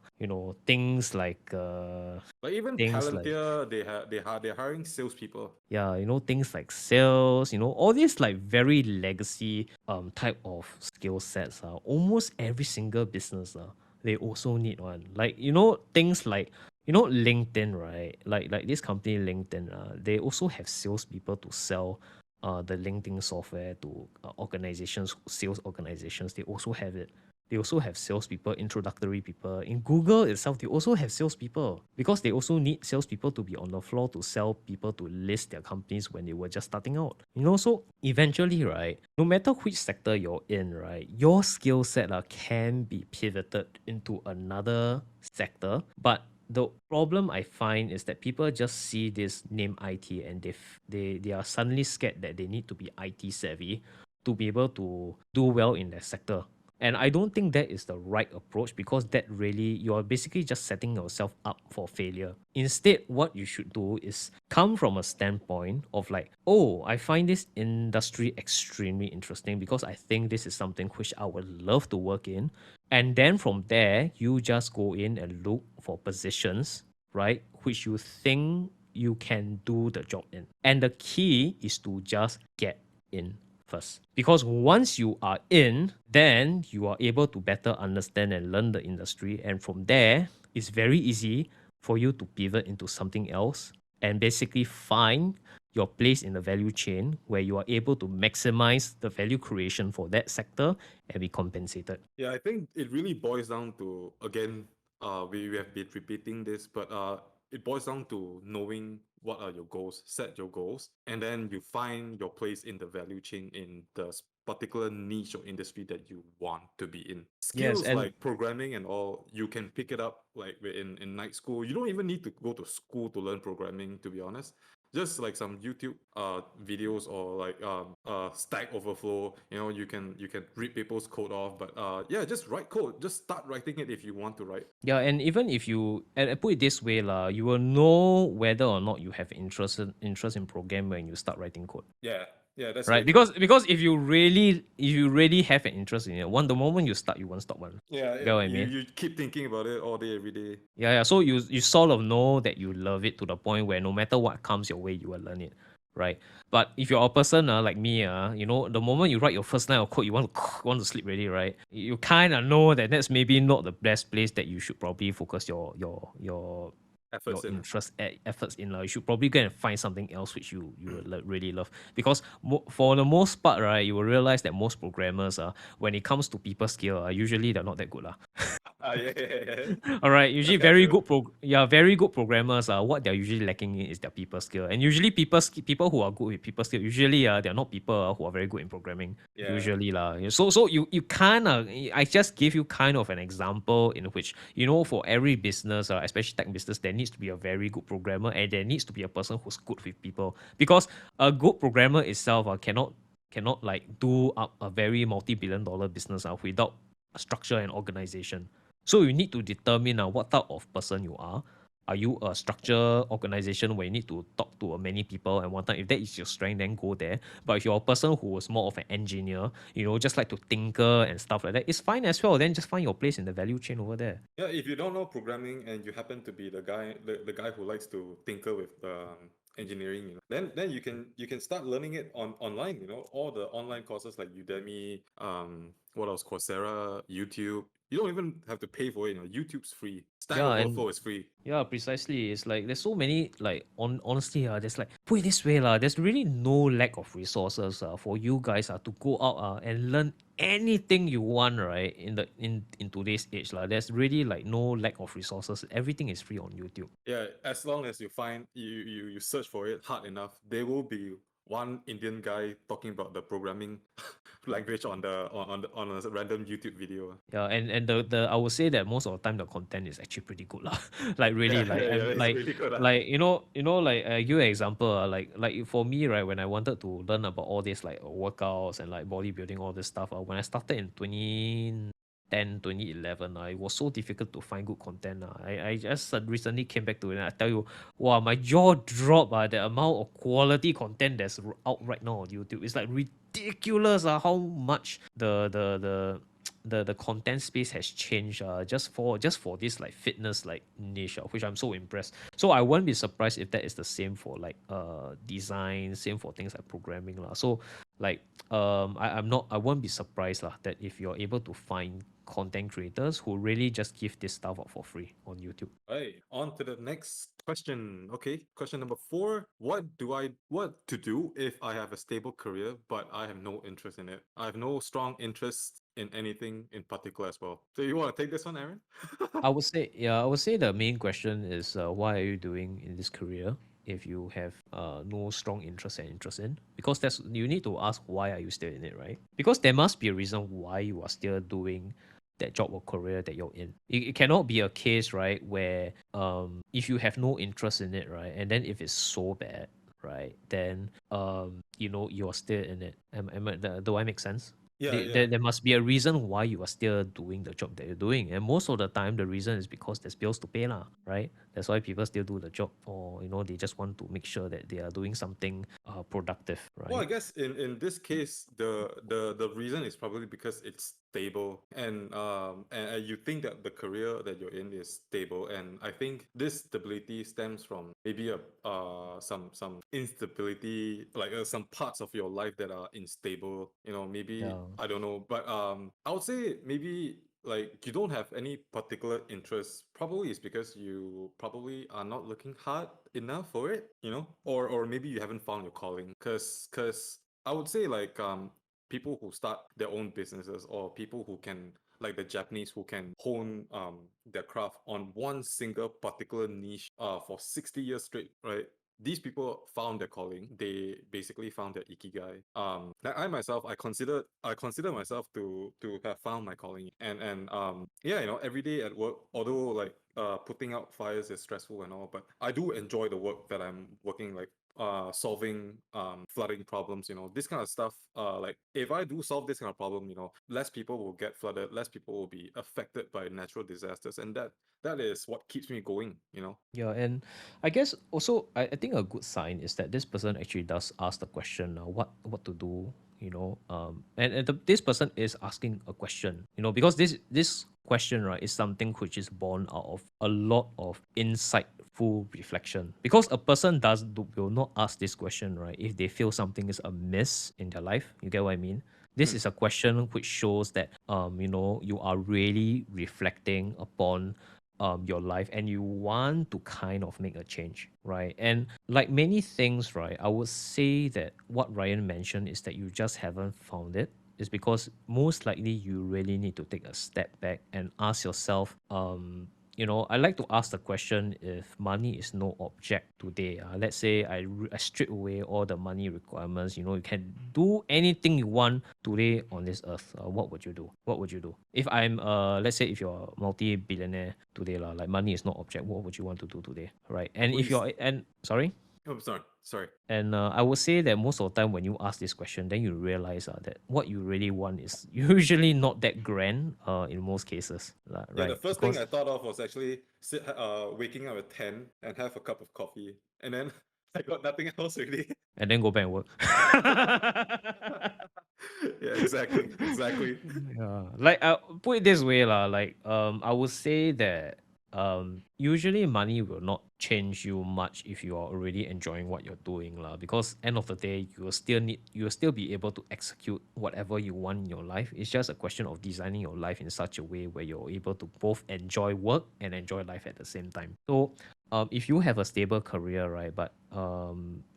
things like Like even things like Palantir, they're hiring salespeople. yeah, things like sales, all these like very legacy type of skill sets. Almost every single business, they also need one. Like, things like LinkedIn, right? Like this company LinkedIn, they also have salespeople to sell the LinkedIn software to organizations, sales organizations. They also have it. They also have salespeople, introductory people. In Google itself, they also have salespeople because they also need salespeople to be on the floor to sell people to list their companies when they were just starting out. So eventually, right, no matter which sector you're in, right, your skill set can be pivoted into another sector. But the problem I find is that people just see this name IT and they are suddenly scared that they need to be IT savvy to be able to do well in that sector. And I don't think that is the right approach because that really, you're basically just setting yourself up for failure. Instead, what you should do is come from a standpoint of like, oh, I find this industry extremely interesting because I think this is something which I would love to work in. And then from there, you just go in and look for positions, right, which you think you can do the job in. And the key is to just get in first. Because once you are in, then you are able to better understand and learn the industry. And from there, it's very easy for you to pivot into something else and basically find your place in the value chain where you are able to maximize the value creation for that sector and be compensated. Yeah, I think it really boils down to, again, we have been repeating this, but it boils down to knowing what are your goals, set your goals, and then you find your place in the value chain in the particular niche or industry that you want to be in. Yes, Skills and like programming and all, you can pick it up like in night school. You don't even need to go to school to learn programming, to be honest. Just like some YouTube videos or like Stack Overflow, you can read people's code off, but yeah, just write code. Just start writing it if you want to write. yeah, and even if you and I put it this way, you will know whether or not you have interest in program when you start writing code. Yeah, yeah, that's Right, very true. because if you really have an interest in it, the moment you start, you won't stop one. Yeah, You get what I you mean? you keep thinking about it all day, every day. Yeah. So you sort of know that you love it to the point where no matter what comes your way, you will learn it, right? But if you're a person like me, the moment you write your first line of code, you want to want to sleep already, right? You kind of know that that's maybe not the best place that you should probably focus your Efforts in. efforts in. You should probably go and find something else which you will really love. Because for the most part, right, you will realize that most programmers, when it comes to people skill, usually they're not that good. Yeah, yeah, yeah, yeah. All right, That's usually kind of very true. good very good programmers, what they're usually lacking in is their people skill. And usually people who are good with people skill, usually they're not people who are very good in programming. Yeah, Usually lah. So you kind of, I just give you kind of an example in which, for every business, especially tech business, there needs to be a very good programmer and there needs to be a person who's good with people. Because a good programmer itself cannot like do up a very multi-billion dollar business without a structure and organization. So you need to determine what type of person you are. Are you a structure organization where you need to talk to many people at one time? If that is your strength, then go there. But if you're a person who was more of an engineer, just like to tinker and stuff like that, it's fine as well. Then just find your place in the value chain over there. yeah. If you don't know programming and you happen to be the guy who likes to tinker with engineering, then you can start learning it online. All the online courses like Udemy, what else, Coursera, YouTube. You don't even have to pay for it. YouTube's free. Stack Yeah, Overflow and is free. yeah, precisely. It's like there's so many like honestly, there's like put it this way, there's really no lack of resources for you guys to go out and learn anything you want, right? In today's age. There's really like no lack of resources. Everything is free on YouTube. Yeah, as long as you find you search for it hard enough, there will be one Indian guy talking about the programming language on a random YouTube video. Yeah, and the I would say that most of the time the content is actually pretty good lah. Like really, Yeah, like yeah, I'm it's really good. like like give you an example. Like for me, right, when I wanted to learn about all this like workouts and like bodybuilding, all this stuff, when I started in 2010, 2011, it was so difficult to find good content. I just recently came back to it and I tell you, wow, my jaw dropped. The amount of quality content that's out right now on YouTube. It's like ridiculous how much the content space has changed just for this like fitness like niche, which I'm so impressed. So I won't be surprised if that is the same for like design, same for things like programming lah. So like I won't be surprised lah that if you're able to find content creators who really just give this stuff out for free on YouTube. Right, on to the next question. Okay, question number 4. What to do if I have a stable career but I have no interest in it? I have no strong interest in anything in particular as well. So you want to take this one, Aaron? I would say the main question is why are you doing in this career if you have no strong interest in? Because that's you need to ask why are you still in it, right? Because there must be a reason why you are still doing that job or career that you're in. It cannot be a case, right, where if you have no interest in it, right, and then if it's so bad, right, then you're still in it. Do I make sense? Yeah, yeah. There must be a reason why you are still doing the job that you're doing. And most of the time, the reason is because there's bills to pay, lah, right? That's why people still do the job, or, they just want to make sure that they are doing something productive, Well, I right? guess in this case, the reason is probably because it's stable, and you think that the career that you're in is stable, and I think this stability stems from maybe some instability, like some parts of your life that are unstable. Maybe Yeah. I don't know, but I would say maybe like you don't have any particular interest. Probably is because you probably are not looking hard enough for it, or maybe you haven't found your calling. Cause I would say like people who start their own businesses, or people who can, like the Japanese, who can hone their craft on one single particular niche for 60 years straight, right? These people found their calling. They basically found their ikigai. Like I consider myself to have found my calling, and yeah, every day at work, although like putting out fires is stressful and all, but I do enjoy the work that I'm working, like solving flooding problems, this kind of stuff. Like if I do solve this kind of problem, less people will get flooded, less people will be affected by natural disasters, and that is what keeps me going. Yeah, and I guess also I think a good sign is that this person actually does ask the question, what to do, this person is asking a question, because this question, right, is something which is born out of a lot of insightful reflection. Because a person will not ask this question, right, if they feel something is amiss in their life. You get what I mean? This Mm. is a question which shows that you are really reflecting upon your life and you want to kind of make a change, right? And like many things, right, I would say that what Ryan mentioned is that you just haven't found it. Is because most likely you really need to take a step back and ask yourself, I like to ask the question, if money is no object today, let's say I strip away all the money requirements, you can do anything you want today on this earth, what would you do? What would you do? If I'm, let's say if you're a multi-billionaire today, like money is not object, what would you want to do today, right? And if Please. you're, and sorry? Oh, sorry. And I would say that most of the time when you ask this question, then you realize that what you really want is usually not that grand in most cases, Yeah, the right? first thing Because I thought of was actually waking up at 10 and have a cup of coffee, and then I got nothing else really. and then go back and work. Yeah, exactly. Yeah, like put it this way, lah. Like I would say that usually money will not change you much if you are already enjoying what you're doing lah. Because end of the day, you will still be able to execute whatever you want in your life. It's just a question of designing your life in such a way where you're able to both enjoy work and enjoy life at the same time. So if you have a stable career, right, but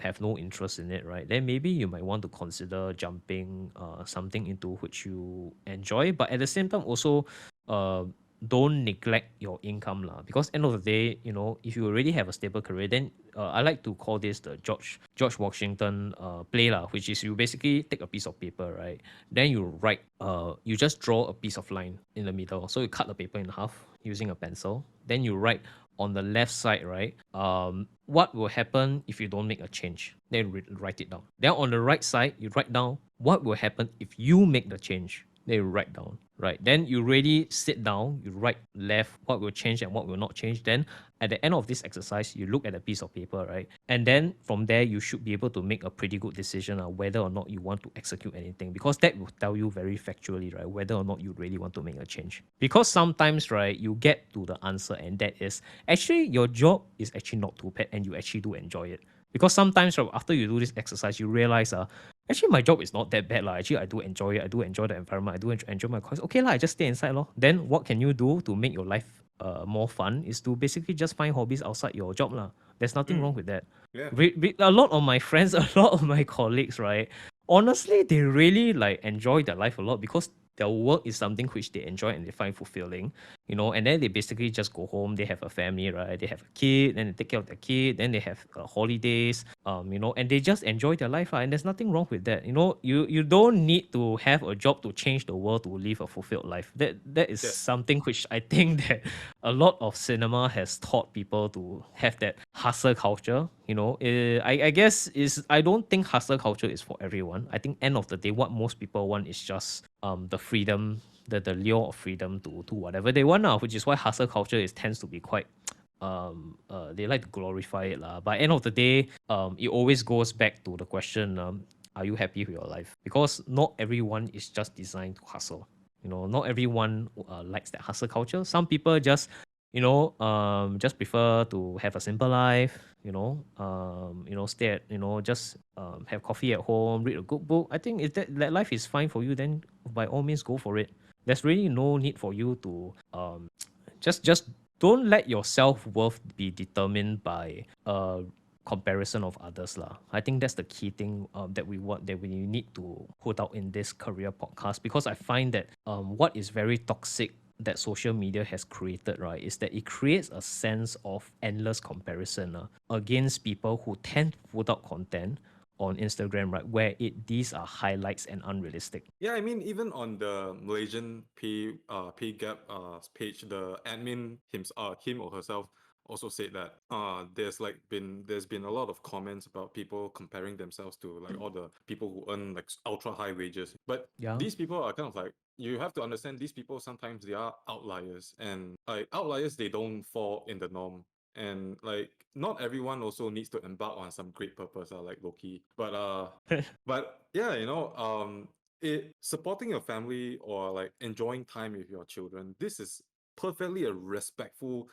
have no interest in it, right, then maybe you might want to consider jumping something into which you enjoy, but at the same time also uh don't neglect your income lah. Because end of the day, if you already have a stable career, then I like to call this the George Washington play lah, which is you basically take a piece of paper, right? Then you just draw a piece of line in the middle. So you cut the paper in half using a pencil. Then you write on the left side, right? What will happen if you don't make a change? Then write it down. Then on the right side, you write down what will happen if you make the change. Then you write down, right? Then you really sit down, you write left what will change and what will not change. Then at the end of this exercise, you look at a piece of paper, right? And then from there, you should be able to make a pretty good decision on whether or not you want to execute anything, because that will tell you very factually, right, whether or not you really want to make a change. Because sometimes, right, you get to the answer, and that is actually your job is actually not too bad and you actually do enjoy it. Because sometimes, right, after you do this exercise, you realize, actually my job is not that bad lah. Actually, I do enjoy it. I do enjoy the environment. I do enjoy my course. Okay lah, I just stay inside lor. Then what can you do to make your life more fun is to basically just find hobbies outside your job lah. There's nothing Mm, wrong with that. yeah. A lot of my friends, a lot of my colleagues, right? Honestly, they really like enjoy their life a lot because their work is something which they enjoy and they find fulfilling, and then they basically just go home. They have a family, right? They have a kid, then they take care of their kid, then they have holidays, and they just enjoy their life, and there's nothing wrong with that. You don't need to have a job to change the world to live a fulfilled life. That is Yes. something which I think that a lot of cinema has taught people to have that hustle culture. I guess is I don't think hustle culture is for everyone. I think end of the day, what most people want is just the freedom, the lure of freedom to do whatever they want now, which is why hustle culture is tends to be quite they like to glorify it lah. But end of the day, it always goes back to the question, are you happy with your life? Because not everyone is just designed to hustle. Not everyone likes that hustle culture. Some people just prefer to have a simple life, stay at, just have coffee at home, read a good book. I think if that life is fine for you, then by all means go for it. There's really no need for you to just don't let your self-worth be determined by comparison of others lah. I think that's the key thing that we need to put out in this career podcast, because I find that what is very toxic that social media has created, right, is that it creates a sense of endless comparison against people who tend to put out content on Instagram, right, where these are highlights and unrealistic. Yeah, I mean, even on the Malaysian pay gap page, the admin him or herself also said that there's been a lot of comments about people comparing themselves to like all the people who earn like ultra high wages. But Yeah. these people are kind of like, you have to understand, these people sometimes they are outliers, and like outliers, they don't fall in the norm. And like not everyone also needs to embark on some great purpose, like Loki. But yeah, supporting your family or like enjoying time with your children, this is perfectly a respectful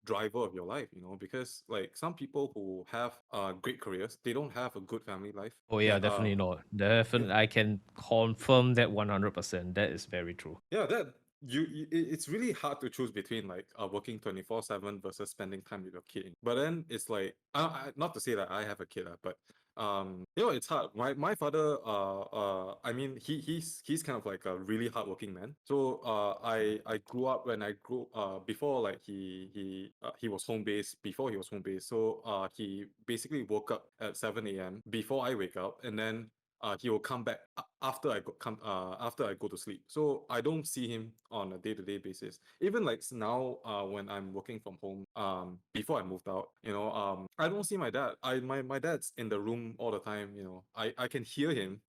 driver of your life, because like some people who have great careers, they don't have a good family life. Oh yeah, And definitely not. yeah, Definitely, I can confirm that 100%. That is very true. yeah, that it's really hard to choose between like working 24/7 versus spending time with your kid. But then it's like, not to say that I have a kid, but it's hard. My father, I mean, he's kind of like a really hardworking man. So I grew up when I grew before, like he was home based before he was home based. So he basically woke up at 7 a.m. before I wake up, and then he will come back after I go to sleep. So I don't see him on a day-to-day basis. Even like now, when I'm working from home, before I moved out, I don't see my dad. My dad's in the room all the time. I can hear him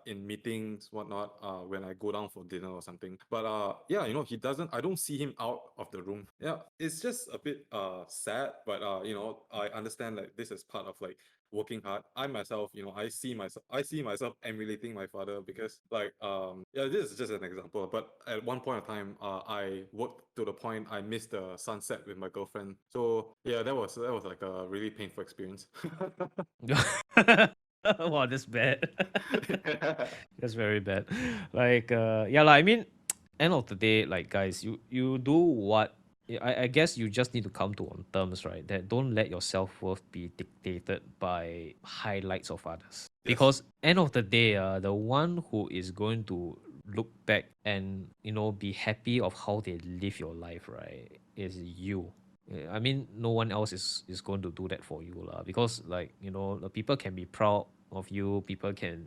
in meetings, whatnot, when I go down for dinner or something. But yeah, he doesn't. I don't see him out of the room. Yeah, it's just a bit sad, but I understand that this is part of like working hard. I myself, I see myself emulating my father harder because like yeah, this is just an example, but at one point of time I worked to the point I missed the sunset with my girlfriend. So yeah, that was like a really painful experience. Wow, that's bad. Yeah. That's very bad. Like, yeah, like, I mean, end of the day, like, guys, you do what. I guess you just need to come to on terms, right? That don't let your self worth be dictated by highlights of others. Yes. Because end of the day, the one who is going to look back and be happy of how they live your life, right, is you. I mean, no one else is going to do that for you, lah. Because like the people can be proud of you, people can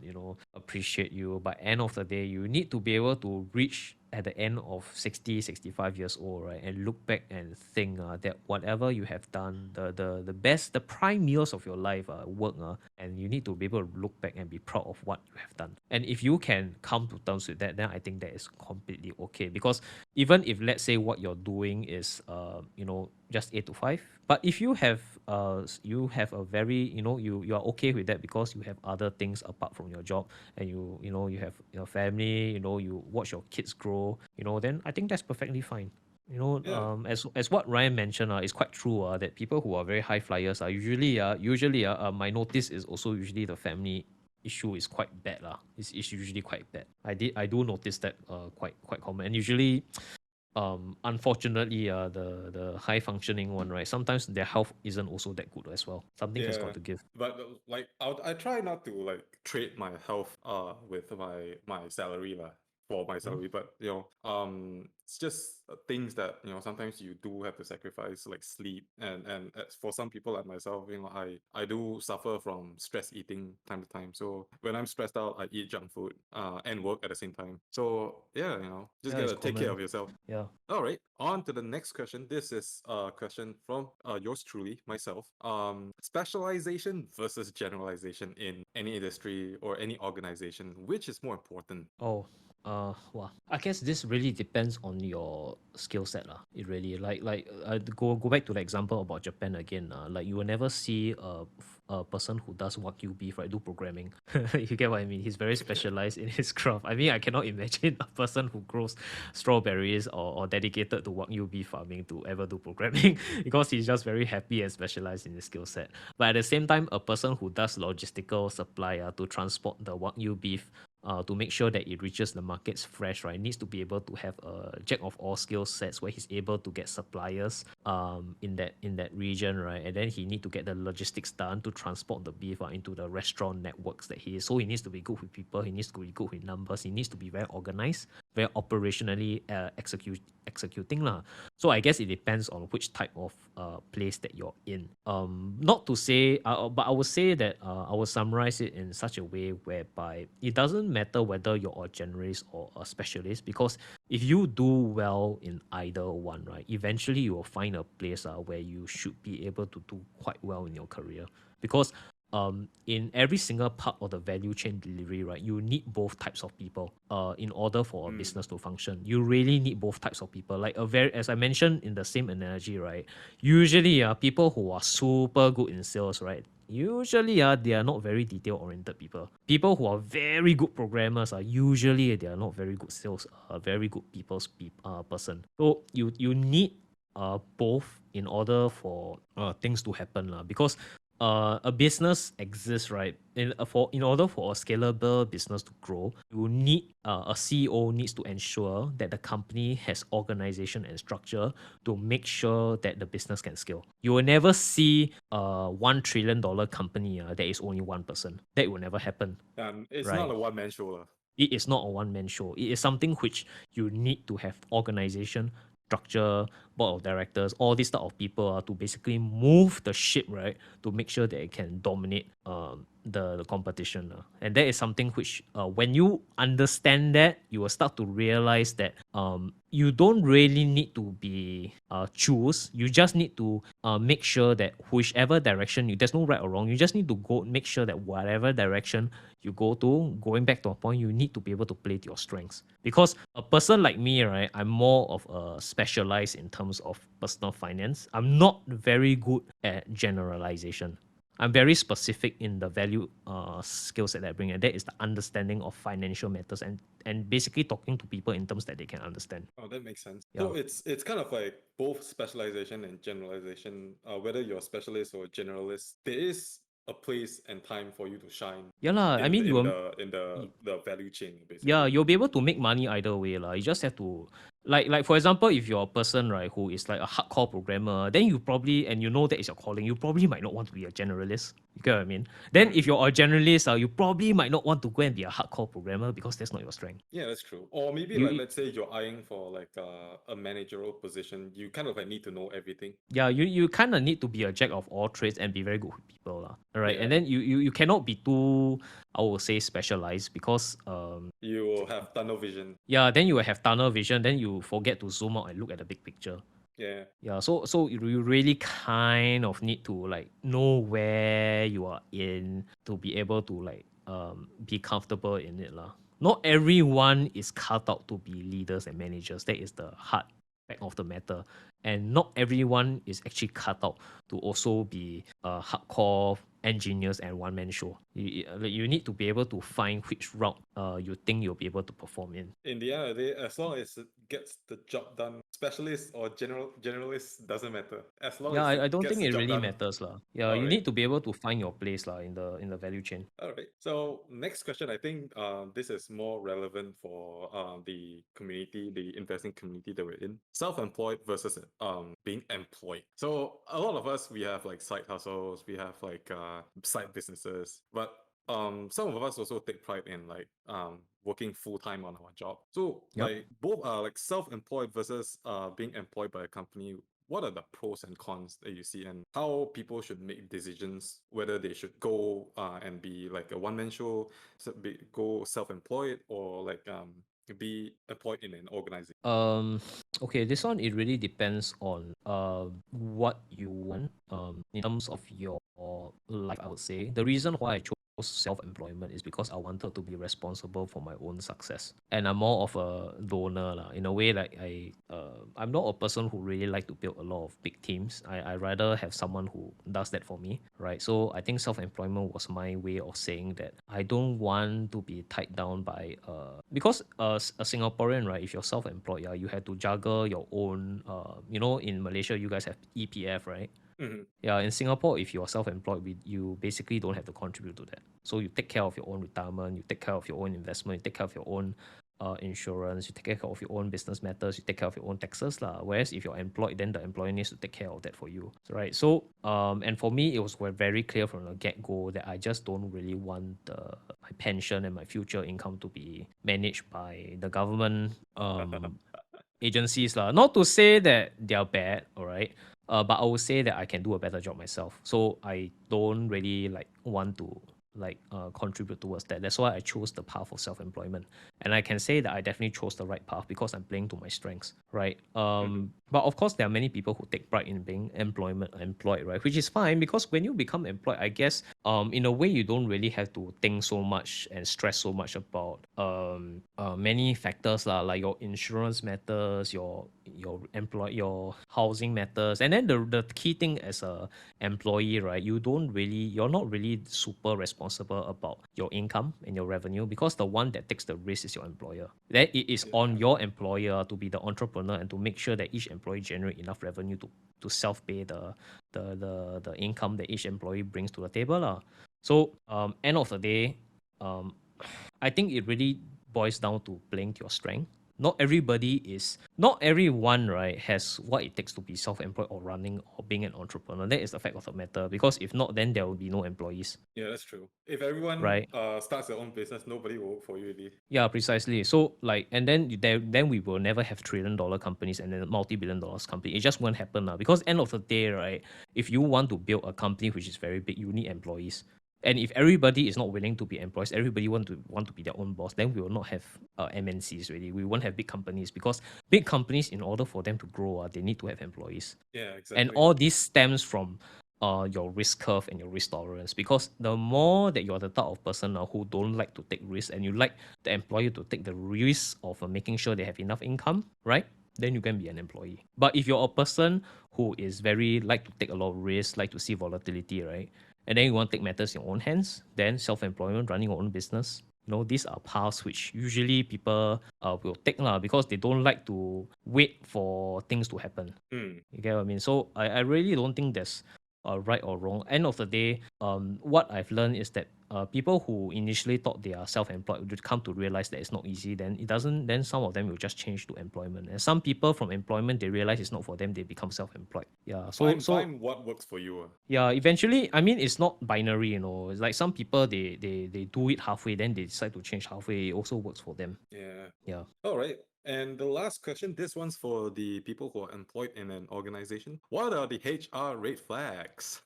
appreciate you, but end of the day, you need to be able to reach at the end of 60, 65 years old, right, and look back and think that whatever you have done, the best, the prime years of your life work, and you need to be able to look back and be proud of what you have done. And if you can come to terms with that, then I think that is completely okay. Because even if let's say what you're doing is just 8 to 5, but if you have a very you are okay with that because you have other things apart from your job, and you have your family, you watch your kids grow, then I think that's perfectly fine. Yeah. As what Ryan mentioned, it's quite true that people who are very high flyers are usually my notice is also usually the family issue is quite bad lah. It's usually quite bad. I do notice that quite common, and usually unfortunately the high functioning one, right, sometimes their health isn't also that good as well. Something has got Yeah, to give. but like I try not to like trade my health with my salary lah, for my Mm. salary, but it's just things that sometimes you do have to sacrifice, like sleep, and as for some people like myself, I do suffer from stress eating time to time. So when I'm stressed out, I eat junk food and work at the same time. So yeah, just Yeah, it's gotta take care common. of yourself. Yeah. All right, on to the next question. This is a question from yours truly, myself. Specialization versus generalization in any industry or any organization, which is more important? Oh, well, I guess this really depends on your skill set lah. It really go back to the example about Japan again. Like you will never see a person who does wagyu beef, right, do programming. You get what I mean? He's very specialized in his craft. I mean, I cannot imagine a person who grows strawberries or dedicated to wagyu beef farming to ever do programming because he's just very happy and specialized in his skill set. But at the same time, a person who does logistical supply to transport the wagyu beef to make sure that it reaches the markets fresh, right, needs to be able to have a jack of all skill sets where he's able to get suppliers in that region, right, and then he need to get the logistics done to transport the beef into the restaurant networks that he is. So he needs to be good with people. He needs to be good with numbers. He needs to be very organized, very operationally executing lah. So I guess it depends on which type of place that you're in. Not to say, but I would say that I will summarize it in such a way whereby it doesn't matter whether you're a generalist or a specialist, because if you do well in either one, right, eventually you will find a place where you should be able to do quite well in your career. Because in every single part of the value chain delivery, right, you need both types of people in order for a Mm. business to function. You really need both types of people. Like as I mentioned in the same analogy, right, usually people who are super good in sales, right, usually they are not very detail oriented people. People who are very good programmers are usually they are not very good sales, very good person. So you need both in order for things to happen lah. Because a business exists, right? In order for a scalable business to grow, you need a CEO needs to ensure that the company has organization and structure to make sure that the business can scale. You will never see a $1 trillion company that is only one person. That will never happen, And it's not right? a one man show lah. It is not a one man show. It is something which you need to have organization, structure, board of directors, all these type of people to basically move the ship, right, to make sure that it can dominate the competition. And that is something which, when you understand that, you will start to realize that you don't really need to be choose. You just need to make sure that whichever direction there's no right or wrong. You just need to go make sure that whatever direction you go to, going back to a point, you need to be able to play to your strengths. Because a person like me, right, I'm more of a specialized in terms of personal finance. I'm not very good at generalization. I'm very specific in the value skill set that I bring, and that is the understanding of financial matters and basically talking to people in terms that they can understand. Oh, that makes sense. Yeah. So it's kind of like both specialization and generalization. Whether you're a specialist or a generalist, there is a place and time for you to shine Yeah lah. I mean, in the value chain, yeah, basically. you'll be able to make money either way lah. You just have to like for example, if you're a person right who is like a hardcore programmer, then you probably and you know that is your calling, you probably might not want to be a generalist. You get what I mean? Then if Mm. you're a generalist, you probably might not want to go and be a hardcore programmer because that's not your strength. Yeah, that's true. Or maybe like You let's say you're eyeing for like a managerial position, you kind of like need to know everything. yeah, you kind of need to be a jack of all trades and be very good with people lah. All right, and Yeah, then you cannot be too, I would say, specialized because you will have tunnel vision. yeah, then you will have tunnel vision, then you forget to zoom out and look at the big picture. Yeah. Yeah, so you really kind of need to like know where you are in to be able to like be comfortable in it lah. Not everyone is cut out to be leaders and managers. That is the hard fact of the matter. And not everyone is actually cut out to also be hardcore engineers and one man show. You need to be able to find which route you think you'll be able to perform in. In the end of the day, as long as it gets the job done, specialist or generalist doesn't matter. As long Yeah, as I it don't gets think the it job really done. matters lah. Yeah, All you right. need to be able to find your place lah in the value chain. All right. So next question, I think this is more relevant for the community, the investing community that we're in. Self-employed versus being employed. So a lot of us, we have like side hustles, we have like side businesses, but some of us also take pride in like working full time on our job. So Yep. like both are like self-employed versus being employed by a company. What are the pros and cons that you see, and how people should make decisions whether they should go and be like a one-man show, go self-employed, or like be employed in an organization? Okay, this one it really depends on what you want in terms of your life, I would say. The reason why I chose self-employment is because I wanted to be responsible for my own success. And I'm more of a loner lah. In a way, like I'm not a person who really like to build a lot of big teams. I rather have someone who does that for me, right? So I think self-employment was my way of saying that I don't want to be tied down by because a Singaporean, right? If you're self-employed, yeah, you have to juggle your own. In Malaysia, you guys have EPF, right? Mhm. Yeah, in Singapore, if you're self-employed, you basically don't have to contribute to that. So you take care of your own retirement, you take care of your own investment, you take care of your own insurance, you take care of your own business matters, you take care of your own taxes lah. Whereas if you're employed, then the employer needs to take care of that for you, right? So and for me, it was very clear from the get-go that I just don't really want my pension and my future income to be managed by the government agencies lah. Not to say that they are bad, all right. But I would say that I can do a better job myself. So I don't really like want to contribute towards that. That's why I chose the path of self-employment. And I can say that I definitely chose the right path because I'm playing to my strengths, right? Mhm. But of course there are many people who take pride in being employed, right? Which is fine because when you become employed, I guess in a way you don't really have to think so much and stress so much about many factors lah, like your insurance matters, your your housing matters, and then the key thing as a employee, right? You're not really super responsible about your income and your revenue because the one that takes the risk is your employer. Then it is on Yeah. your employer to be the entrepreneur and to make sure that each employee generate enough revenue to self pay the income that each employee brings to the table lah. So end of the day, um I think it really boils down to playing to your strength. Not everyone, right, has what it takes to be self-employed or running or being an entrepreneur. That is the fact of the matter. Because if not, then there will be no employees, Yeah, that's true. If everyone right? starts their own business, nobody will work for you really. Yeah, precisely. So like, and then we will never have $1 trillion companies and then multi-billion dollars company. It just won't happen now. Because end of the day, right, if you want to build a company which is very big, you need employees. And if everybody is not willing to be employees, everybody want to be their own boss, then we will not have MNCs really. We won't have big companies because big companies, in order for them to grow, they need to have employees. Yeah, And exactly. all this stems from your risk curve and your risk tolerance. Because the more that you're the type of person who don't like to take risks and you like the employer to take the risk of making sure they have enough income, right? Then you can be an employee. But if you're a person who is very like to take a lot of risks, like to see volatility, right? and then you want to take matters in your own hands, then self-employment, running your own business. These are paths which usually people will take lah, because they don't like to wait for things to happen. Mm. You get what I mean? So I really don't think there's right or wrong. End of the day, what I've learned is that people who initially thought they are self-employed would come to realize that it's not easy. Then it doesn't. Then some of them will just change to employment, and some people from employment they realize it's not for them. They become self-employed. Yeah. So Find what works for you. yeah. Eventually, I mean, it's not binary. It's like some people they do it halfway, then they decide to change halfway. It also works for them. Yeah. Yeah. All right. And the last question, this one's for the people who are employed in an organization. What are the HR red flags?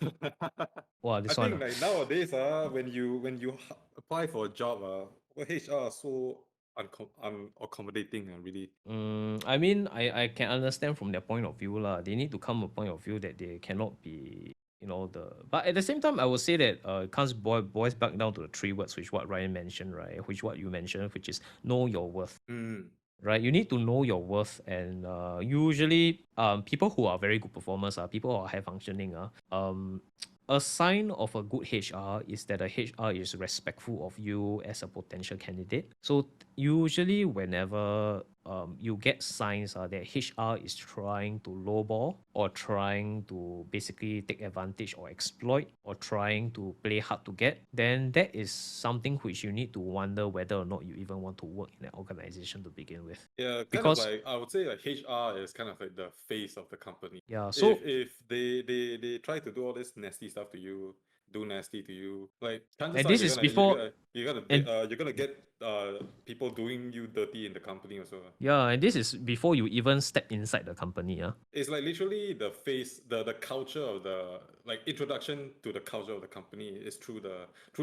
Wow. I This one. think like nowadays, when you apply for a job, HR are so unaccommodating and really. I mean, I can understand from their point of view lah. They need to come a point of view that they cannot be, But at the same time, I would say that it comes boils back down to the three words, which what Ryan mentioned, right? Which what you mentioned, which is know your worth, Mm. right? You need to know your worth, and usually, people who are very good performers are people who are high functioning. A sign of a good HR is that a HR is respectful of you as a potential candidate. So usually, whenever you get signs that HR is trying to lowball or trying to basically take advantage or exploit or trying to play hard to get, then that is something which you need to wonder whether or not you even want to work in an organization to begin with. Yeah, kind of Because like I would say like HR is kind of like the face of the company. yeah, If so if they try to do all this nasty stuff to you, do nasty to you, like chances and are this is before and you're gonna get people doing you dirty in the company also. yeah, and this is before you even step inside the company. It's like literally the face, the culture of the like introduction to the culture of the company is through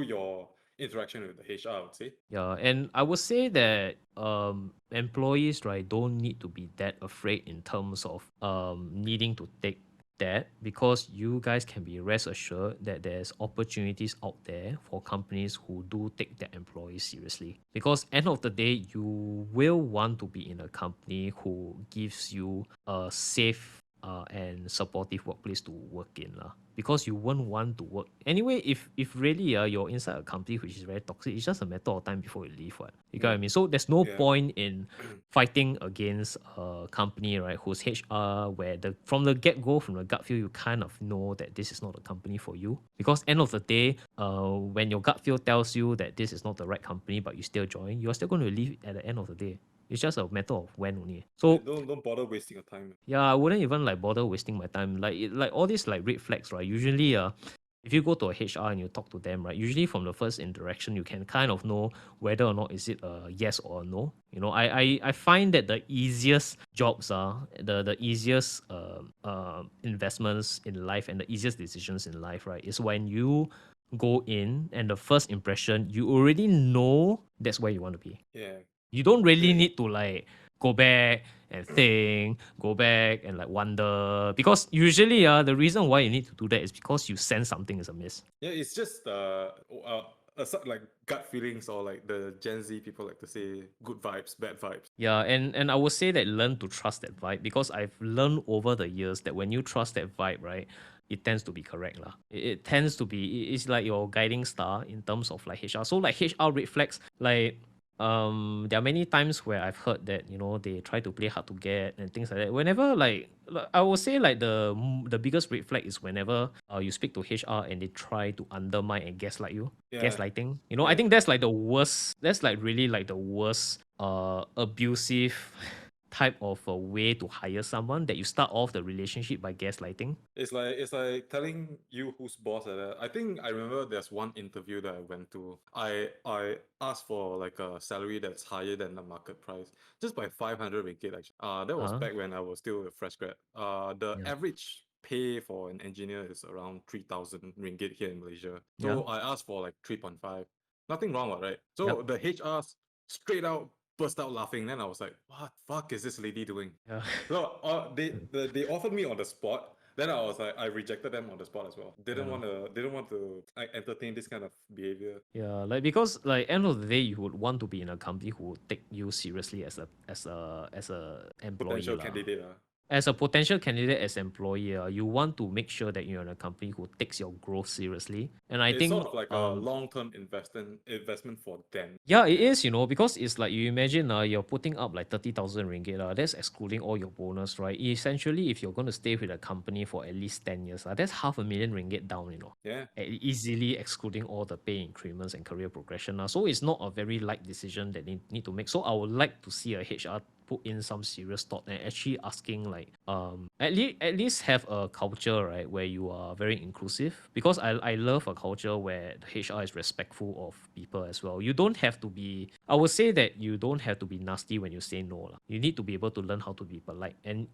your interaction with the HR, I would say. Yeah, and I would say that employees, right, don't need to be that afraid in terms of needing to take that, because you guys can be rest assured that there's opportunities out there for companies who do take their employees seriously. Because end of the day, you will want to be in a company who gives you a safe and supportive workplace to work in lah. Because you won't want to work anyway. If really you're inside a company which is very toxic, it's just a matter of time before you leave. What you get what I mean? So there's no Yeah. point in fighting against a company, right, whose HR where the from the get go, from the gut feel, you kind of know that this is not a company for you. Because end of the day, when your gut feel tells you that this is not the right company, but you still join, you're still going to leave at the end of the day. It's just a matter of when only. So Don't bother wasting your time. yeah, I wouldn't even like bother wasting my time. Like all these like red flags, right? Usually, if you go to a HR and you talk to them, right? Usually from the first interaction, you can kind of know whether or not is it a yes or a no. I find that the easiest jobs are the easiest investments in life and the easiest decisions in life, right? Is when you go in and the first impression you already know that's where you want to be. Yeah. You don't really They need to like go back and think, go back and like wonder. Because usually the reason why you need to do that is because you sense something is amiss. Yeah, it's just like gut feelings, or like the Gen Z people like to say good vibes, bad vibes. Yeah, and I would say that learn to trust that vibe, because I've learned over the years that when you trust that vibe, right, it tends to be correct lah. It tends to be it's like your guiding star in terms of like HR. So like HR red flags, like there are many times where I've heard that they try to play hard to get and things like that. Whenever like I would say like the biggest red flag is whenever you speak to HR and they try to undermine and gaslight you. Yeah, Gaslighting. I yeah. think that's like the worst. That's like really like the worst abusive type of a way to hire someone, that you start off the relationship by gaslighting. It's like telling you who's boss at that. I think I remember there's one interview that I went to. I asked for like a salary that's higher than the market price, just by 500 ringgit actually. That was Uh back when I was still a fresh grad. The yeah. average pay for an engineer is around 3,000 ringgit here in Malaysia. Yeah. So I asked for like 3.5. Nothing wrong with, right? So Yep. the HR straight out burst out laughing. Then I was like, what fuck is this lady doing? Yeah. No, they offered me on the spot. Then I was like, I rejected them on the spot as well. Yeah. Didn't want to like, entertain this kind of behavior. Yeah, like because like end of the day, you would want to be in a company who would take you seriously as a employee Potential lah. candidate. as a potential candidate as employer, you want to make sure that you're in a company who takes your growth seriously. And I It's sort think of like a long-term investment for them. yeah, it Yeah. is, because it's like you imagine you're putting up like 30,000 ringgit, that's excluding all your bonus, right? Essentially, if you're going to stay with a company for at least 10 years, that's 500,000 ringgit down, Yeah. easily excluding all the pay increments and career progression. So it's not a very light decision that they need to make. So I would like to see a HR put in some serious thought and actually asking like at least have a culture, right, where you are very inclusive, because I love a culture where the HR is respectful of people as well. You don't have to be, I would say that you don't have to be nasty when you say no lah. You need to be able to learn how to be polite, and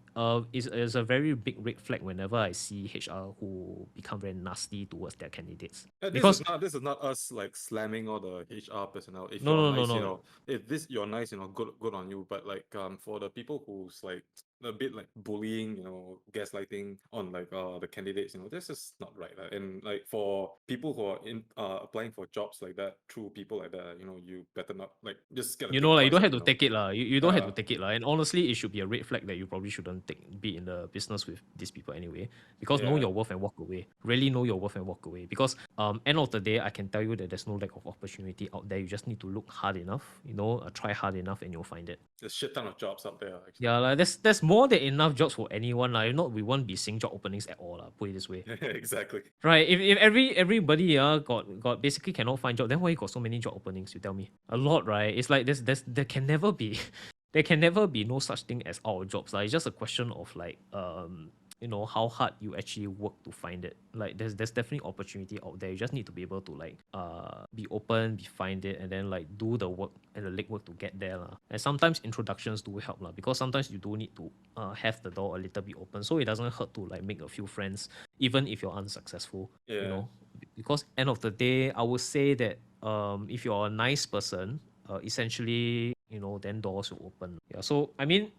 it's a very big red flag whenever I see HR who become very nasty towards their candidates, because This is not us like slamming all the HR personnel. If no you're no no nice, no if this you're nice, good on you. But like for the people who's like a bit like bullying, gaslighting on like the candidates, this is not right. And like for people who are in applying for jobs like that through people like that, you better not like just gotta think like you twice, don't have to take it lah. You don't have uh to take it lah. And honestly, it should be a red flag that you probably shouldn't be in the business with these people anyway. Because know yeah, your worth and walk away. Really know your worth and walk away. Because end of the day, I can tell you that there's no lack of opportunity out there. You just need to look hard enough, try hard enough, and you'll find it. there's shit ton of jobs out there actually. Yeah, like there's more than enough jobs for anyone. If not, we won't be seeing job openings at all. Put it this way. Exactly. Right. If everybody got basically cannot find job, then why you got so many job openings? You tell me. A lot, right? It's like there can never be there can never be no such thing as our jobs. It's just a question of like how hard you actually work to find it. Like there's definitely opportunity out there. You just need to be able to like be open, be find it, and then like do the work and the legwork to get there lah. And sometimes introductions do help lah, because sometimes you do need to have the door a little bit open, so it doesn't hurt to like make a few friends even if you're unsuccessful. Yeah. Because end of the day, I would say that if you're a nice person, essentially, then doors will open. Yeah. So I mean,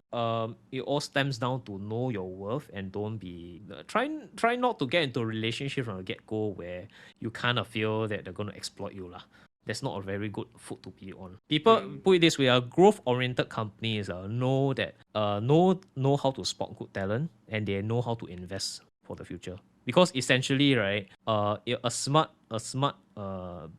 it all stems down to know your worth and don't be try not to get into a relationship from the get go where you kind of feel that they're gonna exploit you lah. That's not a very good foot to be on. People Mm. put it this way: growth oriented companies know how to spot good talent, and they know how to invest for the future. Because essentially, right, a smart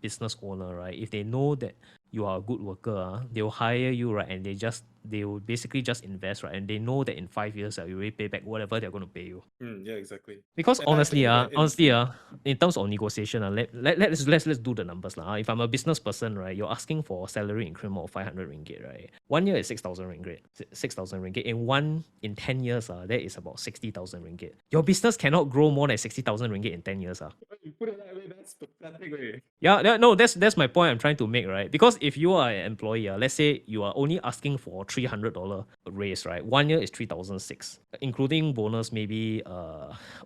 business owner, right, if they know that you are a good worker, they will hire you, right, and they will basically just invest, right, and they know that in 5 years, you will pay back whatever they're going to pay you. Yeah, exactly. Because And I honestly, think that in terms of negotiation, let's do the numbers lah. If I'm a business person, right, you're asking for a salary increment of 500 ringgit, right? 1 year is 6,000 ringgit. 6,000 ringgit. In 10 years, that is about 60,000 ringgit. Your business cannot grow more than 60,000 ringgit in 10 years. when you put it that way, that's pathetic way. Yeah, no, that's my point I'm trying to make, right? Because if you are an employee, let's say you are only asking for $300 raise, right? 1 year is 3,600, including bonus, maybe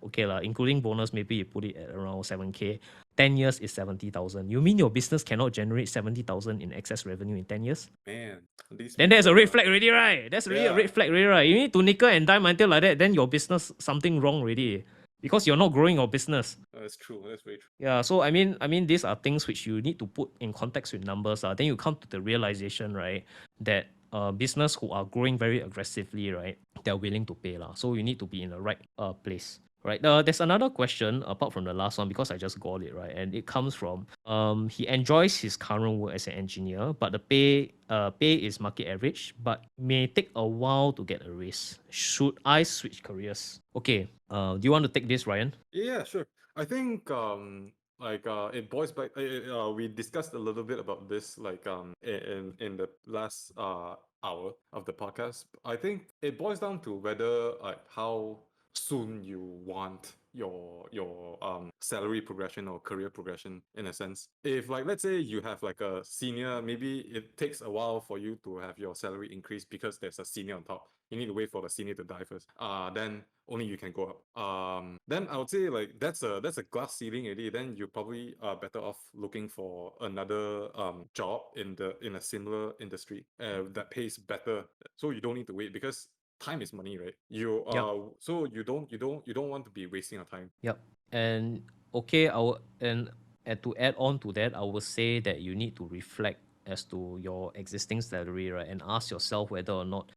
okay lah. Including bonus, maybe you put it at around 7K. 10 years is 70,000. You mean your business cannot generate 70,000 in excess revenue in 10 years? Man, these Then there's a people red flag already, right? That's really a yeah, red flag already, right? You need to nickel and dime until like that, then your business something wrong already. Because you're not growing your business. that's true. That's very true. Yeah, so I mean these are things which you need to put in context with numbers. Then you come to the realization, right, that business who are growing very aggressively, right, they're willing to pay lah. So you need to be in the right place. Right. There's another question apart from the last one, because I just got it, right, and it comes from he enjoys his current work as an engineer, but the pay is market average, but may take a while to get a raise. Should I switch careers? Okay. Do you want to take this, Ryan? Yeah, sure. I think it boils back. We discussed a little bit about this like in the last hour of the podcast. I think it boils down to whether like how soon you want your salary progression or career progression in a sense. If like let's say you have like a senior, maybe it takes a while for you to have your salary increase because there's a senior on top. You need to wait for the senior to die first. Then only you can go up. Then I would say like that's a glass ceiling already. Then you probably are better off looking for another job in a similar industry that pays better. So you don't need to wait because time is money, right? Yep. So you don't want to be wasting your time. Yep. And okay, and to add on to that, I would say that you need to reflect as to your existing salary, right, and ask yourself whether or not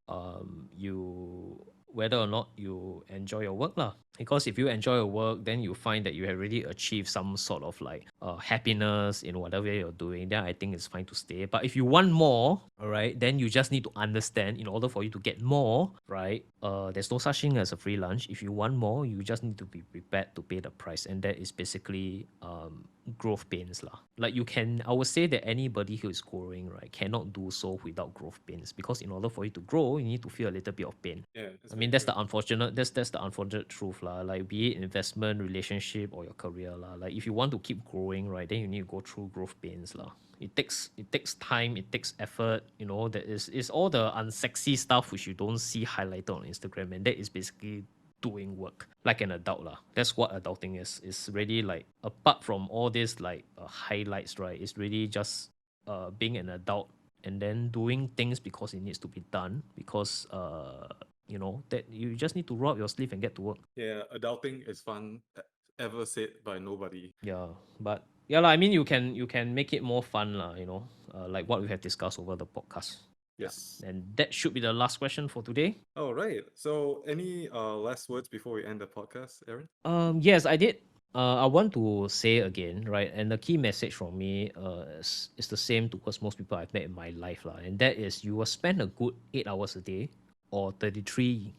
you whether or not you enjoy your work lah. Because if you enjoy your work, then you find that you have already achieved some sort of like happiness in whatever you're doing. Then I think it's fine to stay. But if you want more, all right, then you just need to understand in order for you to get more, right? There's no such thing as a free lunch. If you want more, you just need to be prepared to pay the price, and that is basically growth pains lah. Like you can, I would say that anybody who is growing, right, cannot do so without growth pains, because in order for you to grow, you need to feel a little bit of pain. Yeah, that's I very mean, true. that's the unfortunate truth lah. Like be it investment, relationship, or your career lah. Like if you want to keep growing, right, then you need to go through growth pains lah. It takes time, it takes effort. You know, that is all the unsexy stuff which you don't see highlighted on Instagram, and that is basically doing work like an adult lah. That's what adulting is. It's really like apart from all this like highlights, right? It's really just being an adult and then doing things because it needs to be done because you know that you just need to roll up your sleeve and get to work. Yeah, adulting is fun, ever said by nobody. Yeah, but yeah lah. I mean, you can make it more fun lah. You know, like what we have discussed over the podcast. Yeah, Yes. and that should be the last question for today. All right. So, any last words before we end the podcast, Aaron? Yes, I did. I want to say again, right? And the key message from me is the same towards most people I've met in my life, lah. And that is you will spend a good 8 hours a day or 33%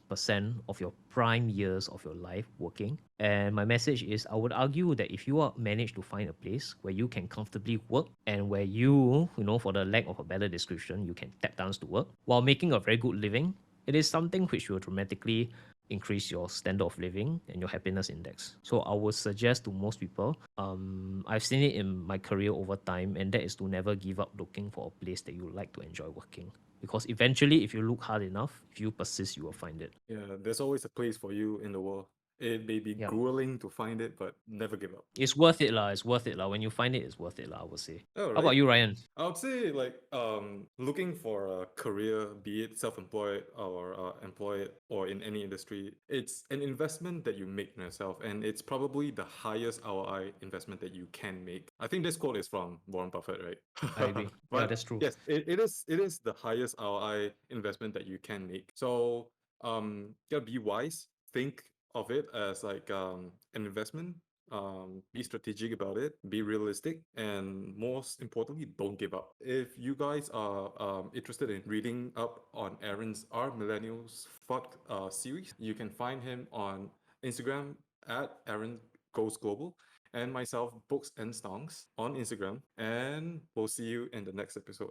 of your prime years of your life working. And my message is I would argue that if you are managed to find a place where you can comfortably work and where you know, for the lack of a better description, you can tap dance to work while making a very good living, it is something which will dramatically increase your standard of living and your happiness index. So I would suggest to most people, I've seen it in my career over time, and that is to never give up looking for a place that you like to enjoy working. Because eventually, if you look hard enough, if you persist, you will find it. Yeah, there's always a place for you in the world. It may be Yeah. grueling to find it, but never give up. It's worth it, lah. It's worth it, lah. When you find it, it's worth it, lah, I would say. All How about right. you, Ryan? I would say like looking for a career, be it self-employed or employed or in any industry, it's an investment that you make in yourself, and it's probably the highest ROI investment that you can make. I think this quote is from Warren Buffett, I right? agree. Yeah, But that's true. yes, it is the highest ROI investment that you can make. So gotta be wise. Think of it as like an investment, be strategic about it, be realistic, and most importantly, don't give up. If you guys are interested in reading up on Aaron's Our Millennials Fuck series, you can find him on Instagram at Aaron Goes Global, and myself, Books and Stongs, on Instagram. And we'll see you in the next episode.